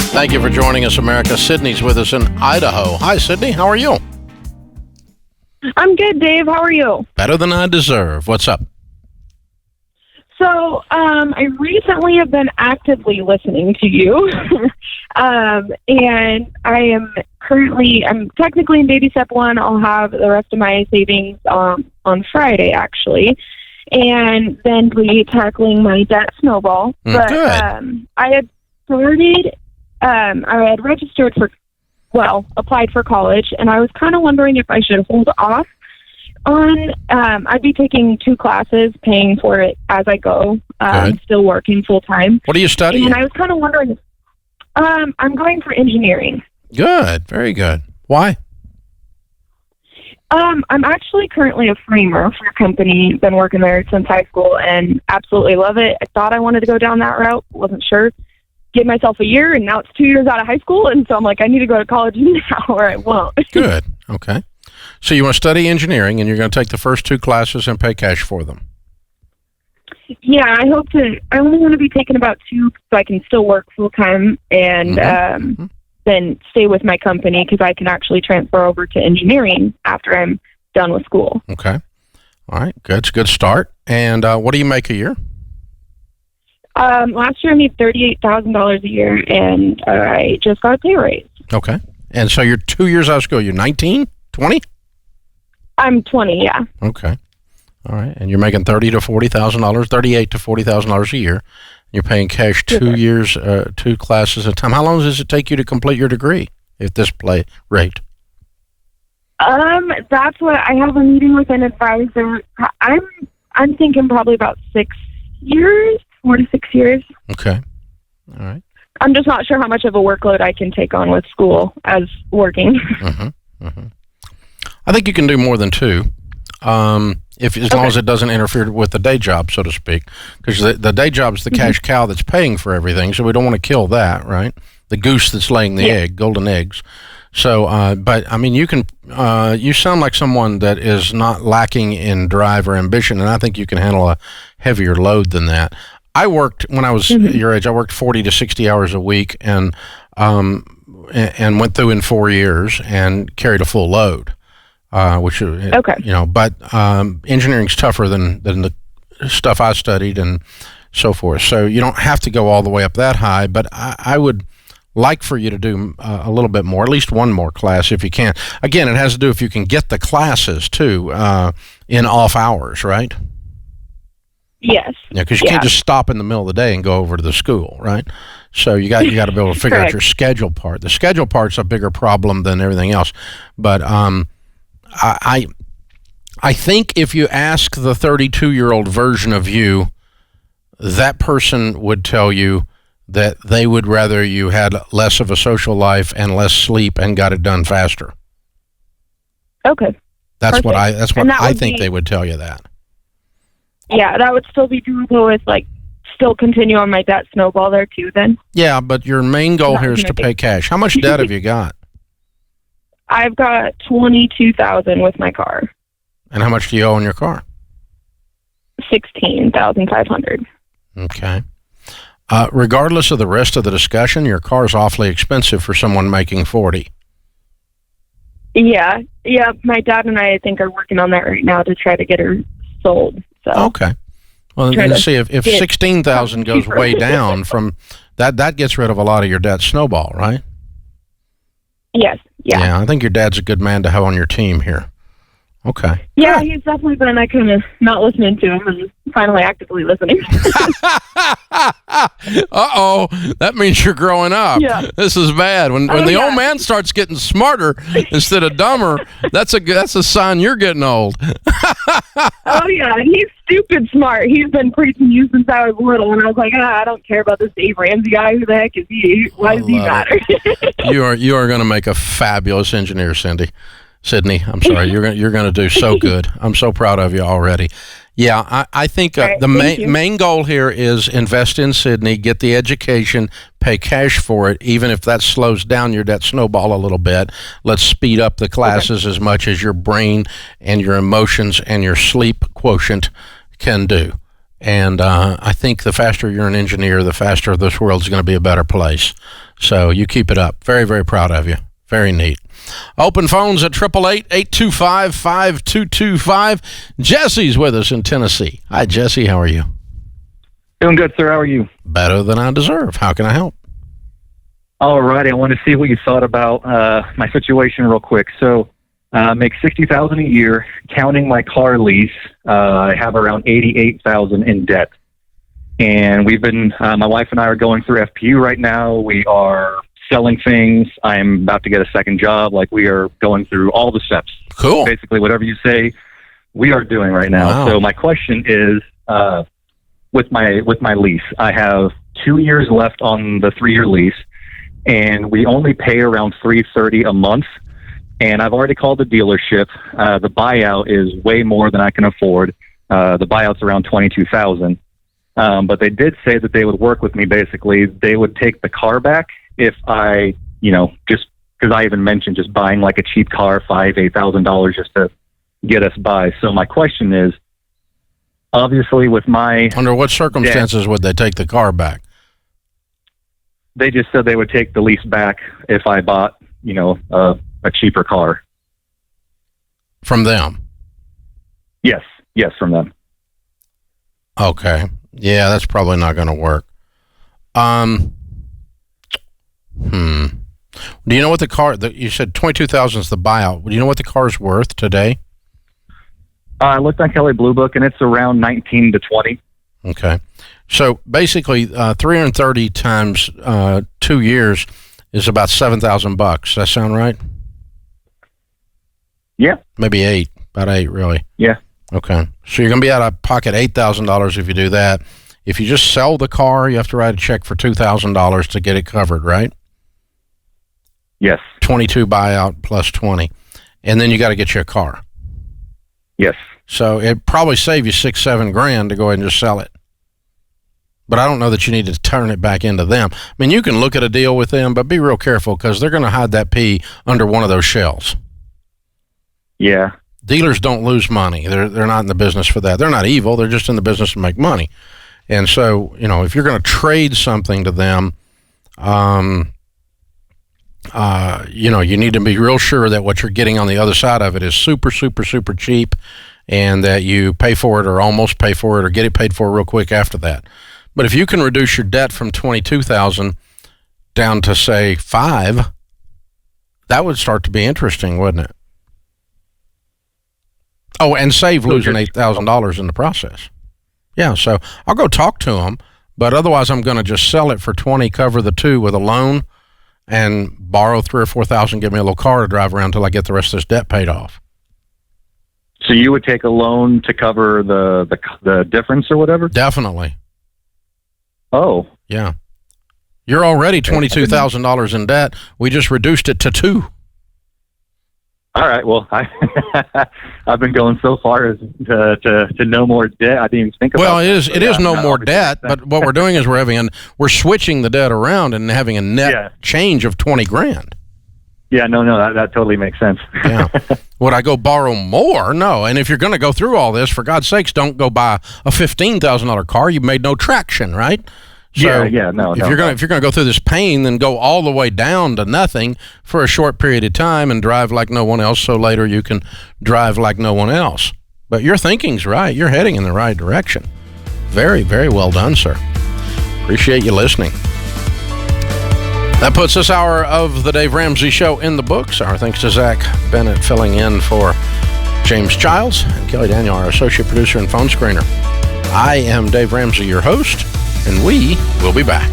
Thank you for joining us, America. Sydney's with us in Idaho. Hi, Sydney. How are you? I'm good, Dave. How are you? Better than I deserve. What's up? So, I recently have been actively listening to you, and I'm technically in baby step 1. I'll have the rest of my savings on Friday, actually, and then be tackling my debt snowball. But I had started. I had registered applied for college, and I was kind of wondering if I should hold off on, I'd be taking 2 classes, paying for it as I go, still working full time. What are you studying? And I was kind of wondering, I'm going for engineering. Good, very good. Why? I'm actually currently a framer for a company, been working there since high school, and absolutely love it. I thought I wanted to go down that route, wasn't sure. Give myself a year, and now it's 2 years out of high school, and so I'm like, I need to go to college now, or I won't. Good. Okay. So you want to study engineering, and you're going to take the first 2 classes and pay cash for them. Yeah, I only want to be taking about 2 so I can still work full time and then stay with my company because I can actually transfer over to engineering after I'm done with school. Okay. All right. Good start. And what do you make a year? Last year I made $38,000 a year, and I just got a pay raise. Okay. And so you're 2 years out of school. You're 19, 20? I'm 20, yeah. Okay. All right. And you're making $38,000 to $40,000 a year. You're paying cash 2 years, 2 classes at a time. How long does it take you to complete your degree at this rate? That's what I have a meeting with an advisor. I'm thinking probably about 6 years, 4 to 6 years. Okay. All right. I'm just not sure how much of a workload I can take on with school as working. I think you can do more than 2. As long as it doesn't interfere with the day job, so to speak, because the day job is the cash cow that's paying for everything, so we don't want to kill that, right? The goose that's laying the egg, golden eggs. So, but I mean, you sound like someone that is not lacking in drive or ambition, and I think you can handle a heavier load than that. I worked, when I was your age, I worked 40 to 60 hours a week and went through in 4 years and carried a full load. But engineering's tougher than the stuff I studied and so forth. So you don't have to go all the way up that high, but I would like for you to do a little bit more, at least one more class if you can. Again, it has to do if you can get the classes too in off hours, right? Yes. Yeah, because you can't just stop in the middle of the day and go over to the school, right? So you got to be able to figure out your schedule part. The schedule part's a bigger problem than everything else, but I think if you ask the 32-year-old version of you, that person would tell you that they would rather you had less of a social life and less sleep and got it done faster. Okay. That's what I think they would tell you that. Yeah, that would still be doable with still continue on my debt snowball there too then. Yeah, but your main goal here is to pay cash. How much debt have you got? I've got $22,000 with my car. And how much do you owe on your car? $16,500. Okay. Regardless of the rest of the discussion, your car is awfully expensive for someone making 40. Yeah. My dad and I think are working on that right now to try to get her sold. So. Okay. Well, then see if 16,000 goes way down from that gets rid of a lot of your debt snowball, right? Yes. Yeah, I think your dad's a good man to have on your team here. Okay. Yeah, he's definitely been kind of not listening to him and finally actively listening. Uh-oh, that means you're growing up. Yeah. This is bad. When the old man starts getting smarter instead of dumber, that's a sign you're getting old. Oh, yeah, he's stupid smart. He's been preaching you since I was little, and I was like, I don't care about this Dave Ramsey guy. Who the heck is he? Why does he matter? You are going to make a fabulous engineer, Sydney, I'm sorry. You're going to do so good. I'm so proud of you already. Yeah, I think the main goal here is invest in Sydney, get the education, pay cash for it, even if that slows down your debt snowball a little bit. Let's speed up the classes as much as your brain and your emotions and your sleep quotient can do. And I think the faster you're an engineer, the faster this world's going to be a better place. So you keep it up. Very, very proud of you. Very neat. Open phones at 888-825-5225. Jesse's with us in Tennessee. Hi, Jesse. How are you? Doing good, sir. How are you? Better than I deserve. How can I help? All righty. I want to see what you thought about my situation real quick. So I make $60,000 a year. Counting my car lease, I have around $88,000 in debt. And we've been, my wife and I are going through FPU right now. We are selling things. I'm about to get a second job. We are going through all the steps. Cool. Basically, whatever you say, we are doing right now. Wow. So my question is, with my lease, I have 2 years left on the 3-year lease, and we only pay around $330 a month. And I've already called the dealership. The buyout is way more than I can afford. The buyout's around $22,000. But they did say that they would work with me. Basically, they would take the car back if I, just because I even mentioned just buying a cheap car, $5,000, $8,000 just to get us by. So my question is, obviously with my... Under what circumstances would they take the car back? They just said they would take the lease back if I bought, a cheaper car. From them? Yes, from them. Okay. Yeah, that's probably not going to work. Do you know what the car, you said $22,000 is the buyout. Do you know what the car's worth today? I looked on Kelley Blue Book, and it's around 19 to 20. Okay. So basically, 330 times 2 years is about $7,000. Does that sound right? Yeah. Maybe $8. About $8, really. Yeah. Okay. So you're going to be out of pocket $8,000 if you do that. If you just sell the car, you have to write a check for $2,000 to get it covered, right? Yes. 22 buyout plus 20. And then you got to get you a car. Yes. So it'd probably save you $6-7 grand to go ahead and just sell it. But I don't know that you need to turn it back into them. I mean, you can look at a deal with them, but be real careful because they're going to hide that P under one of those shells. Yeah. Dealers don't lose money. They're not in the business for that. They're not evil. They're just in the business to make money. And so, if you're going to trade something to them, you need to be real sure that what you're getting on the other side of it is super, super, super cheap, and that you pay for it or almost pay for it or get it paid for real quick after that. But if you can reduce your debt from $22,000 down to say $5,000, that would start to be interesting, wouldn't it? Oh, and save losing $8,000 in the process. Yeah, so I'll go talk to them, but otherwise I'm going to just sell it for $20,000, cover the $2,000 with a loan, and borrow $3,000 or $4,000, get me a little car to drive around until I get the rest of this debt paid off. So you would take a loan to cover the difference or whatever? Definitely. Oh. Yeah. You're already $22,000 in debt. We just reduced it to $2,000. All right. Well, I've been going so far as to no more debt. I didn't even think about. Well, it is no more debt. But what we're doing is we're switching the debt around and having a net change of $20 grand. Yeah. No. That totally makes sense. Yeah. Would I go borrow more? No. And if you're going to go through all this, for God's sakes, don't go buy a $15,000 car. You've made no traction, right? So if you're going to go through this pain, then go all the way down to nothing for a short period of time and drive like no one else, so later you can drive like no one else. But your thinking's right. You're heading in the right direction. Very, very well done, sir. Appreciate you listening. That puts this hour of the Dave Ramsey Show in the books. Our thanks to Zach Bennett filling in for James Childs and Kelly Daniel, our associate producer and phone screener. I am Dave Ramsey, your host, and we will be back.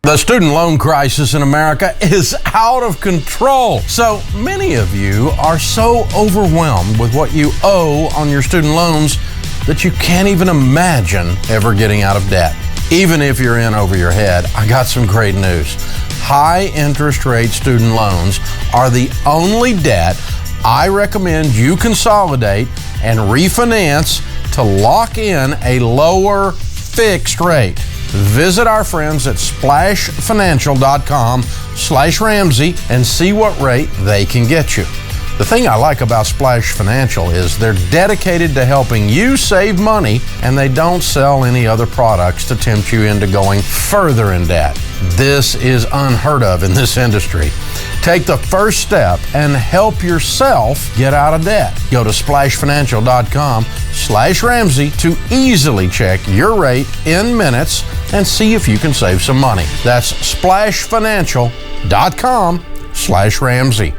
The student loan crisis in America is out of control. So many of you are so overwhelmed with what you owe on your student loans that you can't even imagine ever getting out of debt. Even if you're in over your head, I got some great news. High interest rate student loans are the only debt I recommend you consolidate and refinance to lock in a lower fixed rate. Visit our friends at splashfinancial.com/Ramsey and see what rate they can get you. The thing I like about Splash Financial is they're dedicated to helping you save money, and they don't sell any other products to tempt you into going further in debt. This is unheard of in this industry. Take the first step and help yourself get out of debt. Go to splashfinancial.com/Ramsey to easily check your rate in minutes and see if you can save some money. That's splashfinancial.com/Ramsey.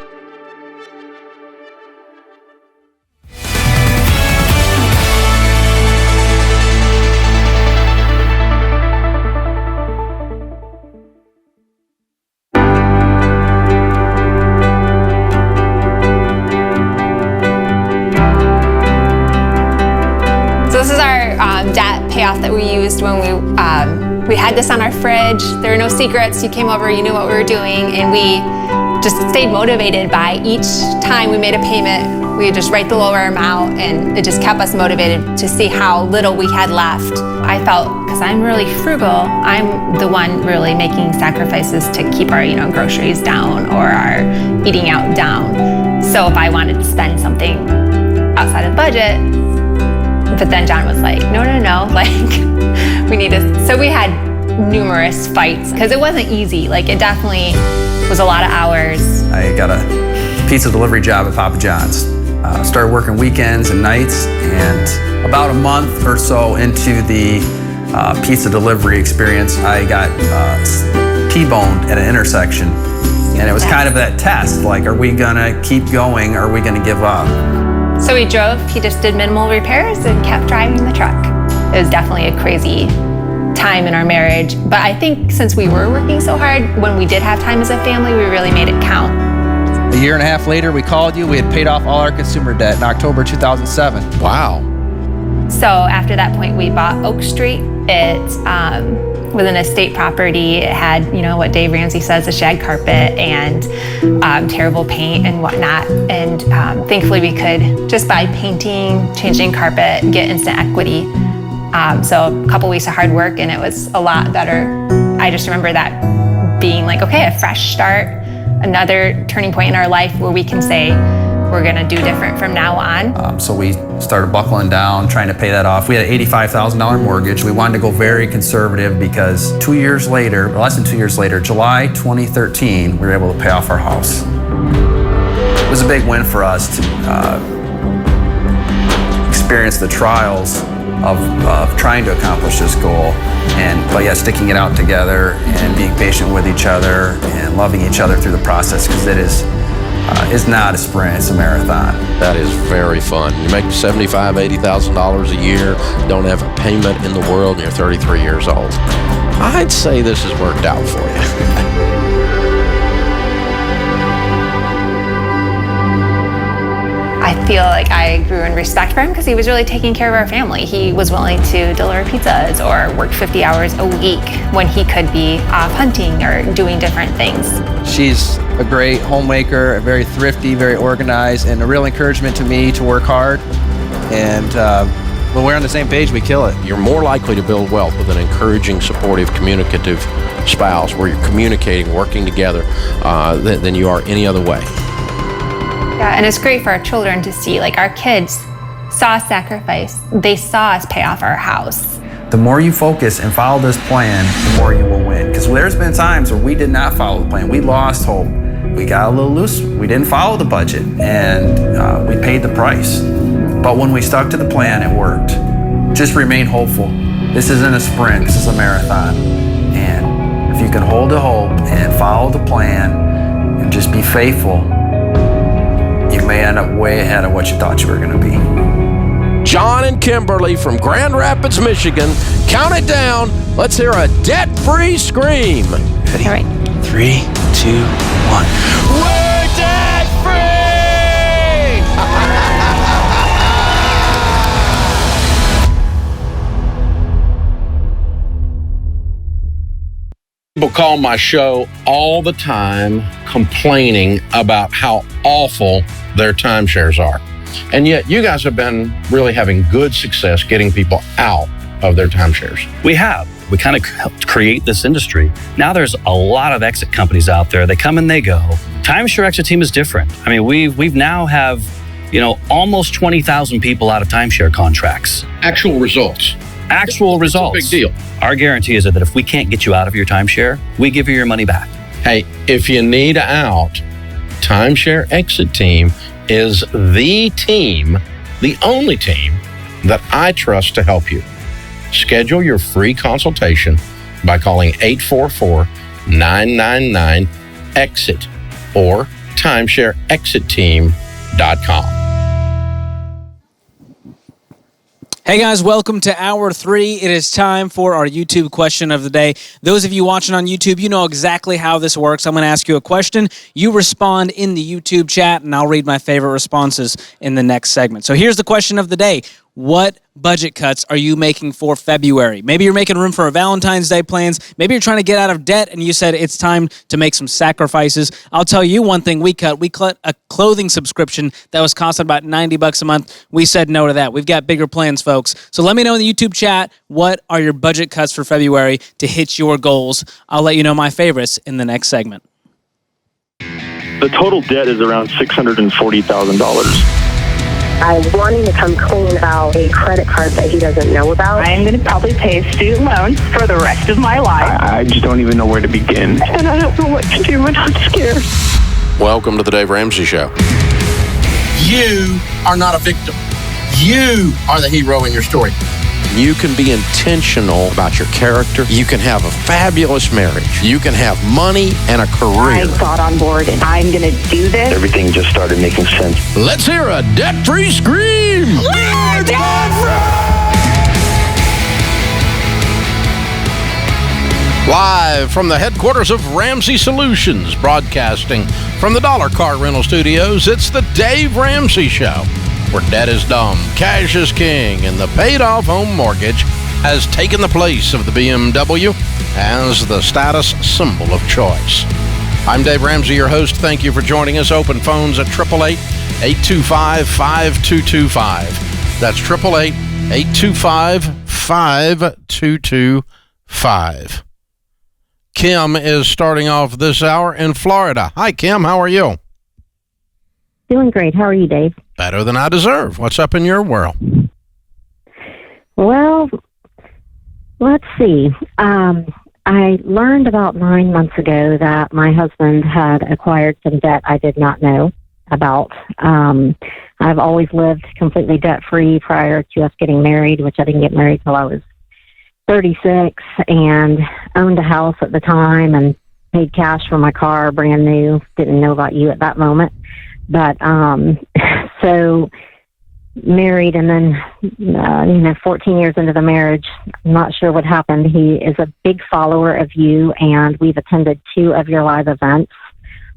We had this on our fridge. There were no secrets. You came over, you knew what we were doing, and we just stayed motivated by each time we made a payment. We would just write the lower amount, and it just kept us motivated to see how little we had left. I felt, because I'm really frugal, I'm the one really making sacrifices to keep our, groceries down or our eating out down. So if I wanted to spend something outside of the budget, but then John was like, no, like we need to. So we had numerous fights because it wasn't easy. It definitely was a lot of hours. I got a pizza delivery job at Papa John's. Started working weekends and nights, and about a month or so into the pizza delivery experience, I got T-boned at an intersection. And it was kind of that test, are we gonna keep going or are we gonna give up? So he drove, he just did minimal repairs and kept driving the truck. It was definitely a crazy time in our marriage, but I think since we were working so hard, when we did have time as a family, we really made it count. A year and a half later, we called you. We had paid off all our consumer debt in October 2007. Wow. So after that point, we bought Oak Street. It was an estate property. It had, what Dave Ramsey says, a shag carpet and terrible paint and whatnot. And thankfully, we could, just by painting, changing carpet, get instant equity. So a couple weeks of hard work, and it was a lot better. I just remember that being okay, a fresh start. Another turning point in our life where we can say we're going to do different from now on. So we started buckling down, trying to pay that off. We had an $85,000 mortgage. We wanted to go very conservative because less than 2 years later, July 2013, we were able to pay off our house. It was a big win for us to experience the trials of trying to accomplish this goal, but yet sticking it out together and being patient with each other and loving each other through the process, because it's not a sprint, it's a marathon. That is very fun. You make $75,000, $80,000 a year, don't have a payment in the world, and you're 33 years old. I'd say this has worked out for you. I feel like I grew in respect for him because he was really taking care of our family. He was willing to deliver pizzas or work 50 hours a week when he could be off hunting or doing different things. She's a great homemaker, very thrifty, very organized, and a real encouragement to me to work hard. And when we're on the same page, we kill it. You're more likely to build wealth with an encouraging, supportive, communicative spouse where you're communicating, working together than you are any other way. Yeah, and it's great for our children to see, our kids saw us sacrifice. They saw us pay off our house. The more you focus and follow this plan, the more you will win. Because there's been times where we did not follow the plan. We lost hope. We got a little loose. We didn't follow the budget, and we paid the price. But when we stuck to the plan, it worked. Just remain hopeful. This isn't a sprint. This is a marathon. And if you can hold to hope and follow the plan and just be faithful, you may end up way ahead of what you thought you were going to be. John and Kimberly from Grand Rapids, Michigan. Count it down. Let's hear a debt-free scream. Ready? All right. 3, 2, 1. We're debt-free! People call my show all the time complaining about how awful their timeshares are. And yet you guys have been really having good success getting people out of their timeshares. We have. We kind of helped create this industry. Now there's a lot of exit companies out there. They come and they go. Timeshare exit team is different. I mean, we've now have, almost 20,000 people out of timeshare contracts. Actual results. Actual results. It's a big deal. Our guarantee is that if we can't get you out of your timeshare, we give you your money back. Hey, if you need out, Timeshare Exit Team is the team, the only team that I trust to help you. Schedule your free consultation by calling 844-999-EXIT or timeshareexitteam.com. Hey guys, welcome to Hour 3. It is time for our YouTube question of the day. Those of you watching on YouTube, you know exactly how this works. I'm going to ask you a question. You respond in the YouTube chat, and I'll read my favorite responses in the next segment. So here's the question of the day. what budget cuts are you making for February? Maybe you're making room for a Valentine's Day plans. Maybe you're trying to get out of debt and you said it's time to make some sacrifices. I'll tell you one thing we cut. We cut a clothing subscription that was costing about $90 a month. We said no to that. We've got bigger plans, folks. So let me know in the YouTube chat, what are your budget cuts for February to hit your goals? I'll let you know my favorites in the next segment. The total debt is around $640,000. I'm wanting to come clean about a credit card that he doesn't know about. I am going to probably pay student loans for the rest of my life. I just don't even know where to begin. And I don't know what to do, and I'm scared. Welcome to the Dave Ramsey Show. You are not a victim. You are the hero in your story. You can be intentional about your character. You can have a fabulous marriage. You can have money and a career. I got on board and I'm going to do this. Everything just started making sense. Let's hear a debt-free scream. We're debt-free! Live from the headquarters of Ramsey Solutions, broadcasting from the Dollar Car Rental Studios, it's the Dave Ramsey Show, where debt is dumb, cash is king, and the paid-off home mortgage has taken the place of the BMW as the status symbol of choice. I'm Dave Ramsey, your host. Thank you for joining us. Open phones at 888-825-5225. That's 888-825-5225. Kim is starting off this hour in Florida. Hi, Kim. How are you? Doing great. How are you, Dave? Better than I deserve. What's up in your world? Well, let's see. I learned about 9 months ago that my husband had acquired some debt I did not know about. I've always lived completely debt-free prior to us getting married, which I didn't get married till I was 36, and owned a house at the time and paid cash for my car, brand new. Didn't know about you at that moment. But, so married, and then, 14 years into the marriage, I'm not sure what happened. He is a big follower of you, and we've attended 2 of your live events.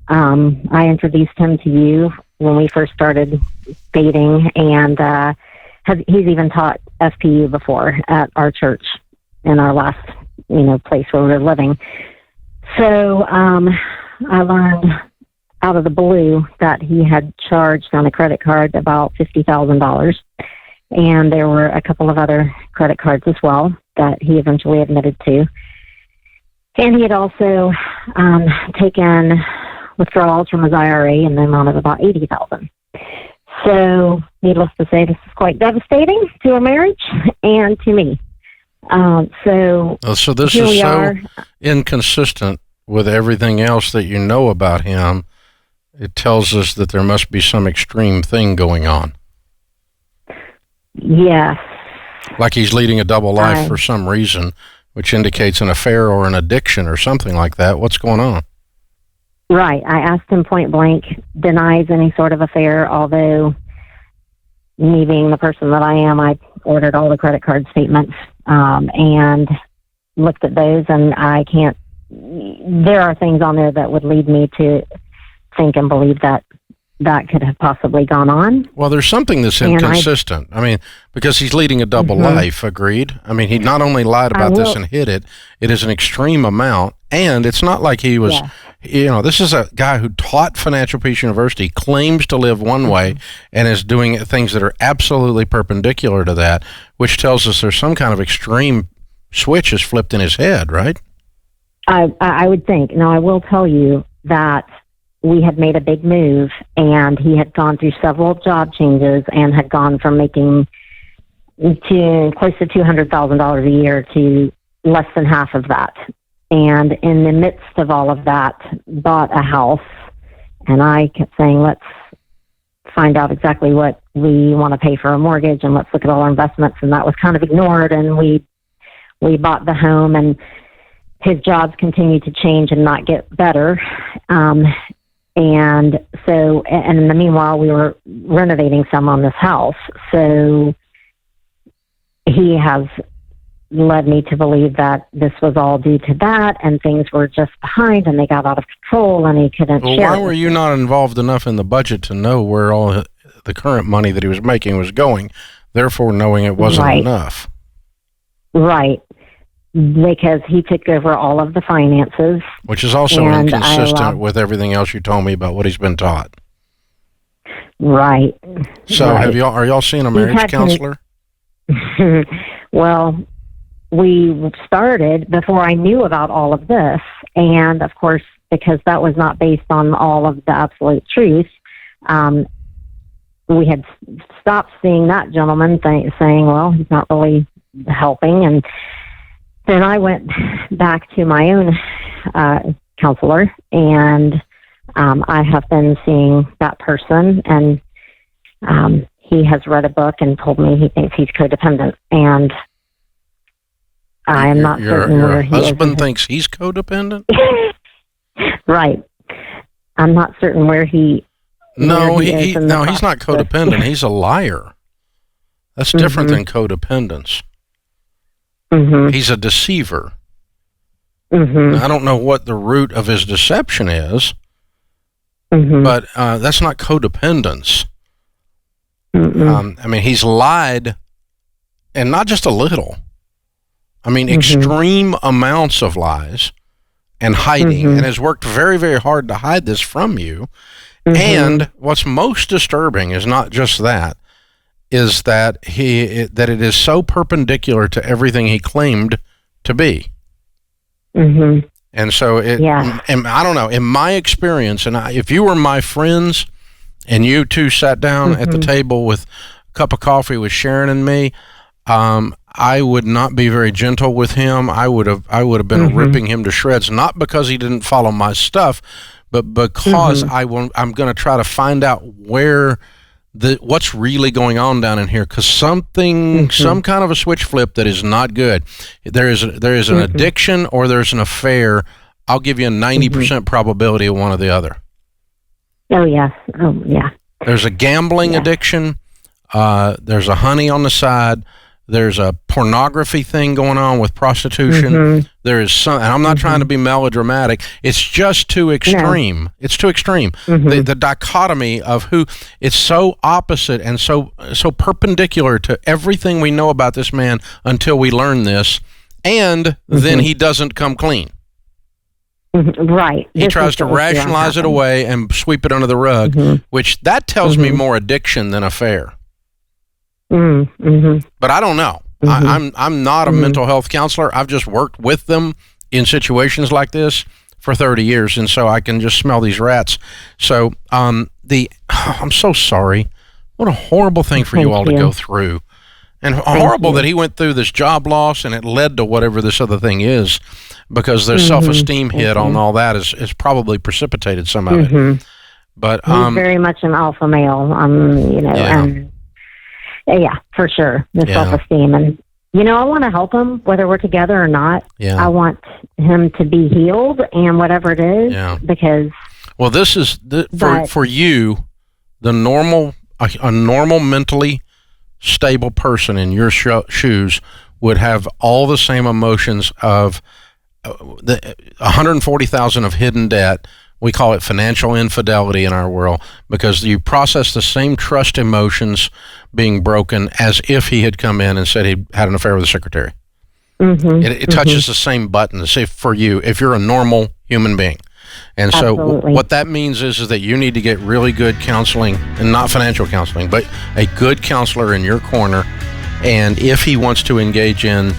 I introduced him to you when we first started dating, and he's even taught FPU before at our church in our last, place where we were living. So I learned out of the blue that he had charged on a credit card about $50,000. And there were a couple of other credit cards as well that he eventually admitted to. And he had also taken withdrawals from his IRA in the amount of about $80,000. So needless to say, this is quite devastating to our marriage and to me. So this is so inconsistent with everything else that you know about him. It tells us that there must be some extreme thing going on. Yes. Like he's leading a double life for some reason, which indicates an affair or an addiction or something like that. What's going on? Right. I asked him point blank, denies any sort of affair, although me being the person that I am, I ordered all the credit card statements and looked at those, and I can't, there are things on there that would lead me to think and believe that that could have possibly gone on. Well, there's something that's inconsistent. I mean, because he's leading a double life, agreed? I mean, he not only lied about this and hid it, it is an extreme amount, and it's not like he was, this is a guy who taught Financial Peace University, claims to live one way, and is doing things that are absolutely perpendicular to that, which tells us there's some kind of extreme switch is flipped in his head, right? I would think. Now, I will tell you that we had made a big move, and he had gone through several job changes and had gone from making to close to $200,000 a year to less than half of that. And in the midst of all of that, bought a house, and I kept saying, let's find out exactly what we want to pay for a mortgage, and let's look at all our investments, and that was kind of ignored, and we bought the home, and his jobs continued to change and not get better. And so, and in the meanwhile, we were renovating some on this house. So he has led me to believe that this was all due to that, and things were just behind, and they got out of control, and he couldn't share. Why were you not involved enough in the budget to know where all the current money that he was making was going? therefore knowing it wasn't enough. Right. Because he took over all of the finances. Which is also inconsistent with everything else you told me about what he's been taught. Right. So are y'all seeing a marriage counselor? Well, we started before I knew about all of this. And of course, because that was not based on all of the absolute truth, we had stopped seeing that gentleman saying, well, he's not really helping. And then I went back to my own counselor, and I have been seeing that person, and he has read a book and told me he thinks he's codependent, and I am not certain where he is. Your husband thinks he's codependent? Right. I'm not certain where he No, he's not codependent. He's a liar. That's different than codependence. He's a deceiver. I don't know what the root of his deception is, but that's not codependence. I mean, he's lied, and not just a little. I mean, extreme amounts of lies and hiding, and has worked very, very hard to hide this from you. And what's most disturbing is not just that, is that that it is so perpendicular to everything he claimed to be. And so and I don't know, in my experience, and if you were my friends and you two sat down at the table with a cup of coffee with Sharon and me, I would not be very gentle with him. I would have been ripping him to shreds, not because he didn't follow my stuff, but because I'm going to try to find out what's really going on down in here, because some kind of a switch flip that is not good. There is an addiction or there's an affair. I'll give you a 90% probability of one or the other. Oh yes. Oh yeah. There's a gambling addiction. There's a honey on the side. There's a pornography thing going on with prostitution. There is some, and I'm not trying to be melodramatic. It's just too extreme. No. It's too extreme. The dichotomy of it's so opposite and so perpendicular to everything we know about this man until we learn this, and then he doesn't come clean. Right. He tries to rationalize it away and sweep it under the rug, which that tells me more addiction than affair. But I don't know. I'm not a mental health counselor. I've just worked with them in situations like this for 30 years, and so I can just smell these rats. So I'm so sorry. What a horrible thing for you all to go through. And horrible that he went through this job loss and it led to whatever this other thing is, because their self-esteem hit on all that is probably precipitated some of it. But he's very much an alpha male, and yeah, for sure. The self-esteem. And, I want to help him, whether we're together or not. I want him to be healed and whatever it is, because... Well, this is, for you, a normal mentally stable person in your shoes would have all the same emotions of the 140,000 of hidden debt. We call it financial infidelity in our world, because you process the same trust emotions being broken as if he had come in and said he had an affair with the secretary. It touches the same buttons for you if you're a normal human being. And so what that means is that you need to get really good counseling, and not financial counseling, but a good counselor in your corner. And if he wants to engage in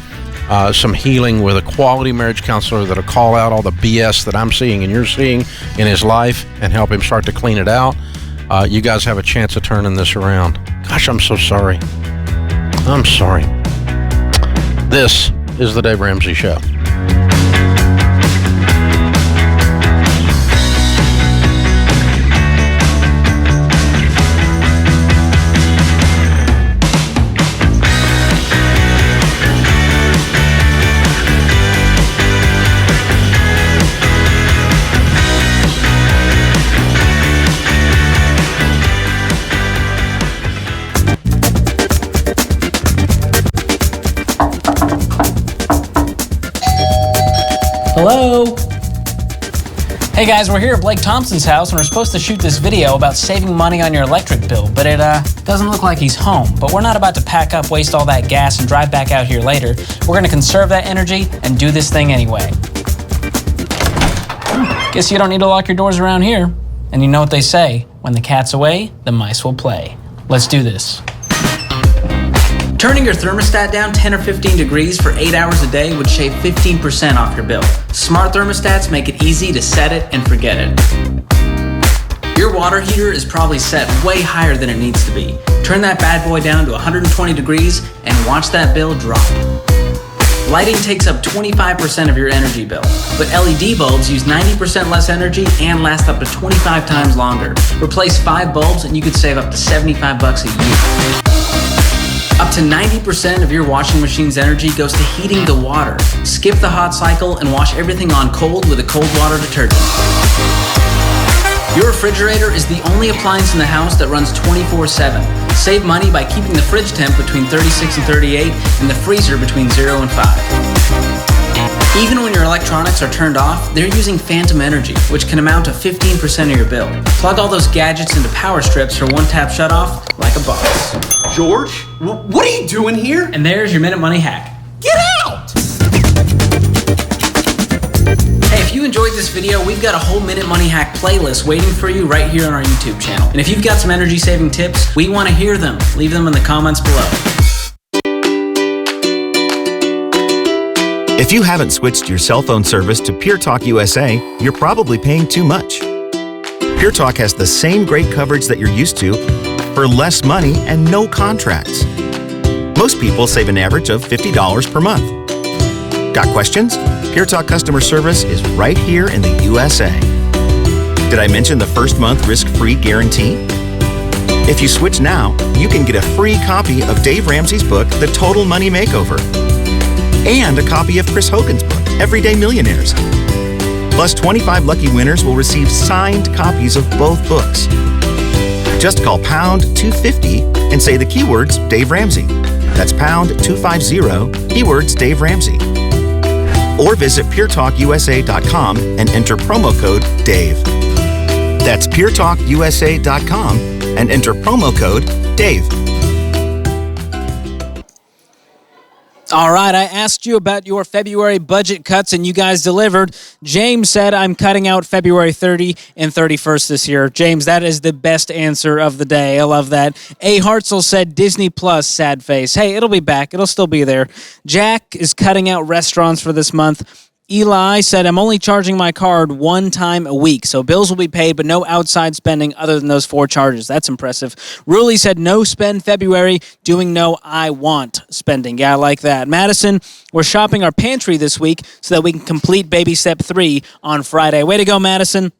some healing with a quality marriage counselor that'll call out all the BS that I'm seeing and you're seeing in his life and help him start to clean it out, you guys have a chance of turning this around. Gosh, I'm so sorry. I'm sorry. This is the Dave Ramsey Show. Hello? Hey guys, we're here at Blake Thompson's house and we're supposed to shoot this video about saving money on your electric bill, but it doesn't look like he's home. But we're not about to pack up, waste all that gas, and drive back out here later. We're going to conserve that energy and do this thing anyway. Guess you don't need to lock your doors around here. And you know what they say, when the cat's away, the mice will play. Let's do this. Turning your thermostat down 10 or 15 degrees for 8 hours a day would shave 15% off your bill. Smart thermostats make it easy to set it and forget it. Your water heater is probably set way higher than it needs to be. Turn that bad boy down to 120 degrees and watch that bill drop. Lighting takes up 25% of your energy bill, but LED bulbs use 90% less energy and last up to 25 times longer. Replace 5 bulbs and you could save up to $75 a year. Up to 90% of your washing machine's energy goes to heating the water. Skip the hot cycle and wash everything on cold with a cold water detergent. Your refrigerator is the only appliance in the house that runs 24/7. Save money by keeping the fridge temp between 36 and 38 and the freezer between 0 and 5. Even when your electronics are turned off, they're using phantom energy, which can amount to 15% of your bill. Plug all those gadgets into power strips for one-tap shutoff like a boss. George, what are you doing here? And there's your Minute Money hack. Get out! Hey, if you enjoyed this video, we've got a whole Minute Money hack playlist waiting for you right here on our YouTube channel. And if you've got some energy-saving tips, we want to hear them. Leave them in the comments below. If you haven't switched your cell phone service to Pure Talk USA, you're probably paying too much. Pure Talk has the same great coverage that you're used to for less money and no contracts. Most people save an average of $50 per month. Got questions? Pure Talk customer service is right here in the USA. Did I mention the first month risk-free guarantee? If you switch now, you can get a free copy of Dave Ramsey's book, The Total Money Makeover, and a copy of Chris Hogan's book, Everyday Millionaires. Plus, 25 lucky winners will receive signed copies of both books. Just call pound 250 and say the keywords Dave Ramsey. That's pound 250, keywords Dave Ramsey. Or visit puretalkusa.com and enter promo code DAVE. That's puretalkusa.com and enter promo code DAVE. All right, I asked you about your February budget cuts, and you guys delivered. James said, I'm cutting out February 30 and 31st this year. James, that is the best answer of the day. I love that. A. Hartzell said, Disney Plus, sad face. Hey, it'll be back. It'll still be there. Jack is cutting out restaurants for this month. Eli said, I'm only charging my card one time a week, so bills will be paid, but no outside spending other than those 4 charges. That's impressive. Ruli said, no spend February, doing no I want spending. Yeah, I like that. Madison, we're shopping our pantry this week so that we can complete baby step 3 on Friday. Way to go, Madison.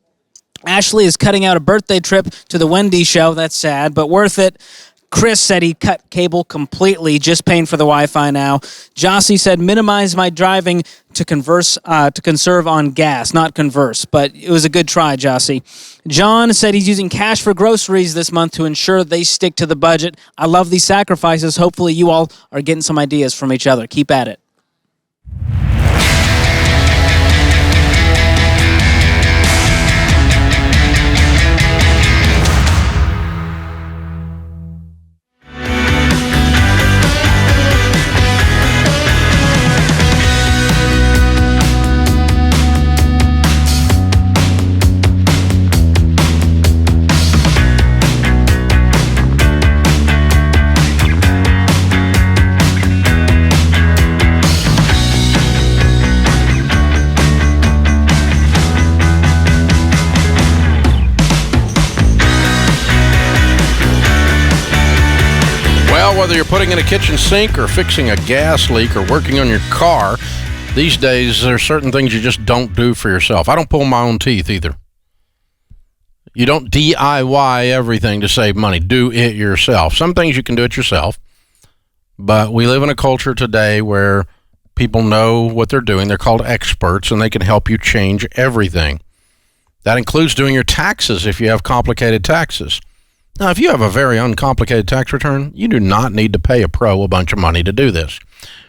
Ashley is cutting out a birthday trip to the Wendy show. That's sad, but worth it. Chris said he cut cable completely, just paying for the Wi-Fi now. Jossie said, minimize my driving to conserve on gas, not converse. But it was a good try, Jossie. John said he's using cash for groceries this month to ensure they stick to the budget. I love these sacrifices. Hopefully you all are getting some ideas from each other. Keep at it. Whether you're putting in a kitchen sink or fixing a gas leak or working on your car, these days there are certain things you just don't do for yourself. I don't pull my own teeth either. You don't DIY everything to save money. Do it yourself. Some things you can do it yourself, but we live in a culture today where people know what they're doing. They're called experts, and they can help you change everything. That includes doing your taxes if you have complicated taxes. Now, if you have a very uncomplicated tax return, you do not need to pay a pro a bunch of money to do this.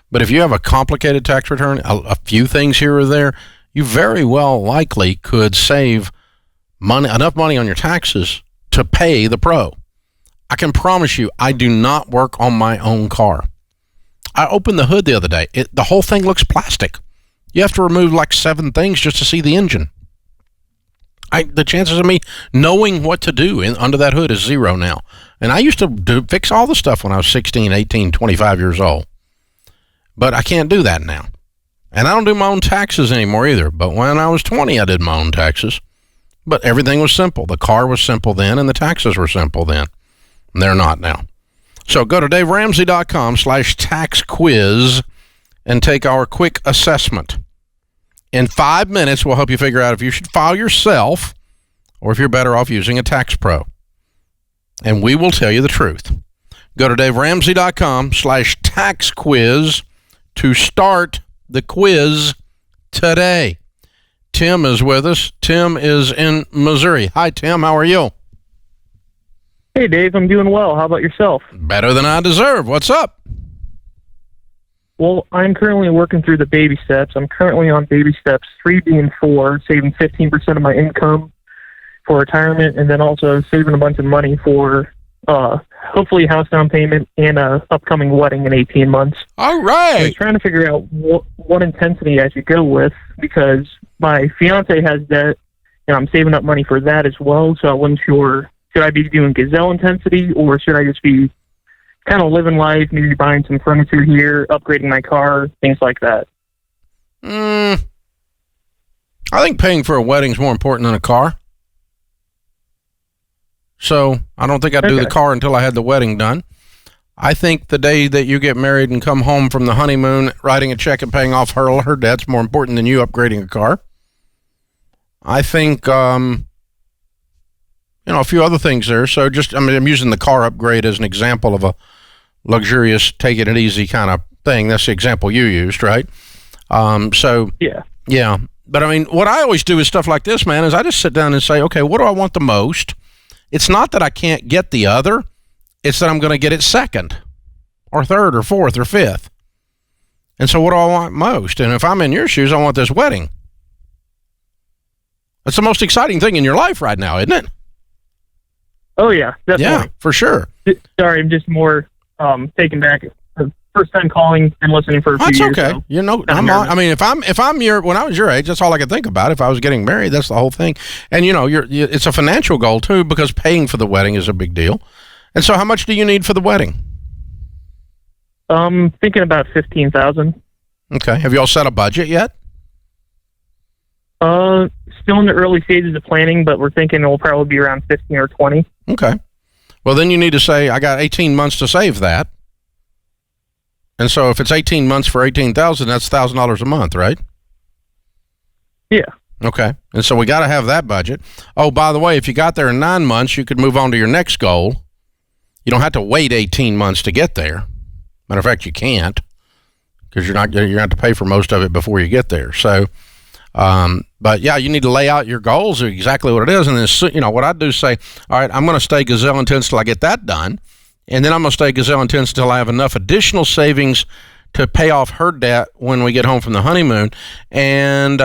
But if you have a complicated tax return, a few things here or there, you very well likely could save enough money on your taxes to pay the pro. I can promise you, I do not work on my own car. I opened the hood the other day. The whole thing looks plastic. You have to remove like 7 things just to see the engine. The chances of me knowing what to do under that hood is 0 now. And I used to fix all the stuff when I was 16, 18, 25 years old. But I can't do that now. And I don't do my own taxes anymore either. But when I was 20, I did my own taxes. But everything was simple. The car was simple then, and the taxes were simple then. And they're not now. So go to DaveRamsey.com/tax quiz and take our quick assessment. In 5 minutes, we'll help you figure out if you should file yourself or if you're better off using a tax pro. And we will tell you the truth. Go to DaveRamsey.com/tax quiz to start the quiz today. Tim is with us. Tim is in Missouri. Hi, Tim. How are you? Hey, Dave. I'm doing well. How about yourself? Better than I deserve. What's up? Well, I'm currently working through the baby steps. I'm currently on baby steps 3B and 4, saving 15% of my income for retirement, and then also saving a bunch of money for hopefully a house down payment and a upcoming wedding in 18 months. All right. I'm trying to figure out what intensity I should go with, because my fiance has debt, and I'm saving up money for that as well, so I wasn't sure, should I be doing gazelle intensity, or should I just be kind of living life, maybe buying some furniture here, upgrading my car, things like that? I think paying for a wedding is more important than a car. So I don't think I'd do the car until I had the wedding done. I think the day that you get married and come home from the honeymoon, writing a check and paying off her debt's more important than you upgrading a car. I think, a few other things there. So I'm using the car upgrade as an example of a luxurious, taking it easy kind of thing. That's the example you used, right? Yeah. But what I always do is stuff like this, man, is I just sit down and say, okay, what do I want the most? It's not that I can't get the other. It's that I'm going to get it second or third or fourth or fifth. And so what do I want most? And if I'm in your shoes, I want this wedding. That's the most exciting thing in your life right now, isn't it? Oh, yeah, definitely. Yeah, for sure. Sorry, I'm just more taken back. First time calling and listening for a few years. That's okay. So when I was your age, that's all I could think about. If I was getting married, that's the whole thing. And it's a financial goal too, because paying for the wedding is a big deal. And so, how much do you need for the wedding? Thinking about $15,000. Okay. Have you all set a budget yet? Still in the early stages of planning, but we're thinking it will probably be around 15 or 20. Okay. Well, then you need to say, I got 18 months to save that. And so if it's 18 months for $18,000, that's $1,000 a month, right? Yeah. Okay. And so we got to have that budget. Oh, by the way, if you got there in 9 months, you could move on to your next goal. You don't have to wait 18 months to get there. Matter of fact, you can't, because you're going to have to pay for most of it before you get there. So, but yeah, you need to lay out your goals, exactly what it is. And then, what I do is say, all right, I'm going to stay gazelle intense till I get that done. And then I'm going to stay gazelle intense until I have enough additional savings to pay off her debt when we get home from the honeymoon. And,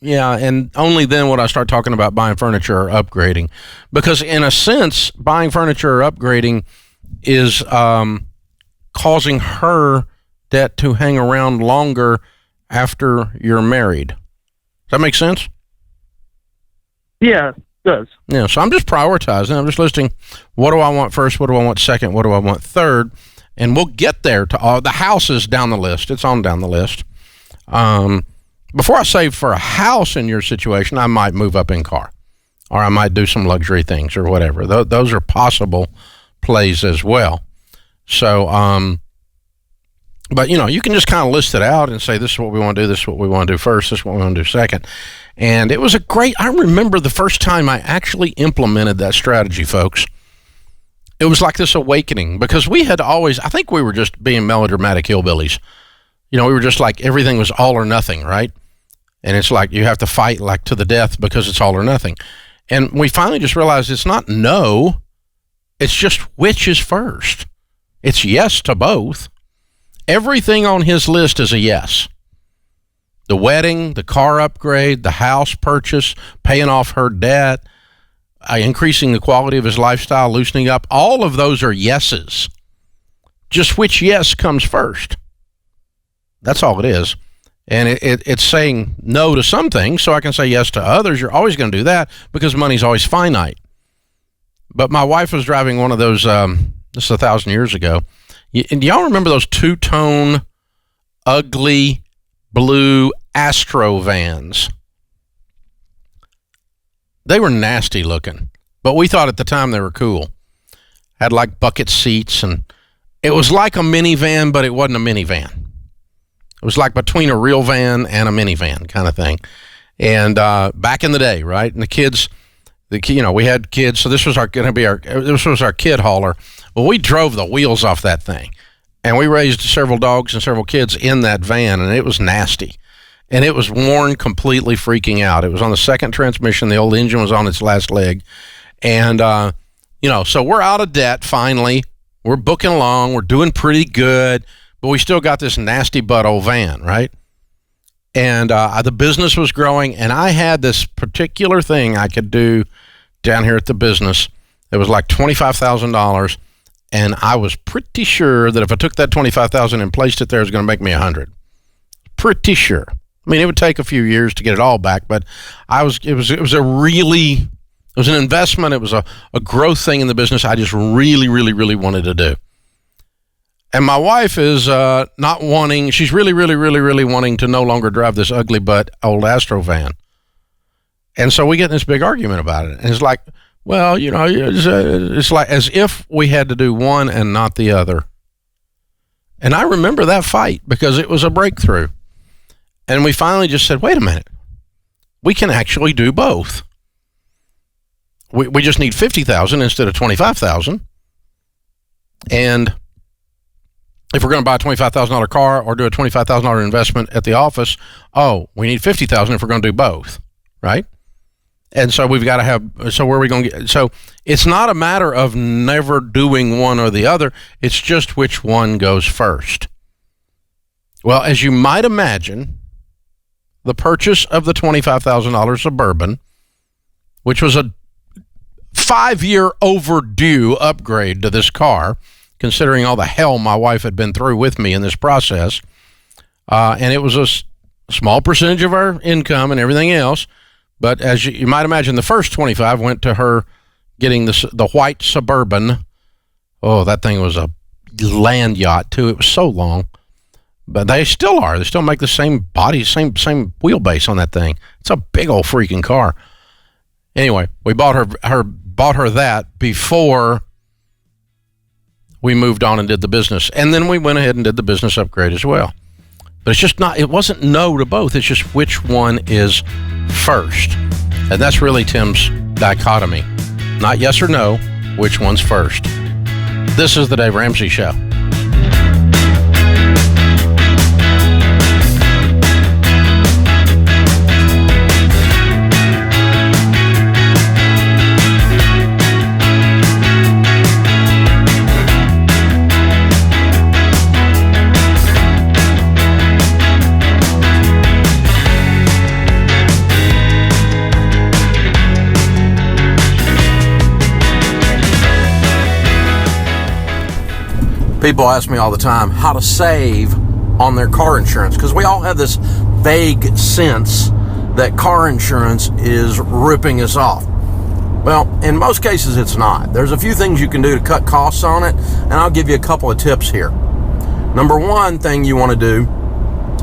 and only then would I start talking about buying furniture or upgrading. Because in a sense, buying furniture or upgrading is causing her debt to hang around longer after you're married. Does that make sense? Yeah. Does. Yeah, so I'm just prioritizing. I'm just listing, what do I want first, what do I want second, what do I want third, and we'll get there to all the houses down the list. It's on down the list. Before I save for a house in your situation, I might move up in car, or I might do some luxury things or whatever. Those are possible plays as well. So, but you can just kind of list it out and say, this is what we want to do, this is what we want to do first, this is what we want to do second. And it was I remember the first time I actually implemented that strategy, folks. It was like this awakening, because we had always, I think we were just being melodramatic hillbillies. We were just like, everything was all or nothing, right? And it's like, you have to fight like to the death because it's all or nothing. And we finally just realized it's not no, it's just which is first. It's yes to both. Everything on his list is a yes. The wedding, the car upgrade, the house purchase, paying off her debt, increasing the quality of his lifestyle, loosening up, all of those are yeses. Just which yes comes first. That's all it is. And it's saying no to some things so I can say yes to others. You're always going to do that because money's always finite. But my wife was driving one of those, this is 1,000 years ago. And y'all remember those two-tone, ugly, blue Astro vans? They were nasty looking, but we thought at the time they were cool. Had like bucket seats, and it was like a minivan, but it wasn't a minivan. It was like between a real van and a minivan kind of thing. And back in the day, right? And the kids, we had kids, so this was our kid hauler. Well, we drove the wheels off that thing, and we raised several dogs and several kids in that van, and it was nasty. And it was worn completely, freaking out. It was on the second transmission. The old engine was on its last leg. And, so we're out of debt finally. We're booking along. We're doing pretty good. But we still got this nasty butt old van, right? And the business was growing. And I had this particular thing I could do down here at the business. It was like $25,000. And I was pretty sure that if I took that $25,000 and placed it there, it was going to make me $100,000. Pretty sure. I mean, it would take a few years to get it all back, but it was an investment. It was a growth thing in the business I just really, really, really wanted to do. And my wife is not wanting, she's really, really, really, really wanting to no longer drive this ugly butt old Astro van. And so we get in this big argument about it. And it's like, well, it's like as if we had to do one and not the other. And I remember that fight because it was a breakthrough. And we finally just said, wait a minute, we can actually do both. We just need $50,000 instead of $25,000. And if we're going to buy a $25,000 car or do a $25,000 investment at the office, we need $50,000 if we're going to do both, right? And so we've got to have, so where are we going to get? So it's not a matter of never doing one or the other. It's just which one goes first. Well, as you might imagine, the purchase of the $25,000 Suburban, which was a 5-year overdue upgrade to this car, considering all the hell my wife had been through with me in this process, and it was a small percentage of our income and everything else. But as you might imagine, the first 25 went to her getting the white Suburban. Oh, that thing was a land yacht too. It was so long. But they still are. They still make the same body, same wheelbase on that thing. It's a big old freaking car. Anyway, we bought her that before we moved on and did the business. And then we went ahead and did the business upgrade as well. But it's just not, it wasn't no to both. It's just which one is first. And that's really Tim's dichotomy. Not yes or no, which one's first. This is the Dave Ramsey Show. People ask me all the time how to save on their car insurance because we all have this vague sense that car insurance is ripping us off. Well, in most cases it's not. There's a few things you can do to cut costs on it, and I'll give you a couple of tips here. Number one thing you want to do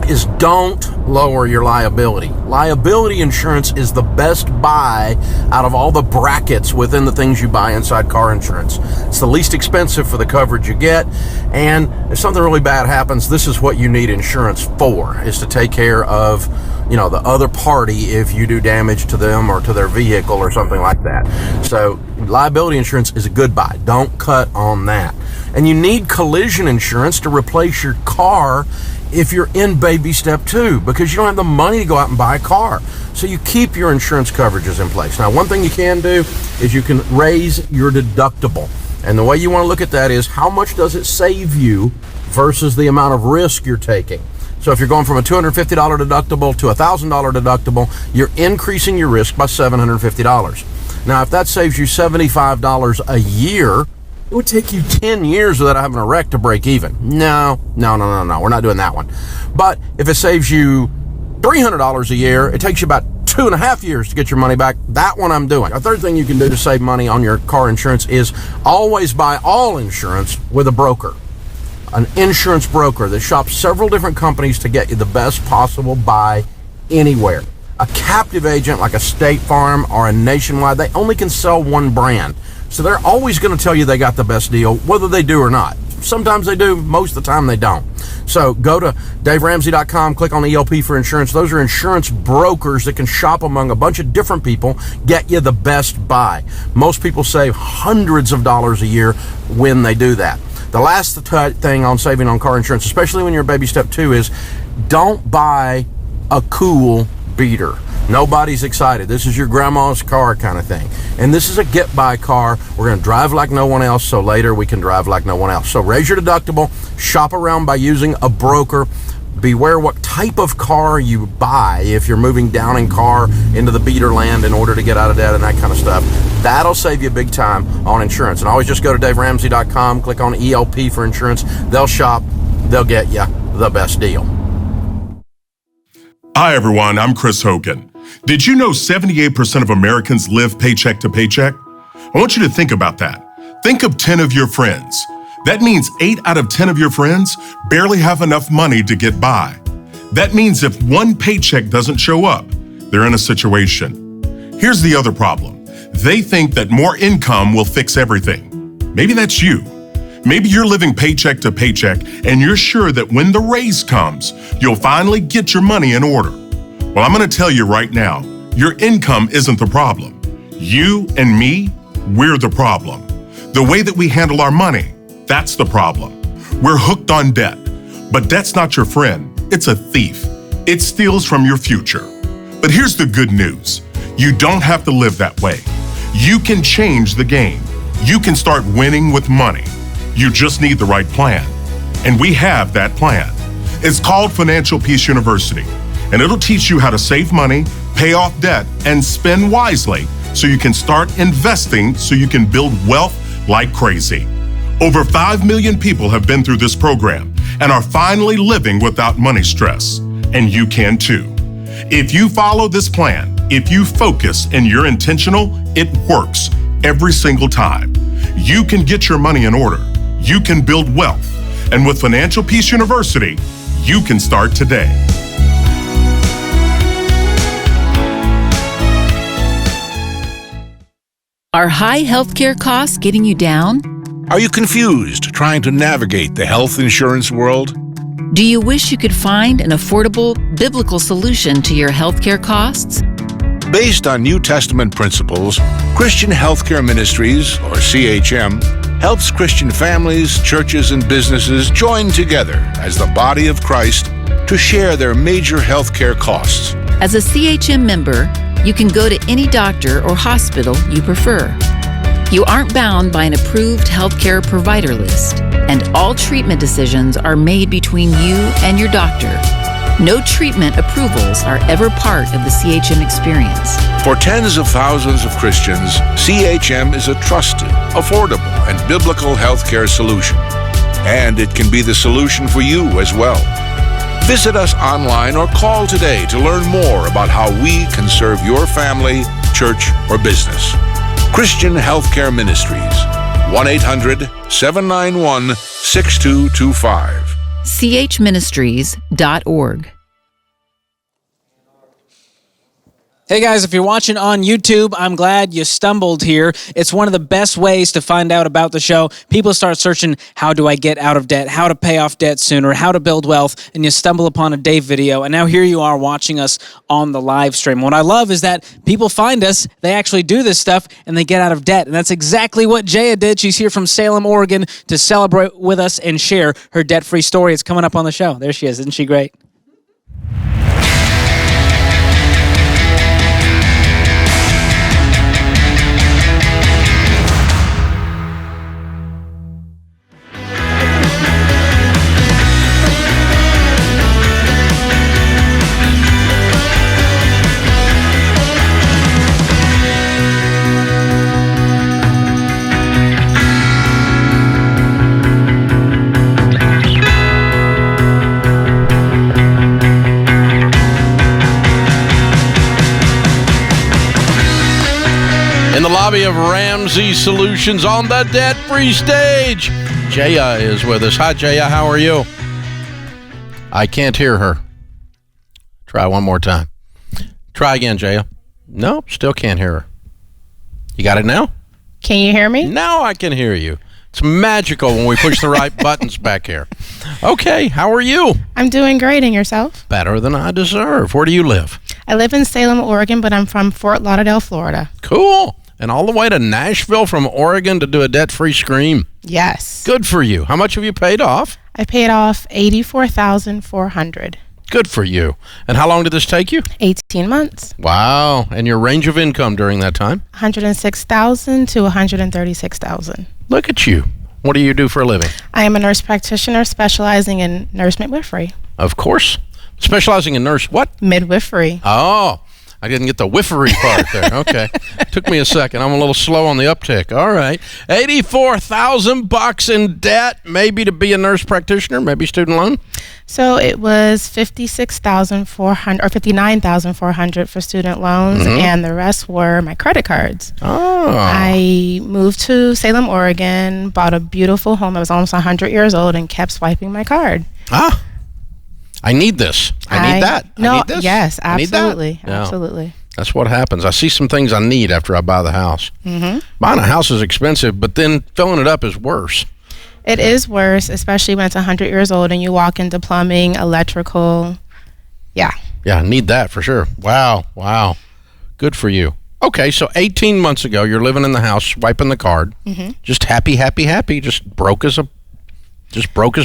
is don't lower your liability. Liability insurance is the best buy out of all the brackets within the things you buy inside car insurance. It's the least expensive for the coverage you get, and if something really bad happens, this is what you need insurance for, is to take care of, the other party if you do damage to them or to their vehicle or something like that. So liability insurance is a good buy. Don't cut on that. And you need collision insurance to replace your car if you're in baby step 2, because you don't have the money to go out and buy a car. So you keep your insurance coverages in place. Now, one thing you can do is you can raise your deductible. And the way you want to look at that is how much does it save you versus the amount of risk you're taking. So if you're going from a $250 deductible to a $1,000 deductible, you're increasing your risk by $750. Now, if that saves you $75 a year, it would take you 10 years without having a wreck to break even. No. We're not doing that one. But if it saves you $300 a year, it takes you about 2.5 years to get your money back. That one I'm doing. A third thing you can do to save money on your car insurance is always buy all insurance with a broker. An insurance broker that shops several different companies to get you the best possible buy anywhere. A captive agent like a State Farm or a Nationwide, they only can sell one brand. So they're always going to tell you they got the best deal, whether they do or not. Sometimes they do, most of the time they don't. So go to DaveRamsey.com, click on ELP for insurance. Those are insurance brokers that can shop among a bunch of different people, get you the best buy. Most people save hundreds of dollars a year when they do that. The last thing on saving on car insurance, especially when you're baby step 2, is don't buy a cool beater. Nobody's excited. This is your grandma's car kind of thing. And this is a get-by car. We're going to drive like no one else, so later we can drive like no one else. So raise your deductible, shop around by using a broker. Beware what type of car you buy if you're moving down in car into the beater land in order to get out of debt and that kind of stuff. That'll save you big time on insurance. And always just go to DaveRamsey.com, click on ELP for insurance. They'll shop, they'll get you the best deal. Hi, everyone. I'm Chris Hogan. Did you know 78% of Americans live paycheck to paycheck? I want you to think about that. Think of 10 of your friends. That means 8 out of 10 of your friends barely have enough money to get by. That means if one paycheck doesn't show up, they're in a situation. Here's the other problem. They think that more income will fix everything. Maybe that's you. Maybe you're living paycheck to paycheck and you're sure that when the raise comes, you'll finally get your money in order. Well, I'm going to tell you right now, your income isn't the problem. You and me, we're the problem. The way that we handle our money, that's the problem. We're hooked on debt, but debt's not your friend. It's a thief. It steals from your future. But here's the good news. You don't have to live that way. You can change the game. You can start winning with money. You just need the right plan. And we have that plan. It's called Financial Peace University. And it'll teach you how to save money, pay off debt, and spend wisely so you can start investing so you can build wealth like crazy. Over 5 million people have been through this program and are finally living without money stress. And you can too. If you follow this plan, if you focus and you're intentional, it works every single time. You can get your money in order. You can build wealth. And with Financial Peace University, you can start today. Are high healthcare costs getting you down? Are you confused trying to navigate the health insurance world? Do you wish you could find an affordable, biblical solution to your healthcare costs? Based on New Testament principles, Christian Healthcare Ministries, or CHM, helps Christian families, churches, and businesses join together as the body of Christ to share their major healthcare costs. As a CHM member, you can go to any doctor or hospital you prefer. You aren't bound by an approved healthcare provider list, and all treatment decisions are made between you and your doctor. No treatment approvals are ever part of the CHM experience. For tens of thousands of Christians, CHM is a trusted, affordable, and biblical healthcare solution. And it can be the solution for you as well. Visit us online or call today to learn more about how we can serve your family, church, or business. Christian Healthcare Ministries, 1-800-791-6225. chministries.org. Hey guys, if you're watching on YouTube, I'm glad you stumbled here. It's one of the best ways to find out about the show. People start searching, how do I get out of debt, how to pay off debt sooner, how to build wealth, and you stumble upon a Dave video, and now here you are watching us on the live stream. What I love is that people find us, they actually do this stuff, and they get out of debt, and that's exactly what Jaya did. She's here from Salem, Oregon, to celebrate with us and share her debt-free story. It's coming up on the show. There she is. Isn't she great? the lobby of Ramsey Solutions on the debt-free stage. Jaya is with us. Hi, Jaya. How are you? I can't hear her. Try one more time. Try again, Jaya. Nope, still can't hear her. You got it now? Can you hear me? Now I can hear you. It's magical when we push the right buttons back here. Okay, how are you? I'm doing great, and yourself? Better than I deserve. Where do you live? I live in Salem, Oregon, but I'm from Fort Lauderdale, Florida. Cool. And all the way to Nashville from Oregon to do a debt-free scream. Yes. Good for you. How much have you paid off? I paid off $84,400. Good for you. And how long did this take you? 18 months. Wow. And your range of income during that time? $106,000 to $136,000. Look at you. What do you do for a living? I am a nurse practitioner specializing in nurse midwifery. Of course. Specializing in nurse what? Midwifery. Oh, I didn't get the whiffery part there. Okay. Took me a second. I'm a little slow on the uptick. All right. $84,000 in debt, maybe to be a nurse practitioner, maybe student loan? So it was $56,400 or $59,400 for student loans, and the rest were my credit cards. Oh. I moved to Salem, Oregon, bought a beautiful home. I was almost 100 years old and kept swiping my card. Ah. I need this. I need that. No, I need this. yes, absolutely. Yeah. Absolutely. That's what happens. I see some things I need after I buy the house. Buying a house is expensive, but then filling it up is worse. It is worse, especially when it's 100 years old and you walk into plumbing, electrical. Yeah. Yeah, need that for sure. Wow. Good for you. Okay, so 18 months ago, you're living in the house, swiping the card. Just happy. Just broke as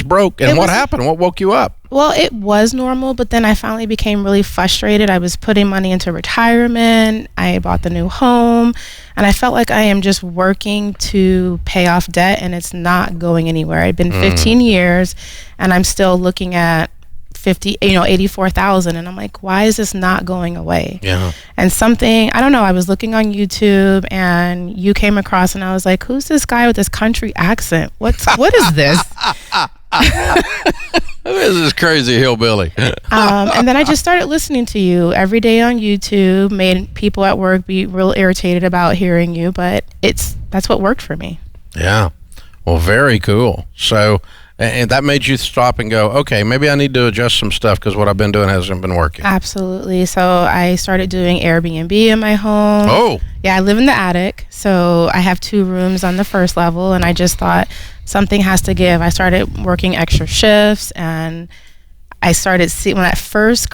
broke. And what happened? What woke you up? Well, it was normal, but then I finally became really frustrated. I was putting money into retirement. I bought the new home, and I felt like I am just working to pay off debt, and it's not going anywhere. It's been 15 years, and I'm still looking at $84,000, and I'm like, why is this not going away? Yeah. And something, I don't know, I was looking on YouTube and you came across and I was like, who's this guy with this country accent? What is this? Who is this crazy hillbilly? And then I just started listening to you every day on YouTube, made people at work be real irritated about hearing you, but that's what worked for me. Yeah. Well, very cool. So, and that made you stop and go, okay, maybe I need to adjust some stuff because what I've been doing hasn't been working. Absolutely. So I started doing Airbnb in my home. Oh. Yeah, I live in the attic. So I have 2 rooms on the first level, and I just thought something has to give. I started working extra shifts, and I started when that first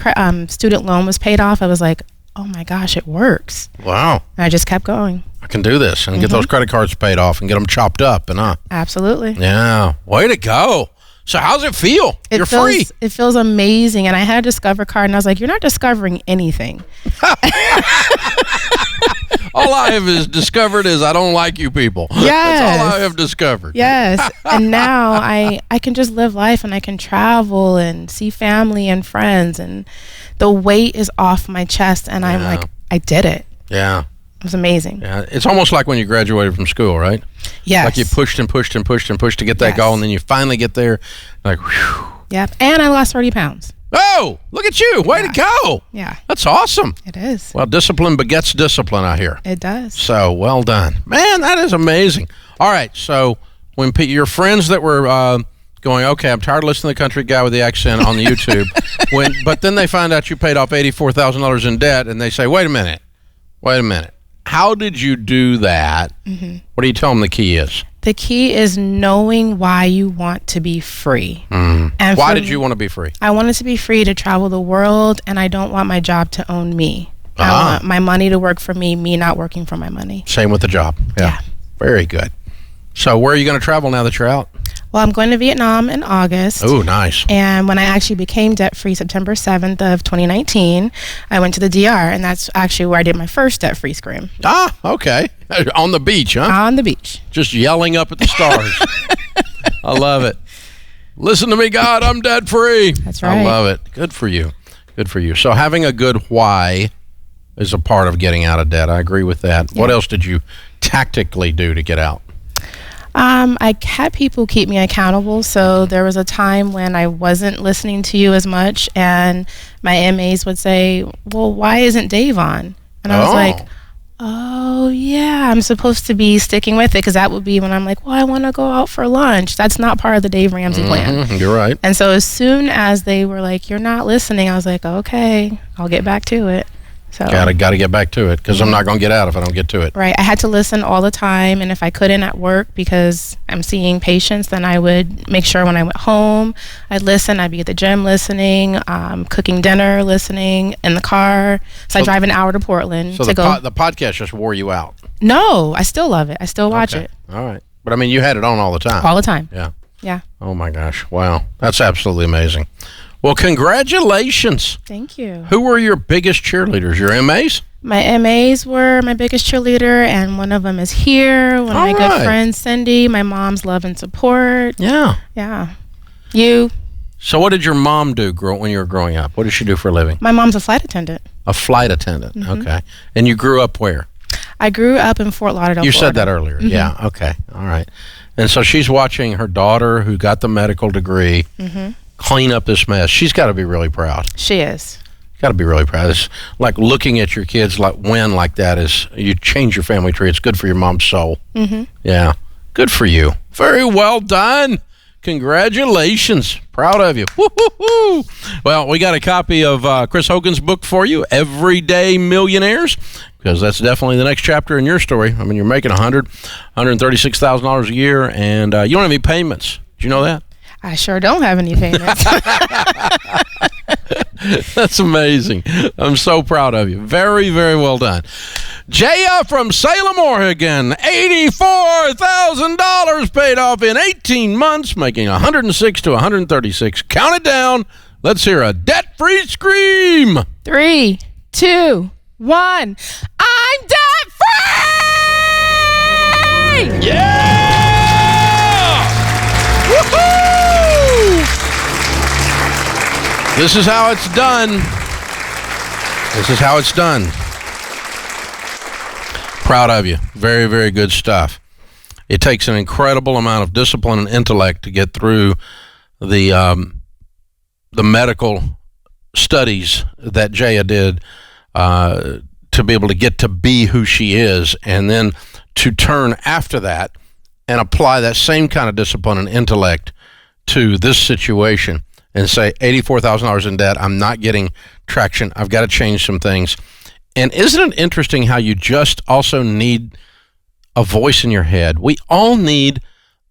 student loan was paid off, I was like, oh my gosh, it works. Wow. And I just kept going. I can do this and get those credit cards paid off and get them chopped up. Absolutely. Yeah. Way to go. So how's it feel? You're free. It feels amazing. And I had a Discover card, and I was like, you're not discovering anything. All I have discovered is I don't like you people. Yes. That's all I have discovered. Yes. And now I can just live life, and I can travel and see family and friends, and the weight is off my chest, and I'm like, I did it. Yeah. It was amazing. Yeah, it's almost like when you graduated from school, right? Yes. Like you pushed to get that goal, and then you finally get there, like, whew. Yep. And I lost 30 pounds. Oh, look at you. Way to go. Yeah. That's awesome. It is. Well, discipline begets discipline, I hear. It does. So, well done. Man, that is amazing. All right, so when your friends that were going, okay, I'm tired of listening to the country guy with the accent on the YouTube, but then they find out you paid off $84,000 in debt, and they say, wait a minute. How did you do that? What do you tell them the key is? The key is knowing why you want to be free. And why did you want to be free? I wanted to be free to travel the world, and I don't want my job to own me. I want my money to work for me not working for my money. Same with the job. Yeah. Very good. So where are you going to travel now that you're out? Well, I'm going to Vietnam in August. Oh, nice. And when I actually became debt-free September 7th of 2019, I went to the DR, and that's actually where I did my first debt-free scream. Ah, okay. On the beach, huh? On the beach. Just yelling up at the stars. I love it. Listen to me, God, I'm debt-free. That's right. I love it. Good for you. So having a good why is a part of getting out of debt. I agree with that. Yeah. What else did you tactically do to get out? I had people keep me accountable. So there was a time when I wasn't listening to you as much, and my MAs would say, well, why isn't Dave on? And I was like, oh, yeah, I'm supposed to be sticking with it, because that would be when I'm like, well, I want to go out for lunch. That's not part of the Dave Ramsey plan. You're right. And so as soon as they were like, you're not listening, I was like, okay, I'll get back to it. So Gotta get back to it, because I'm not going to get out if I don't get to it. Right. I had to listen all the time, and if I couldn't at work because I'm seeing patients, then I would make sure when I went home, I'd listen. I'd be at the gym listening, cooking dinner, listening, in the car. So I drive an hour to Portland So to go. the podcast just wore you out. No, I still love it. I still watch it. All right. But I mean, you had it on all the time. All the time. Yeah. Yeah. Oh my gosh. Wow. That's absolutely amazing. Well, congratulations. Thank you. Who were your biggest cheerleaders? Your MAs? My MAs were my biggest cheerleader, and one of them is here. One of my good friends, Cindy. My mom's love and support. Yeah. Yeah. You? So what did your mom do when you were growing up? What did she do for a living? My mom's a flight attendant. A flight attendant. Okay. And you grew up where? I grew up in Fort Lauderdale, You Florida. said that earlier. Yeah. Okay. All right. And so she's watching her daughter, who got the medical degree, clean up this mess. She's got to be really proud. She is. Got to be really proud. It's like looking at your kids win like that is, you change your family tree. It's good for your mom's soul. Yeah. Good for you. Very well done. Congratulations. Proud of you. Woo-hoo-hoo. Well, we got a copy of Chris Hogan's book for you, Everyday Millionaires, because that's definitely the next chapter in your story. I mean, you're making $136,000 a year, and you don't have any payments. Did you know that? I sure don't have any payments. That's amazing. I'm so proud of you. Very, very well done. Jaya from Salem, Oregon, $84,000 paid off in 18 months, making 106 to 136. Count it down. Let's hear a debt-free scream. 3, 2, 1. I'm debt-free! Yeah! Woohoo! This is how it's done. This is how it's done. Proud of you. Very, very good stuff. It takes an incredible amount of discipline and intellect to get through the medical studies that Jaya did to be able to get to be who she is, and then to turn after that and apply that same kind of discipline and intellect to this situation and say, $84,000 in debt, I'm not getting traction, I've got to change some things. And isn't it interesting how you just also need a voice in your head? We all need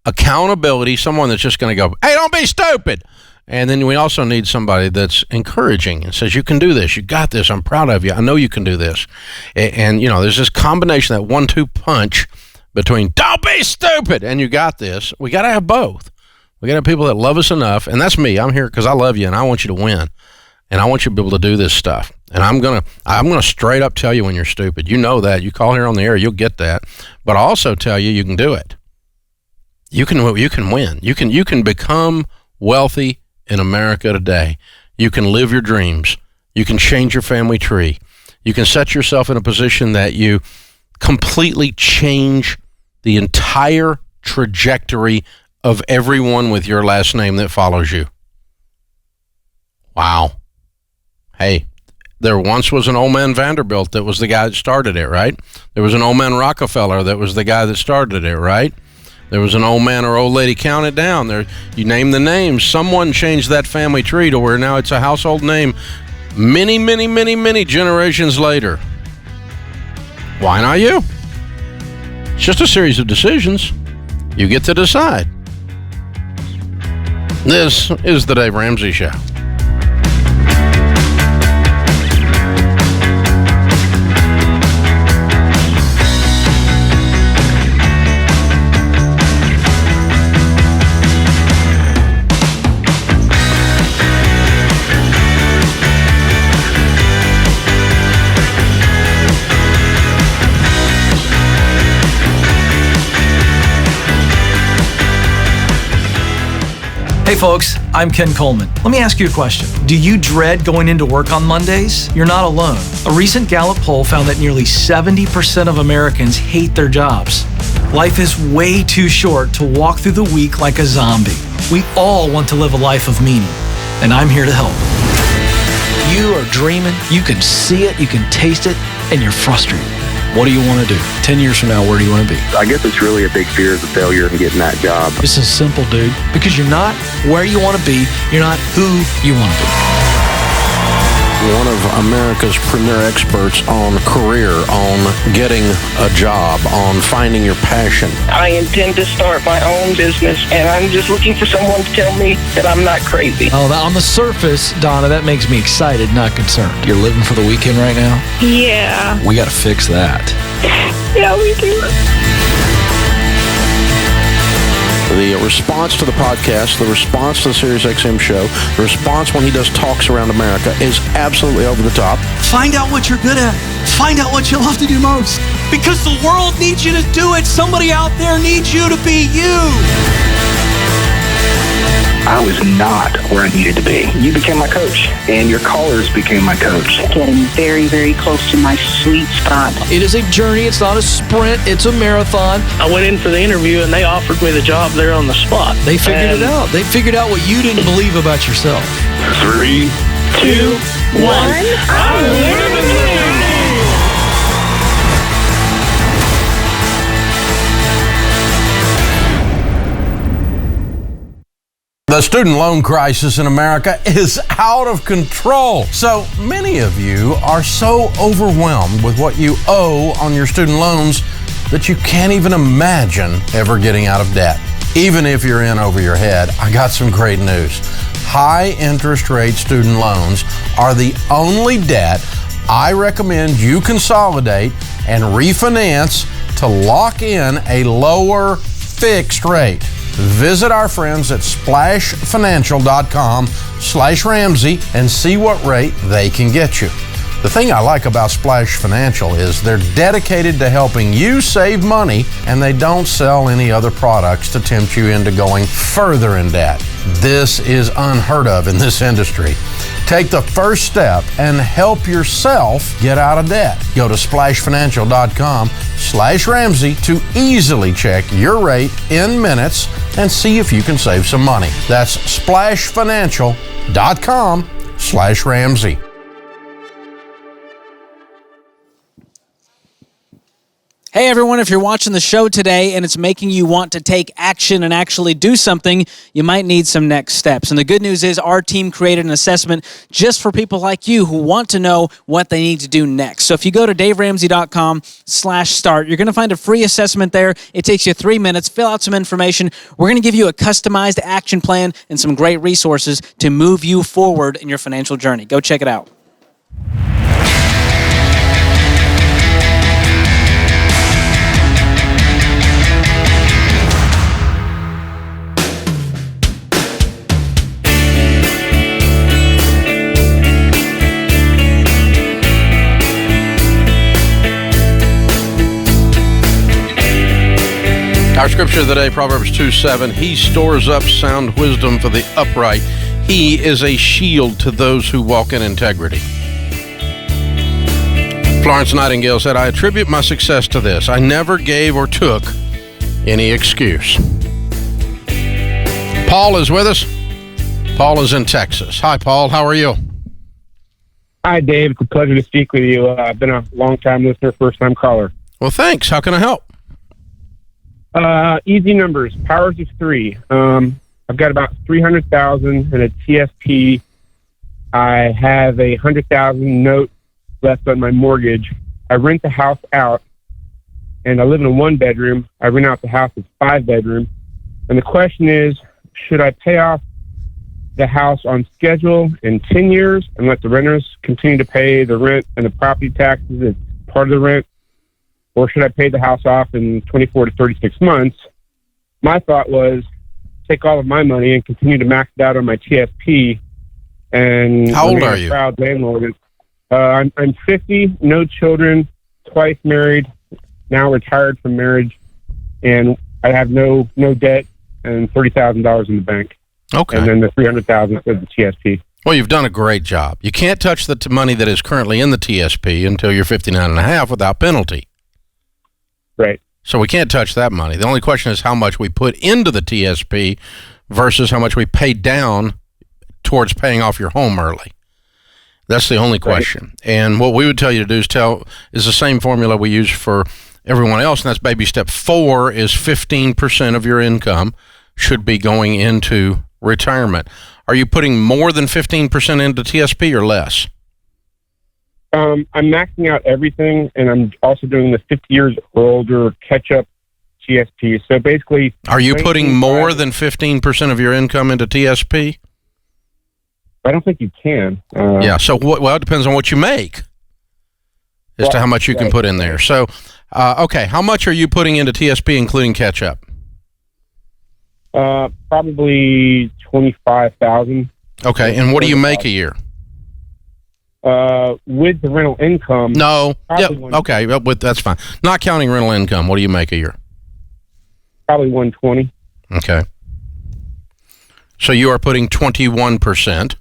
accountability, someone that's just going to go, hey, don't be stupid. And then we also need somebody that's encouraging and says, you can do this, you got this, I'm proud of you, I know you can do this. And you know, there's this combination, that 1-2 punch between don't be stupid and you got this. We got to have both. We got to have people that love us enough, and that's me. I'm here because I love you and I want you to win, and I want you to be able to do this stuff. And I'm gonna straight up tell you when you're stupid. You know that. You call here on the air, you'll get that. But I'll also tell you, you can do it. You can win. You can become wealthy in America today. You can live your dreams. You can change your family tree. You can set yourself in a position that you completely change the entire trajectory of everyone with your last name that follows you. Wow. Hey, there once was an old man Vanderbilt that was the guy that started it, right? There was an old man Rockefeller that was the guy that started it, right? There was an old man or old lady, count it down. There, you name the names. Someone changed that family tree to where now it's a household name many, many, many, many generations later. Why not you? It's just a series of decisions. You get to decide. This is the Dave Ramsey Show. Hey folks, I'm Ken Coleman. Let me ask you a question. Do you dread going into work on Mondays? You're not alone. A recent Gallup poll found that nearly 70% of Americans hate their jobs. Life is way too short to walk through the week like a zombie. We all want to live a life of meaning, and I'm here to help. You are dreaming, you can see it, you can taste it, and you're frustrated. What do you want to do? 10 years from now, where do you want to be? I guess it's really a big fear of the failure in getting that job. This is simple, dude. Because you're not where you want to be. You're not who you want to be. One of America's premier experts on career, on getting a job, on finding your passion. I intend to start my own business, and I'm just looking for someone to tell me that I'm not crazy. Oh, on the surface, Donna, that makes me excited, not concerned. You're living for the weekend right now? Yeah. We got to fix that. Yeah, we do. The response to the podcast, the response to the SiriusXM show, the response when he does talks around America is absolutely over the top. Find out what you're good at. Find out what you love to do most. Because the world needs you to do it. Somebody out there needs you to be you. I was not where I needed to be. You became my coach, and your callers became my coach. Getting very, very close to my sweet spot. It is a journey. It's not a sprint. It's a marathon. I went in for the interview, and they offered me the job there on the spot. They figured it out. They figured out what you didn't believe about yourself. 3, 2, 1. I'm living it. The student loan crisis in America is out of control. So many of you are so overwhelmed with what you owe on your student loans that you can't even imagine ever getting out of debt. Even if you're in over your head, I got some great news. High interest rate student loans are the only debt I recommend you consolidate and refinance to lock in a lower fixed rate. Visit our friends at splashfinancial.com/Ramsey and see what rate they can get you. The thing I like about Splash Financial is they're dedicated to helping you save money, and they don't sell any other products to tempt you into going further in debt. This is unheard of in this industry. Take the first step and help yourself get out of debt. Go to splashfinancial.com/Ramsey to easily check your rate in minutes and see if you can save some money. That's splashfinancial.com/Ramsey. Hey everyone, if you're watching the show today and it's making you want to take action and actually do something, you might need some next steps. And the good news is our team created an assessment just for people like you who want to know what they need to do next. So if you go to daveramsey.com/start, you're going to find a free assessment there. It takes you 3 minutes. Fill out some information. We're going to give you a customized action plan and some great resources to move you forward in your financial journey. Go check it out. Our scripture of the day, Proverbs 2:7, he stores up sound wisdom for the upright. He is a shield to those who walk in integrity. Florence Nightingale said, I attribute my success to this. I never gave or took any excuse. Paul is with us. Paul is in Texas. Hi, Paul. How are you? Hi, Dave. It's a pleasure to speak with you. I've been a long-time listener, first-time caller. Well, thanks. How can I help? Easy numbers, powers of 3. I've got about $300,000 in a TSP. I have a $100,000 note left on my mortgage. I rent the house out, and I live in a 1-bedroom. I rent out the house as 5-bedroom. And the question is, should I pay off the house on schedule in 10 years and let the renters continue to pay the rent and the property taxes as part of the rent? Or should I pay the house off in 24 to 36 months? My thought was take all of my money and continue to max it out on my TSP. And how old are you? Proud landlord. I'm 50, no children, twice married, now retired from marriage, and I have no debt and $30,000 in the bank. Okay. And then the $300,000 for the TSP. Well, you've done a great job. You can't touch the money that is currently in the TSP until you're 59 and a half without penalty. Right. So we can't touch that money. The only question is how much we put into the TSP versus how much we pay down towards paying off your home early. That's the only question. And what we would tell you to do is the same formula we use for everyone else, and that's baby step 4 is 15% of your income should be going into retirement. Are you putting more than 15% into TSP or less? I'm maxing out everything, and I'm also doing the 50 years or older catch-up TSP. So basically... Are you putting more than 15% of your income into TSP? I don't think you can. Yeah, so it depends on what you make as to how much you can put in there. So, okay, how much are you putting into TSP including catch-up? Probably $25,000. Okay, and what do you make a year? With the rental income... No, okay, that's fine. Not counting rental income, what do you make a year? Probably $120,000. Okay. So you are putting 21%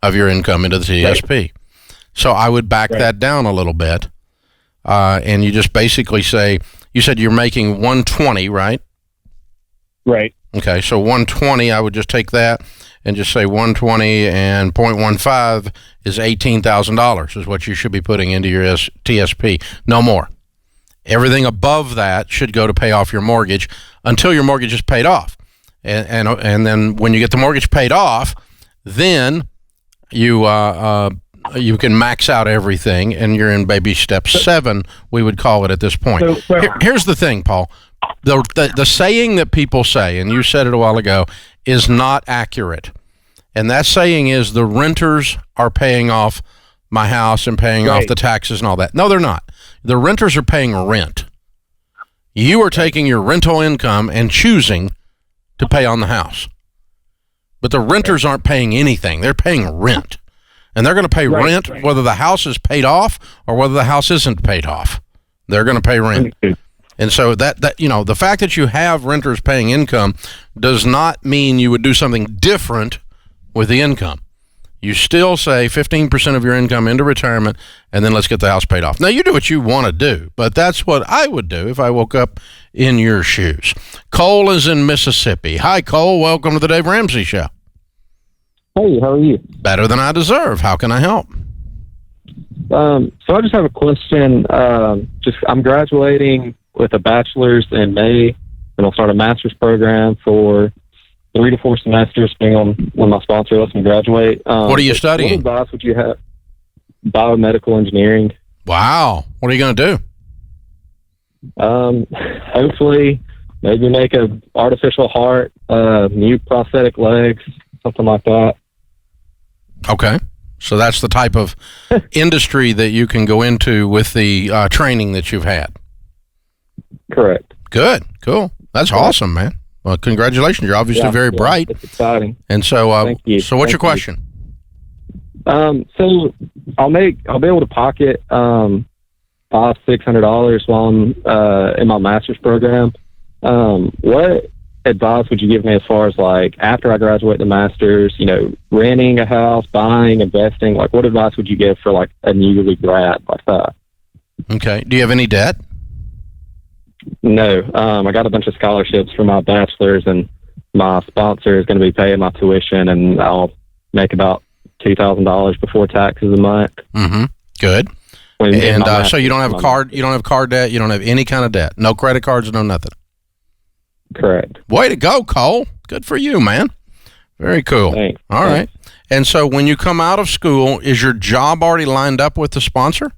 of your income into the TSP. Right. So I would back that down a little bit, and you just basically say, you said you're making $120,000, right? Right. Okay, so $120,000, I would just take that and just say $120,000 and 0.15 is $18,000 is what you should be putting into your TSP. No more. Everything above that should go to pay off your mortgage until your mortgage is paid off. And then when you get the mortgage paid off, then you can max out everything, and you're in baby step 7, we would call it at this point. Here's the thing, Paul. The saying that people say, and you said it a while ago, is not accurate. And that saying is the renters are paying off my house and paying off the taxes and all that. No, they're not. The renters are paying rent. You are taking your rental income and choosing to pay on the house. But the renters aren't paying anything. They're paying rent. And they're going to pay rent whether the house is paid off or whether the house isn't paid off. They're going to pay rent. And so that the fact that you have renters paying income does not mean you would do something different with the income. You still say 15% of your income into retirement, and then let's get the house paid off. Now, you do what you want to do, but that's what I would do if I woke up in your shoes. Cole is in Mississippi. Hi, Cole. Welcome to the Dave Ramsey Show. Hey, how are you? Better than I deserve. How can I help? So I just have a question. I'm graduating with a bachelor's in May, and I'll start a master's program for 3 to 4 semesters, depending on when my sponsor lets me graduate. What are you studying? What advice would you have? Biomedical engineering. Wow. What are you going to do? Hopefully, maybe make an artificial heart, new prosthetic legs, something like that. Okay. So that's the type of industry that you can go into with the training that you've had. Correct. Good. Cool. That's awesome, man. Well, congratulations. You're obviously very bright. It's exciting. And so, Thank you. So what's your question? So I'll be able to pocket $500-$600 while I'm in my master's program. What advice would you give me as far as like after I graduate the master's, renting a house, buying, investing? Like, what advice would you give for like a newly grad like that? Okay. Do you have any debt? No. I got a bunch of scholarships for my bachelor's, and my sponsor is going to be paying my tuition, and I'll make about $2,000 before taxes a month. Mm-hmm. Good. And so you don't have a card. You don't have car debt. You don't have any kind of debt. No credit cards. No nothing. Correct. Way to go, Cole. Good for you, man. Very cool. Thanks. All right. And so when you come out of school, is your job already lined up with the sponsor?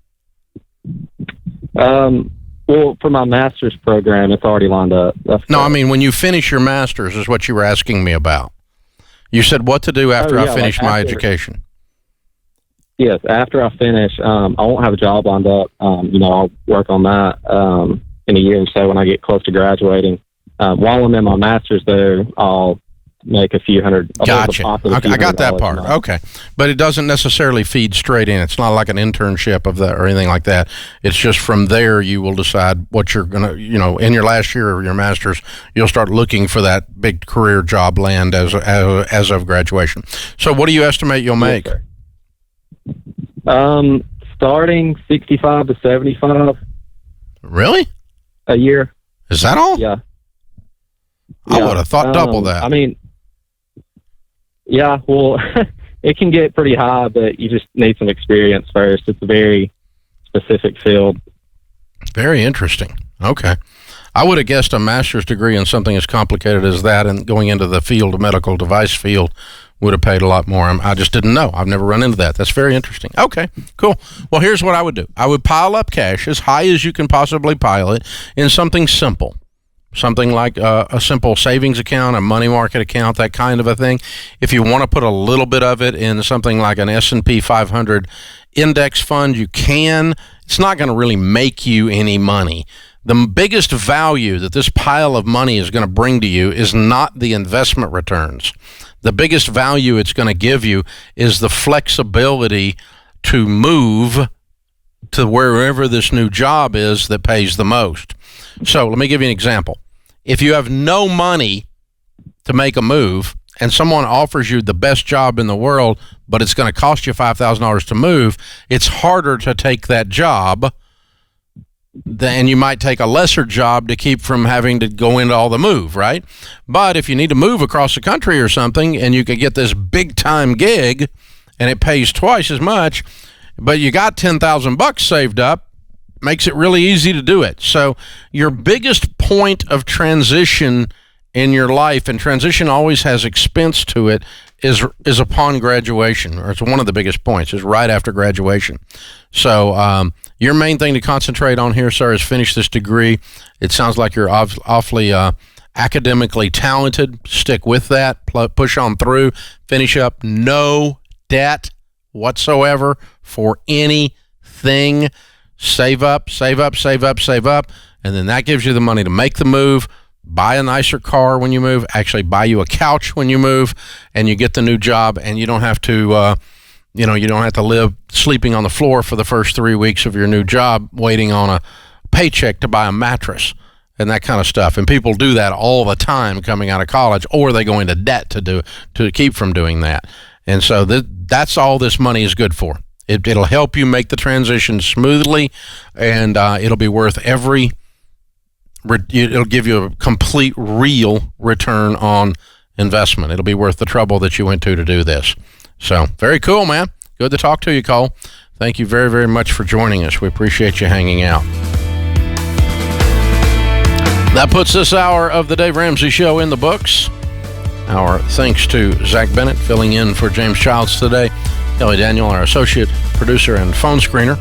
Well, for my master's program, it's already lined up. I mean, when you finish your master's is what you were asking me about. You said what to do after I finish my education. Yes, after I finish, I won't have a job lined up. I'll work on that in a year or so when I get close to graduating. While I'm in my master's, though, I'll make a few hundred. Gotcha. I got that part. Okay. But it doesn't necessarily feed straight in. It's not like an internship of that or anything like that. It's just from there you will decide what you're going to, in your last year of your master's, you'll start looking for that big career job land as of graduation. So what do you estimate you'll make? Starting 65 to 75. Really? A year. Is that all? Yeah. I would have thought double that. I mean, yeah, well, it can get pretty high, but you just need some experience first. It's a very specific field. Very interesting. Okay. I would have guessed a master's degree in something as complicated as that and going into the field, of medical device field, would have paid a lot more. I just didn't know. I've never run into that. That's very interesting. Okay, cool. Well, here's what I would do. I would pile up cash as high as you can possibly pile it in something simple. Something like a simple savings account, a money market account, that kind of a thing. If you want to put a little bit of it in something like an S&P 500 index fund, you can. It's not going to really make you any money. The biggest value that this pile of money is going to bring to you is not the investment returns. The biggest value it's going to give you is the flexibility to move to wherever this new job is that pays the most. So let me give you an example. If you have no money to make a move and someone offers you the best job in the world, but it's going to cost you $5,000 to move, it's harder to take that job than you might take a lesser job to keep from having to go into all the move, right? But if you need to move across the country or something and you could get this big time gig and it pays twice as much, but you got $10,000 saved up, makes it really easy to do it. So your biggest point of transition in your life, and transition always has expense to it, is upon graduation, or it's one of the biggest points, is right after graduation. So your main thing to concentrate on here, sir, is finish this degree. It sounds like you're awfully academically talented. Stick with that. Push on through. Finish up. No debt whatsoever for anything. Save up, save up, save up, save up, and then that gives you the money to make the move, buy a nicer car when you move, actually buy you a couch when you move, and you get the new job, and you don't have to, you don't have to live sleeping on the floor for the first 3 weeks of your new job, waiting on a paycheck to buy a mattress and that kind of stuff. And people do that all the time coming out of college, or they go into debt to keep from doing that. And so that's all this money is good for. It'll help you make the transition smoothly, and it'll be worth it'll give you a complete real return on investment. It'll be worth the trouble that you went to do this. So very cool, man. Good to talk to you, Cole. Thank you very, very much for joining us. We appreciate you hanging out. That puts this hour of the Dave Ramsey Show in the books. Our thanks to Zach Bennett filling in for James Childs today. Kelly Daniel, our associate producer and phone screener.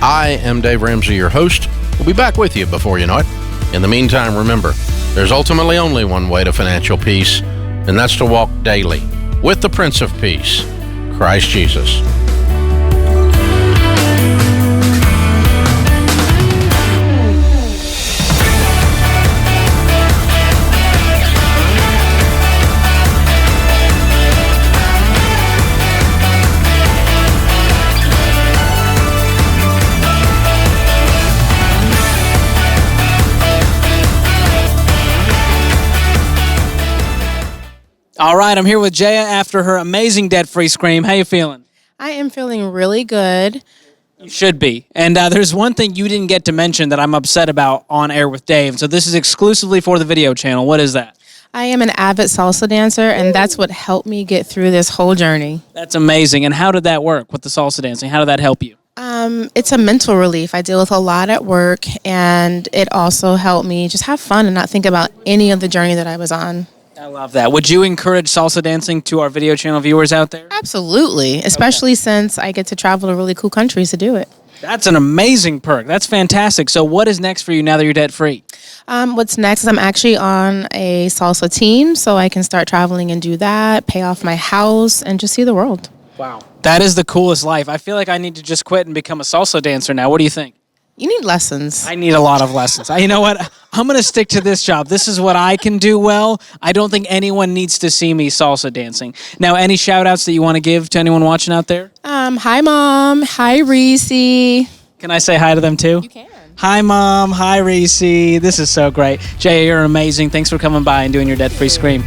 I am Dave Ramsey, your host. We'll be back with you before you know it. In the meantime, remember, there's ultimately only one way to financial peace, and that's to walk daily with the Prince of Peace, Christ Jesus. All right, I'm here with Jaya after her amazing debt-free scream. How you feeling? I am feeling really good. You should be. And there's one thing you didn't get to mention that I'm upset about on air with Dave. So this is exclusively for the video channel. What is that? I am an avid salsa dancer, and that's what helped me get through this whole journey. That's amazing. And how did that work with the salsa dancing? How did that help you? It's a mental relief. I deal with a lot at work, and it also helped me just have fun and not think about any of the journey that I was on. I love that. Would you encourage salsa dancing to our video channel viewers out there? Absolutely, especially since I get to travel to really cool countries to do it. That's an amazing perk. That's fantastic. So what is next for you now that you're debt-free? What's next is I'm actually on a salsa team, so I can start traveling and do that, pay off my house, and just see the world. Wow. That is the coolest life. I feel like I need to just quit and become a salsa dancer now. What do you think? You need lessons. I need a lot of lessons. You know what? I'm going to stick to this job. This is what I can do well. I don't think anyone needs to see me salsa dancing. Now, any shout-outs that you want to give to anyone watching out there? Hi, Mom. Hi, Reese. Can I say hi to them, too? You can. Hi, Mom. Hi, Reese. This is so great. Jay, you're amazing. Thanks for coming by and doing your debt-free scream.